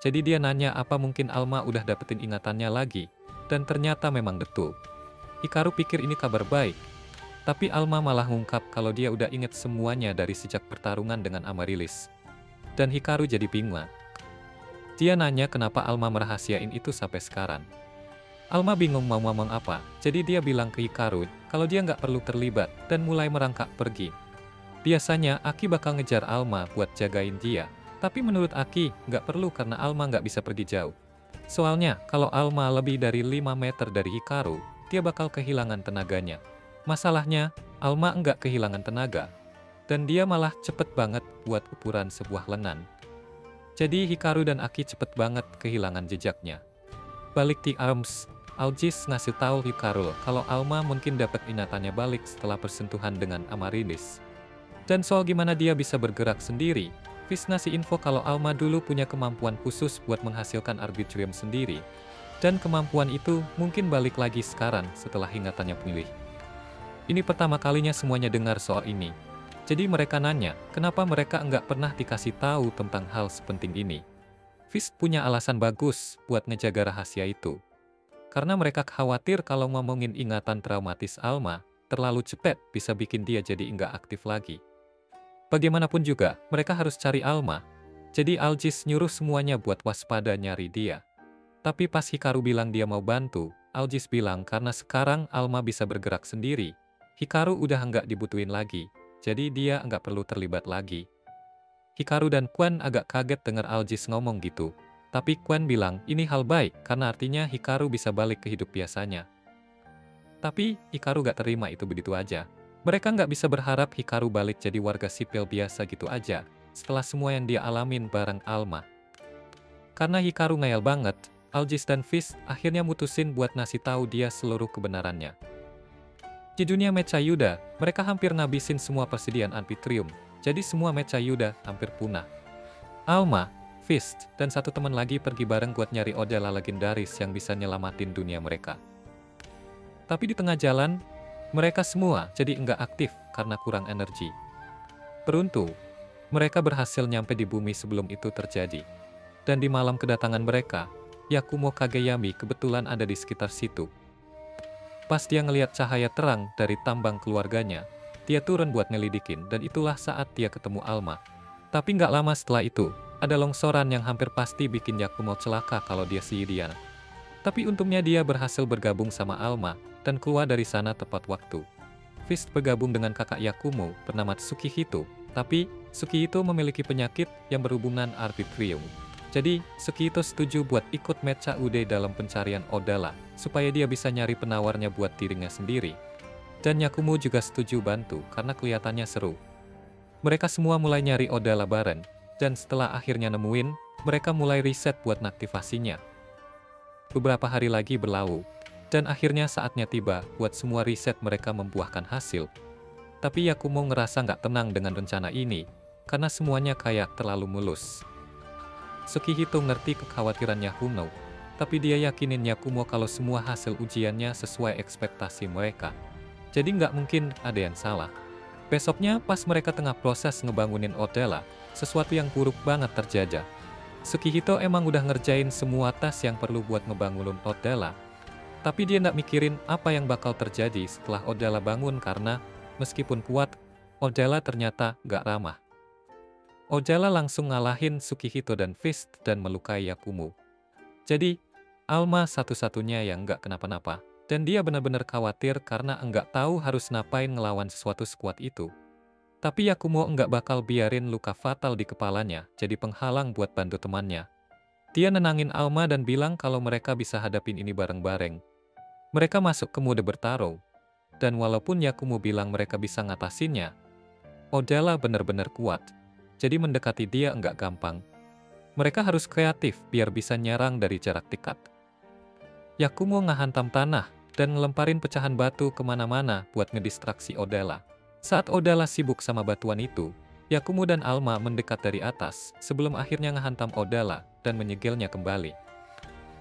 Jadi dia nanya apa mungkin Alma udah dapetin ingatannya lagi. Dan ternyata memang betul. Hikaru pikir ini kabar baik. Tapi Alma malah ngungkap kalau dia udah inget semuanya dari sejak pertarungan dengan Amaryllis. Dan Hikaru jadi bingung. Dia nanya kenapa Alma merahasiain itu sampai sekarang. Alma bingung mau ngomong apa, jadi dia bilang ke Hikaru kalau dia nggak perlu terlibat dan mulai merangkak pergi. Biasanya Aki bakal ngejar Alma buat jagain dia, tapi menurut Aki nggak perlu karena Alma nggak bisa pergi jauh. Soalnya kalau Alma lebih dari 5 meter dari Hikaru, dia bakal kehilangan tenaganya. Masalahnya, Alma nggak kehilangan tenaga, dan dia malah cepet banget buat ukuran sebuah lengan. Jadi Hikaru dan Aki cepet banget kehilangan jejaknya. Balik di Arms, Aegis ngasih tahu Hikaru kalau Alma mungkin dapat ingatannya balik setelah bersentuhan dengan Amaryllis. Dan soal gimana dia bisa bergerak sendiri, Fizz ngasih info kalau Alma dulu punya kemampuan khusus buat menghasilkan Arbitrium sendiri. Dan kemampuan itu mungkin balik lagi sekarang setelah ingatannya pulih. Ini pertama kalinya semuanya dengar soal ini. Jadi mereka nanya, kenapa mereka nggak pernah dikasih tahu tentang hal sepenting ini. Fizz punya alasan bagus buat ngejaga rahasia itu. Karena mereka khawatir kalau ngomongin ingatan traumatis Alma, terlalu cepat bisa bikin dia jadi nggak aktif lagi. Bagaimanapun juga, mereka harus cari Alma. Jadi Aegis nyuruh semuanya buat waspada nyari dia. Tapi pas Hikaru bilang dia mau bantu, Aegis bilang karena sekarang Alma bisa bergerak sendiri. Hikaru udah nggak dibutuhin lagi, jadi dia nggak perlu terlibat lagi. Hikaru dan Quan agak kaget dengar Aegis ngomong gitu. Tapi Quan bilang ini hal baik karena artinya Hikaru bisa balik ke hidup biasanya. Tapi Hikaru gak terima itu begitu aja. Mereka nggak bisa berharap Hikaru balik jadi warga sipil biasa gitu aja, setelah semua yang dia alamin bareng Alma. Karena Hikaru ngayal banget, Aegis dan Fizz akhirnya mutusin buat ngasih tahu dia seluruh kebenarannya. Di dunia Mecha Yuda, mereka hampir ngabisin semua persediaan Arbitrium, jadi semua Mecha Yuda hampir punah. Alma, Fizz, dan satu teman lagi pergi bareng buat nyari Odella legendaris yang bisa nyelamatin dunia mereka. Tapi di tengah jalan, mereka semua jadi enggak aktif karena kurang energi. Beruntung, mereka berhasil nyampe di bumi sebelum itu terjadi. Dan di malam kedatangan mereka, Yakumo Kageyami kebetulan ada di sekitar situ. Pas dia ngelihat cahaya terang dari tambang keluarganya, dia turun buat ngelidikin dan itulah saat dia ketemu Alma. Tapi nggak lama setelah itu, ada longsoran yang hampir pasti bikin Yakumo celaka kalau dia Shiidian. Tapi untungnya dia berhasil bergabung sama Alma dan keluar dari sana tepat waktu. Fizz bergabung dengan kakak Yakumo bernama Tsukihito, tapi Tsukihito memiliki penyakit yang berhubungan Arbitrium. Jadi, Tsukihito setuju buat ikut Mecha Ude dalam pencarian Odella, supaya dia bisa nyari penawarnya buat dirinya sendiri. Dan Yakumo juga setuju bantu karena kelihatannya seru. Mereka semua mulai nyari Odella bareng, dan setelah akhirnya nemuin, mereka mulai riset buat ngaktifasinya. Beberapa hari lagi berlalu, dan akhirnya saatnya tiba buat semua riset mereka membuahkan hasil. Tapi Yakumo ngerasa nggak tenang dengan rencana ini, karena semuanya kayak terlalu mulus. Tsukihito ngerti kekhawatiran Yakumo, tapi dia yakinin Yakumo kalau semua hasil ujiannya sesuai ekspektasi mereka. Jadi nggak mungkin ada yang salah. Besoknya pas mereka tengah proses ngebangunin Odella, sesuatu yang buruk banget terjadi. Tsukihito emang udah ngerjain semua tes yang perlu buat ngebangunin Odella. Tapi dia nggak mikirin apa yang bakal terjadi setelah Odella bangun karena, meskipun kuat, Odella ternyata nggak ramah. Odella langsung ngalahin Tsukihito dan Fist dan melukai Yakumo. Jadi, Alma satu-satunya yang nggak kenapa-napa. Dan dia benar-benar khawatir karena nggak tahu harus ngapain ngelawan sesuatu sekuat itu. Tapi Yakumo nggak bakal biarin luka fatal di kepalanya jadi penghalang buat bantu temannya. Dia nenangin Alma dan bilang kalau mereka bisa hadapin ini bareng-bareng. Mereka masuk ke mode bertarung. Dan walaupun Yakumo bilang mereka bisa ngatasinnya, Odella benar-benar kuat. Jadi mendekati dia nggak gampang. Mereka harus kreatif biar bisa nyerang dari jarak dekat. Yakumo ngehantam tanah dan ngelemparin pecahan batu kemana-mana buat ngedistraksi Odella. Saat Odella sibuk sama batuan itu, Yakumo dan Alma mendekat dari atas sebelum akhirnya ngehantam Odella dan menyegilnya kembali.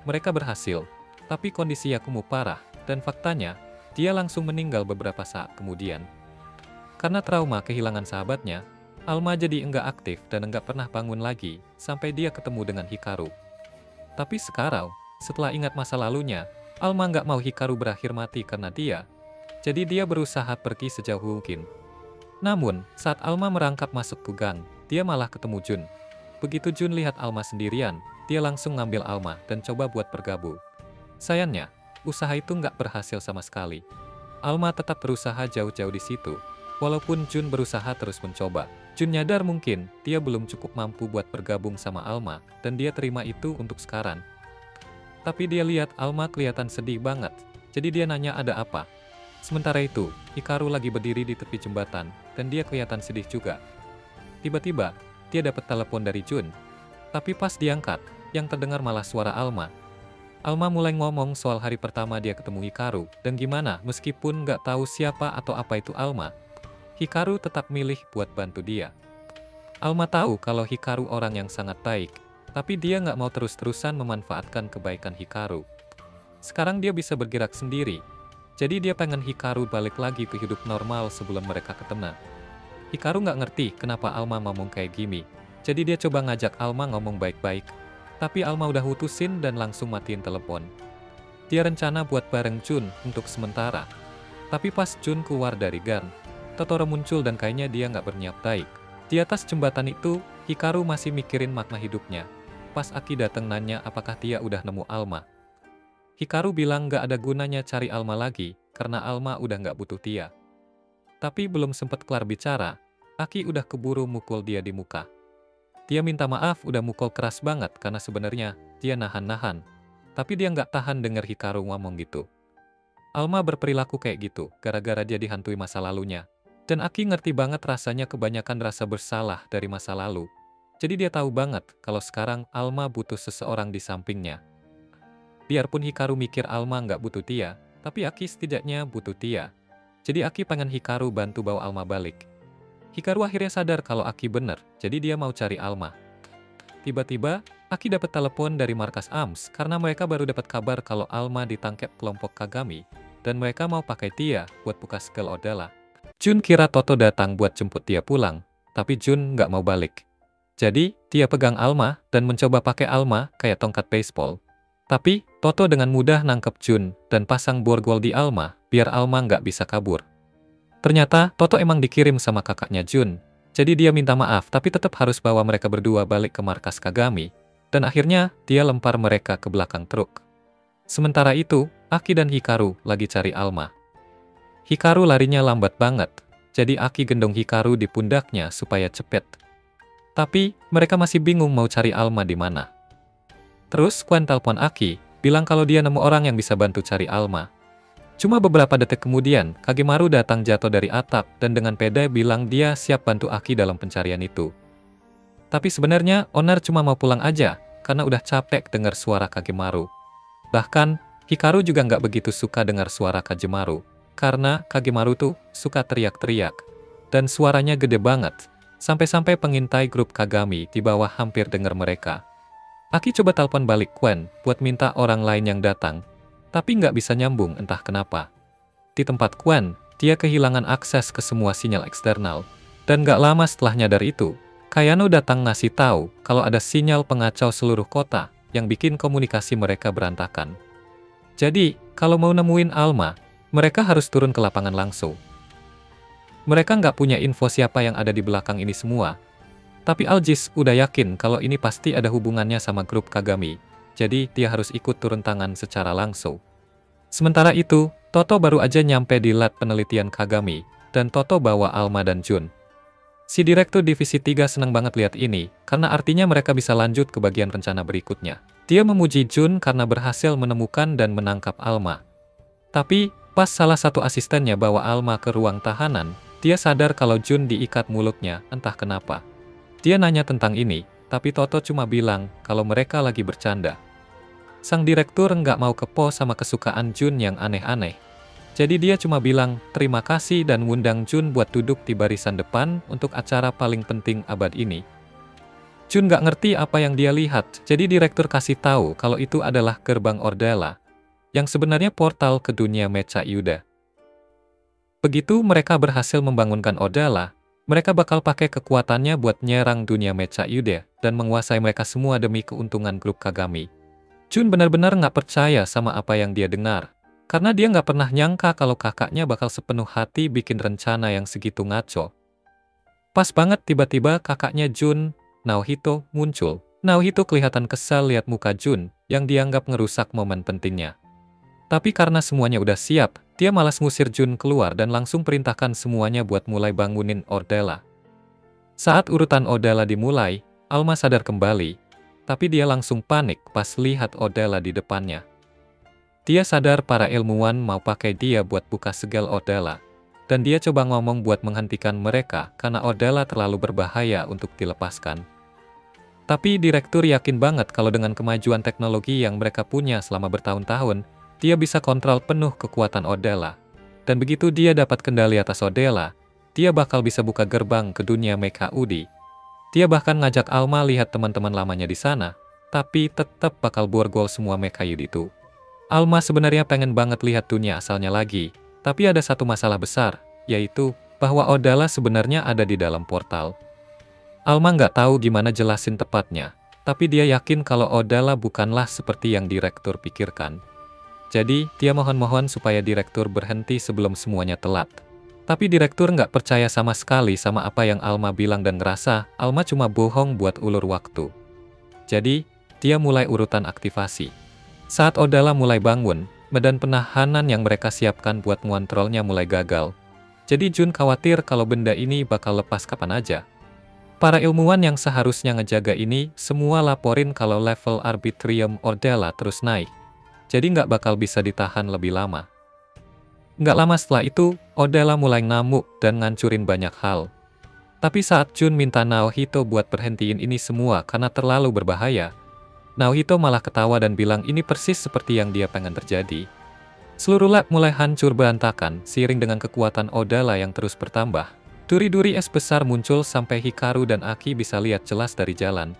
Mereka berhasil, tapi kondisi Yakumo parah dan faktanya, dia langsung meninggal beberapa saat kemudian. Karena trauma kehilangan sahabatnya, Alma jadi enggak aktif dan enggak pernah bangun lagi sampai dia ketemu dengan Hikaru. Tapi sekarang, setelah ingat masa lalunya, Alma nggak mau Hikaru berakhir mati karena dia. Jadi dia berusaha pergi sejauh mungkin. Namun, saat Alma merangkap masuk ke gang, dia malah ketemu Jun. Begitu Jun lihat Alma sendirian, dia langsung ngambil Alma dan coba buat bergabung. Sayangnya, usaha itu nggak berhasil sama sekali. Alma tetap berusaha jauh-jauh di situ. Walaupun Jun berusaha terus mencoba. Jun nyadar mungkin dia belum cukup mampu buat bergabung sama Alma, dan dia terima itu untuk sekarang. Tapi dia lihat Alma kelihatan sedih banget, jadi dia nanya ada apa. Sementara itu, Hikaru lagi berdiri di tepi jembatan, dan dia kelihatan sedih juga. Tiba-tiba, dia dapat telepon dari Jun. Tapi pas diangkat, yang terdengar malah suara Alma. Alma mulai ngomong soal hari pertama dia ketemu Hikaru, dan gimana meskipun nggak tahu siapa atau apa itu Alma, Hikaru tetap milih buat bantu dia. Alma tahu kalau Hikaru orang yang sangat baik, tapi dia nggak mau terus-terusan memanfaatkan kebaikan Hikaru. Sekarang dia bisa bergerak sendiri, jadi dia pengen Hikaru balik lagi ke hidup normal sebelum mereka ketemu. Hikaru nggak ngerti kenapa Alma ngomong kayak gini, jadi dia coba ngajak Alma ngomong baik-baik. Tapi Alma udah putusin dan langsung matiin telepon. Dia rencana buat bareng Jun untuk sementara. Tapi pas Jun keluar dari gang, Totoro muncul dan kayaknya dia nggak berniat baik. Di atas jembatan itu, Hikaru masih mikirin makna hidupnya. Pas Aki datang nanya apakah dia udah nemu Alma. Hikaru bilang nggak ada gunanya cari Alma lagi, karena Alma udah nggak butuh dia. Tapi belum sempat kelar bicara, Aki udah keburu mukul dia di muka. Dia minta maaf udah mukul keras banget karena sebenarnya dia nahan-nahan. Tapi dia nggak tahan denger Hikaru ngomong gitu. Alma berperilaku kayak gitu, gara-gara dia dihantui masa lalunya. Dan Aki ngerti banget rasanya kebanyakan rasa bersalah dari masa lalu. Jadi dia tahu banget kalau sekarang Alma butuh seseorang di sampingnya. Biarpun Hikaru mikir Alma nggak butuh dia, tapi Aki setidaknya butuh dia. Jadi Aki pengen Hikaru bantu bawa Alma balik. Hikaru akhirnya sadar kalau Aki bener, jadi dia mau cari Alma. Tiba-tiba, Aki dapat telepon dari markas AMS karena mereka baru dapat kabar kalau Alma ditangkap kelompok Kagami, dan mereka mau pakai dia buat buka segel Odella. Jun kira Toto datang buat jemput dia pulang, tapi Jun nggak mau balik. Jadi, dia pegang Alma dan mencoba pakai Alma kayak tongkat baseball. Tapi, Toto dengan mudah nangkep Jun dan pasang borgol di Alma biar Alma nggak bisa kabur. Ternyata, Toto emang dikirim sama kakaknya Jun. Jadi dia minta maaf tapi tetap harus bawa mereka berdua balik ke markas Kagami. Dan akhirnya, dia lempar mereka ke belakang truk. Sementara itu, Aki dan Hikaru lagi cari Alma. Hikaru larinya lambat banget, jadi Aki gendong Hikaru di pundaknya supaya cepet. Tapi, mereka masih bingung mau cari Alma di mana. Terus, Kwan telepon Aki, bilang kalau dia nemu orang yang bisa bantu cari Alma. Cuma beberapa detik kemudian, Kagemaru datang jatuh dari atap dan dengan pede bilang dia siap bantu Aki dalam pencarian itu. Tapi sebenarnya, Onar cuma mau pulang aja, karena udah capek dengar suara Kagemaru. Bahkan, Hikaru juga nggak begitu suka dengar suara Kagemaru, karena Kagemaru tuh suka teriak-teriak. Dan suaranya gede banget. Sampai-sampai pengintai grup Kagami di bawah hampir dengar mereka. Aki coba telepon balik Quen buat minta orang lain yang datang, tapi nggak bisa nyambung entah kenapa. Di tempat Quen, dia kehilangan akses ke semua sinyal eksternal, dan nggak lama setelah nyadar itu, Kayano datang ngasih tahu kalau ada sinyal pengacau seluruh kota yang bikin komunikasi mereka berantakan. Jadi, kalau mau nemuin Alma, mereka harus turun ke lapangan langsung. Mereka nggak punya info siapa yang ada di belakang ini semua, tapi Aljis udah yakin kalau ini pasti ada hubungannya sama grup Kagami, jadi dia harus ikut turun tangan secara langsung. Sementara itu, Toto baru aja nyampe di lab penelitian Kagami, dan Toto bawa Alma dan Jun. Si Direktur Divisi 3 senang banget lihat ini, karena artinya mereka bisa lanjut ke bagian rencana berikutnya. Dia memuji Jun karena berhasil menemukan dan menangkap Alma. Tapi, pas salah satu asistennya bawa Alma ke ruang tahanan, dia sadar kalau Jun diikat mulutnya, entah kenapa. Dia nanya tentang ini, tapi Toto cuma bilang kalau mereka lagi bercanda. Sang direktur nggak mau kepo sama kesukaan Jun yang aneh-aneh. Jadi dia cuma bilang terima kasih dan ngundang Jun buat duduk di barisan depan untuk acara paling penting abad ini. Jun nggak ngerti apa yang dia lihat, jadi direktur kasih tahu kalau itu adalah gerbang Ordela, yang sebenarnya portal ke dunia Mecha Yuda. Begitu mereka berhasil membangunkan Ordela, mereka bakal pakai kekuatannya buat nyerang dunia Mecha Yuda dan menguasai mereka semua demi keuntungan grup Kagami. Jun benar-benar nggak percaya sama apa yang dia dengar, karena dia nggak pernah nyangka kalau kakaknya bakal sepenuh hati bikin rencana yang segitu ngaco. Pas banget tiba-tiba kakaknya Jun, Naohito, muncul. Naohito kelihatan kesal lihat muka Jun yang dianggap ngerusak momen pentingnya. Tapi karena semuanya udah siap, dia malas ngusir Jun keluar dan langsung perintahkan semuanya buat mulai bangunin Ordela. Saat urutan Ordela dimulai, Alma sadar kembali, tapi dia langsung panik pas lihat Ordela di depannya. Dia sadar para ilmuwan mau pakai dia buat buka segel Ordela, dan dia coba ngomong buat menghentikan mereka karena Ordela terlalu berbahaya untuk dilepaskan. Tapi direktur yakin banget kalau dengan kemajuan teknologi yang mereka punya selama bertahun-tahun, dia bisa kontrol penuh kekuatan Ordela. Dan begitu dia dapat kendali atas Ordela, dia bakal bisa buka gerbang ke dunia Mecha Udi. Dia bahkan ngajak Alma lihat teman-teman lamanya di sana, tapi tetap bakal borgol semua Mecha Udi itu. Alma sebenarnya pengen banget lihat dunia asalnya lagi, tapi ada satu masalah besar, yaitu bahwa Ordela sebenarnya ada di dalam portal. Alma nggak tahu gimana jelasin tepatnya, tapi dia yakin kalau Ordela bukanlah seperti yang direktur pikirkan. Jadi, dia mohon-mohon supaya direktur berhenti sebelum semuanya telat. Tapi direktur nggak percaya sama sekali sama apa yang Alma bilang dan ngerasa Alma cuma bohong buat ulur waktu. Jadi, dia mulai urutan aktivasi. Saat Ordela mulai bangun, medan penahanan yang mereka siapkan buat mengontrolnya mulai gagal. Jadi Jun khawatir kalau benda ini bakal lepas kapan aja. Para ilmuwan yang seharusnya ngejaga ini semua laporin kalau level Arbitrium Ordela terus naik. Jadi nggak bakal bisa ditahan lebih lama. Nggak lama setelah itu, Ordela mulai ngamuk dan ngancurin banyak hal. Tapi saat Jun minta Naohito buat berhentiin ini semua karena terlalu berbahaya, Naohito malah ketawa dan bilang ini persis seperti yang dia pengen terjadi. Seluruh lab mulai hancur berantakan, seiring dengan kekuatan Ordela yang terus bertambah. Duri-duri es besar muncul sampai Hikaru dan Aki bisa lihat jelas dari jalan.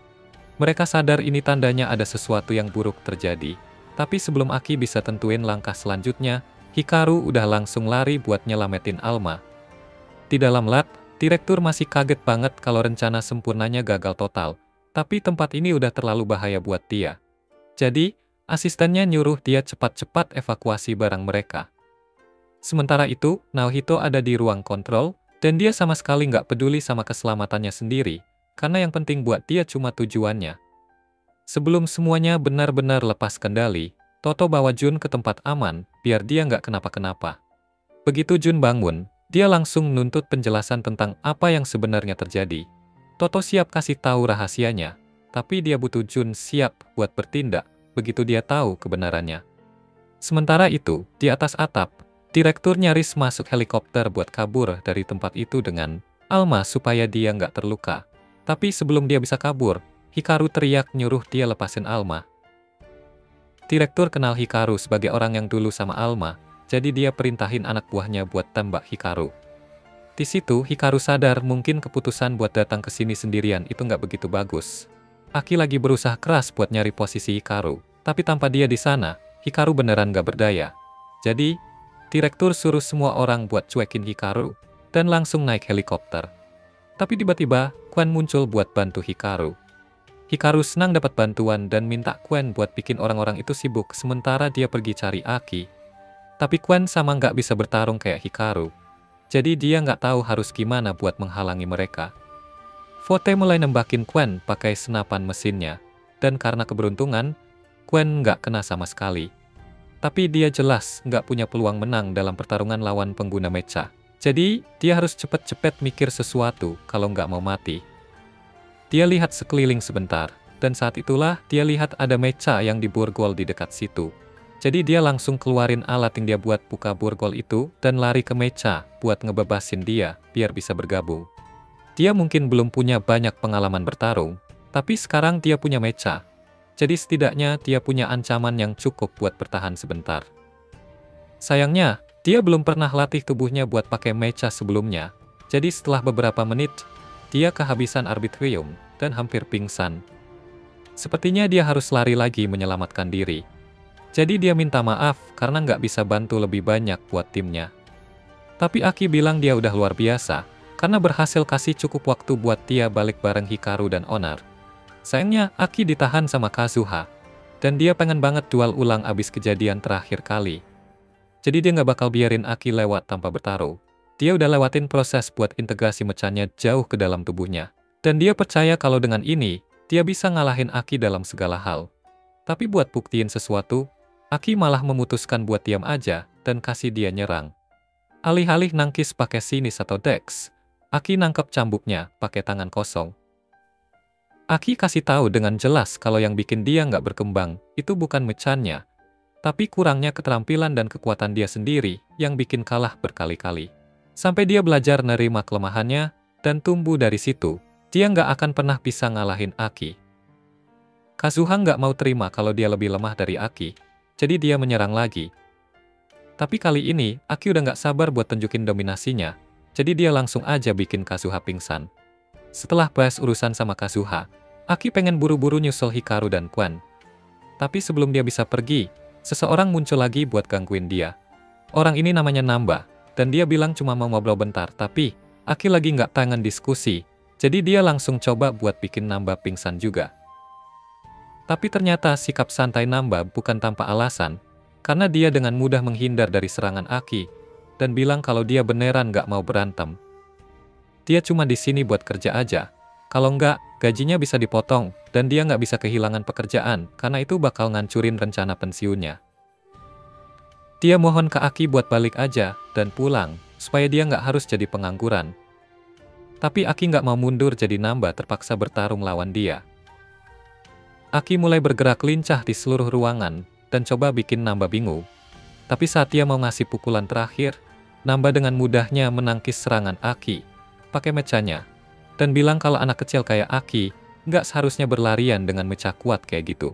Mereka sadar ini tandanya ada sesuatu yang buruk terjadi. Tapi sebelum Aki bisa tentuin langkah selanjutnya, Hikaru udah langsung lari buat nyelamatin Alma. Di dalam lab, direktur masih kaget banget kalau rencana sempurnanya gagal total. Tapi tempat ini udah terlalu bahaya buat dia. Jadi, asistennya nyuruh dia cepat-cepat evakuasi barang mereka. Sementara itu, Naohito ada di ruang kontrol, dan dia sama sekali nggak peduli sama keselamatannya sendiri, karena yang penting buat dia cuma tujuannya. Sebelum semuanya benar-benar lepas kendali, Toto bawa Jun ke tempat aman, biar dia nggak kenapa-kenapa. Begitu Jun bangun, dia langsung nuntut penjelasan tentang apa yang sebenarnya terjadi. Toto siap kasih tahu rahasianya, tapi dia butuh Jun siap buat bertindak, begitu dia tahu kebenarannya. Sementara itu, di atas atap, direktur nyaris masuk helikopter buat kabur dari tempat itu dengan Alma supaya dia nggak terluka. Tapi sebelum dia bisa kabur, Hikaru teriak nyuruh dia lepasin Alma. Direktur kenal Hikaru sebagai orang yang dulu sama Alma, jadi dia perintahin anak buahnya buat tembak Hikaru. Di situ, Hikaru sadar mungkin keputusan buat datang ke sini sendirian itu nggak begitu bagus. Aki lagi berusaha keras buat nyari posisi Hikaru, tapi tanpa dia di sana, Hikaru beneran gak berdaya. Jadi, direktur suruh semua orang buat cuekin Hikaru, dan langsung naik helikopter. Tapi tiba-tiba, Quen muncul buat bantu Hikaru. Hikaru senang dapat bantuan dan minta Quen buat bikin orang-orang itu sibuk sementara dia pergi cari Aki. Tapi Quen sama nggak bisa bertarung kayak Hikaru. Jadi dia nggak tahu harus gimana buat menghalangi mereka. Forte mulai nembakin Quen pakai senapan mesinnya. Dan karena keberuntungan, Quen nggak kena sama sekali. Tapi dia jelas nggak punya peluang menang dalam pertarungan lawan pengguna mecha. Jadi, dia harus cepet-cepet mikir sesuatu kalau nggak mau mati. Dia lihat sekeliling sebentar, dan saat itulah dia lihat ada mecha yang diborgol di dekat situ. Jadi dia langsung keluarin alat yang dia buat buka borgol itu, dan lari ke mecha buat ngebebasin dia, biar bisa bergabung. Dia mungkin belum punya banyak pengalaman bertarung, tapi sekarang dia punya mecha. Jadi setidaknya dia punya ancaman yang cukup buat bertahan sebentar. Sayangnya, dia belum pernah latih tubuhnya buat pakai mecha sebelumnya. Jadi setelah beberapa menit, dia kehabisan arbitrium dan hampir pingsan. Sepertinya dia harus lari lagi menyelamatkan diri. Jadi dia minta maaf karena nggak bisa bantu lebih banyak buat timnya. Tapi Aki bilang dia udah luar biasa, karena berhasil kasih cukup waktu buat dia balik bareng Hikaru dan Honor. Sayangnya, Aki ditahan sama Kazuha, dan dia pengen banget duel ulang abis kejadian terakhir kali. Jadi dia nggak bakal biarin Aki lewat tanpa bertaruh. Dia udah lewatin proses buat integrasi mechanya jauh ke dalam tubuhnya. Dan dia percaya kalau dengan ini, dia bisa ngalahin Aki dalam segala hal. Tapi buat buktiin sesuatu, Aki malah memutuskan buat diam aja, dan kasih dia nyerang. Alih-alih nangkis pakai sinis atau dex, Aki nangkep cambuknya pakai tangan kosong. Aki kasih tahu dengan jelas kalau yang bikin dia nggak berkembang, itu bukan mechanya, tapi kurangnya keterampilan dan kekuatan dia sendiri yang bikin kalah berkali-kali. Sampai dia belajar nerima kelemahannya, dan tumbuh dari situ, dia nggak akan pernah bisa ngalahin Aki. Kazuha nggak mau terima kalau dia lebih lemah dari Aki, jadi dia menyerang lagi. Tapi kali ini, Aki udah nggak sabar buat tunjukin dominasinya, jadi dia langsung aja bikin Kazuha pingsan. Setelah bahas urusan sama Kazuha, Aki pengen buru-buru nyusul Hikaru dan Quen. Tapi sebelum dia bisa pergi, seseorang muncul lagi buat gangguin dia. Orang ini namanya Namba. Dan dia bilang cuma mau ngobrol bentar, tapi Aki lagi nggak pengen diskusi, jadi dia langsung coba buat bikin Namba pingsan juga. Tapi ternyata sikap santai Namba bukan tanpa alasan, karena dia dengan mudah menghindar dari serangan Aki, dan bilang kalau dia beneran nggak mau berantem. Dia cuma di sini buat kerja aja, kalau nggak, gajinya bisa dipotong, dan dia nggak bisa kehilangan pekerjaan, karena itu bakal ngancurin rencana pensiunnya. Dia mohon ke Aki buat balik aja, dan pulang, supaya dia nggak harus jadi pengangguran. Tapi Aki nggak mau mundur jadi Namba terpaksa bertarung lawan dia. Aki mulai bergerak lincah di seluruh ruangan, dan coba bikin Namba bingung. Tapi saat dia mau ngasih pukulan terakhir, Namba dengan mudahnya menangkis serangan Aki, pakai mechanya, dan bilang kalau anak kecil kayak Aki, nggak seharusnya berlarian dengan mecha kuat kayak gitu.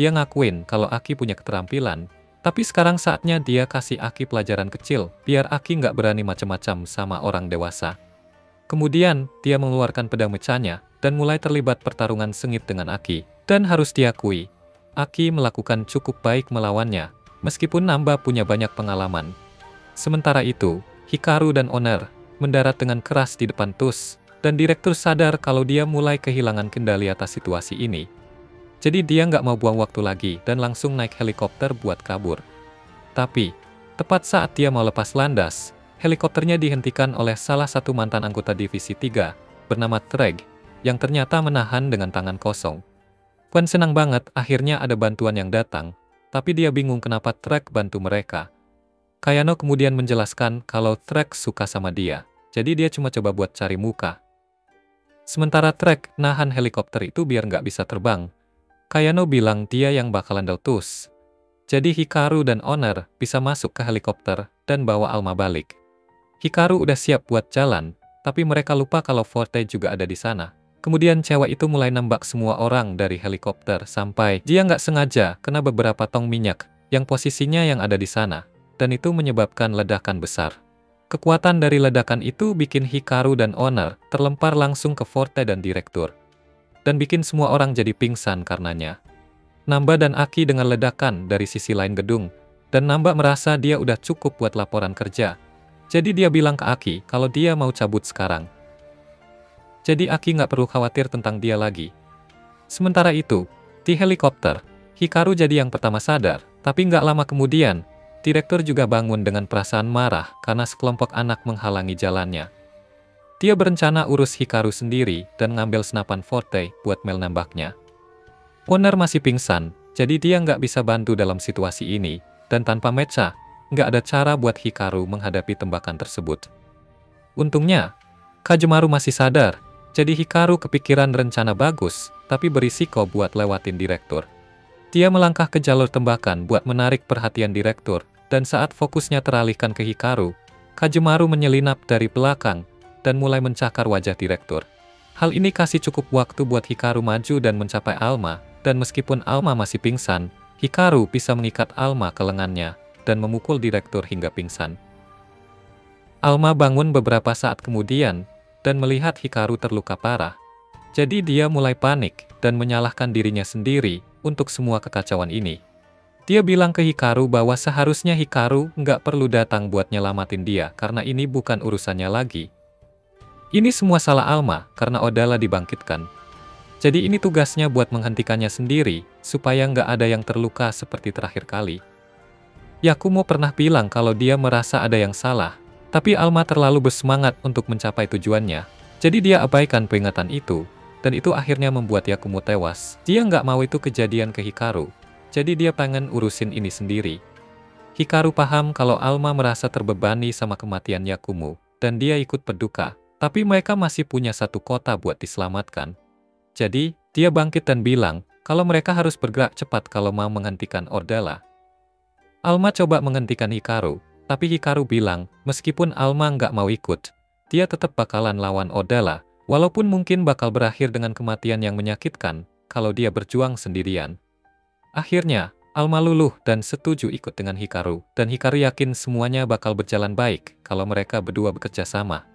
Dia ngakuin kalau Aki punya keterampilan, tapi sekarang saatnya dia kasih Aki pelajaran kecil, biar Aki nggak berani macam-macam sama orang dewasa. Kemudian, dia mengeluarkan pedang mechanya, dan mulai terlibat pertarungan sengit dengan Aki. Dan harus diakui, Aki melakukan cukup baik melawannya, meskipun Namba punya banyak pengalaman. Sementara itu, Hikaru dan Honor mendarat dengan keras di depan TUS, dan direktur sadar kalau dia mulai kehilangan kendali atas situasi ini. Jadi dia nggak mau buang waktu lagi dan langsung naik helikopter buat kabur. Tapi, tepat saat dia mau lepas landas, helikopternya dihentikan oleh salah satu mantan anggota Divisi 3, bernama Treg, yang ternyata menahan dengan tangan kosong. Quen senang banget akhirnya ada bantuan yang datang, tapi dia bingung kenapa Treg bantu mereka. Kayano kemudian menjelaskan kalau Treg suka sama dia, jadi dia cuma coba buat cari muka. Sementara Treg nahan helikopter itu biar nggak bisa terbang, Kayano bilang dia yang bakalan deltus. Jadi Hikaru dan Honor bisa masuk ke helikopter dan bawa Alma balik. Hikaru udah siap buat jalan, tapi mereka lupa kalau Forte juga ada di sana. Kemudian cewek itu mulai nembak semua orang dari helikopter sampai dia nggak sengaja kena beberapa tong minyak yang posisinya yang ada di sana, dan itu menyebabkan ledakan besar. Kekuatan dari ledakan itu bikin Hikaru dan Honor terlempar langsung ke Forte dan direktur. dan bikin semua orang jadi pingsan karenanya. Namba dan Aki dengan ledakan dari sisi lain gedung, dan Namba merasa dia udah cukup buat laporan kerja. Jadi dia bilang ke Aki kalau dia mau cabut sekarang. Jadi Aki nggak perlu khawatir tentang dia lagi. Sementara itu, di helikopter, Hikaru jadi yang pertama sadar, tapi nggak lama kemudian, direktur juga bangun dengan perasaan marah karena sekelompok anak menghalangi jalannya. Dia berencana urus Hikaru sendiri dan ngambil senapan forte buat menembaknya. Owner masih pingsan, jadi dia nggak bisa bantu dalam situasi ini, dan tanpa Mecha, nggak ada cara buat Hikaru menghadapi tembakan tersebut. Untungnya, Kajemaru masih sadar, jadi Hikaru kepikiran rencana bagus, tapi berisiko buat lewatin direktur. Dia melangkah ke jalur tembakan buat menarik perhatian direktur, dan saat fokusnya teralihkan ke Hikaru, Kajemaru menyelinap dari belakang dan mulai mencakar wajah direktur. Hal ini kasih cukup waktu buat Hikaru maju dan mencapai Alma, dan meskipun Alma masih pingsan, Hikaru bisa mengikat Alma ke lengannya dan memukul direktur hingga pingsan. Alma bangun beberapa saat kemudian dan melihat Hikaru terluka parah. Jadi dia mulai panik dan menyalahkan dirinya sendiri untuk semua kekacauan ini. Dia bilang ke Hikaru bahwa seharusnya Hikaru nggak perlu datang buat nyelamatin dia karena ini bukan urusannya lagi. Ini semua salah Alma karena Odala dibangkitkan. Jadi ini tugasnya buat menghentikannya sendiri supaya nggak ada yang terluka seperti terakhir kali. Yakumo pernah bilang kalau dia merasa ada yang salah, tapi Alma terlalu bersemangat untuk mencapai tujuannya. Jadi dia abaikan peringatan itu, dan itu akhirnya membuat Yakumo tewas. Dia nggak mau itu kejadian ke Hikaru, jadi dia pengen urusin ini sendiri. Hikaru paham kalau Alma merasa terbebani sama kematian Yakumo, dan dia ikut berduka, tapi mereka masih punya satu kota buat diselamatkan. Jadi, dia bangkit dan bilang kalau mereka harus bergerak cepat kalau mau menghentikan Odala. Alma coba menghentikan Hikaru, tapi Hikaru bilang, meskipun Alma nggak mau ikut, dia tetap bakalan lawan Odala, walaupun mungkin bakal berakhir dengan kematian yang menyakitkan, kalau dia berjuang sendirian. Akhirnya, Alma luluh dan setuju ikut dengan Hikaru, dan Hikaru yakin semuanya bakal berjalan baik, kalau mereka berdua bekerja sama.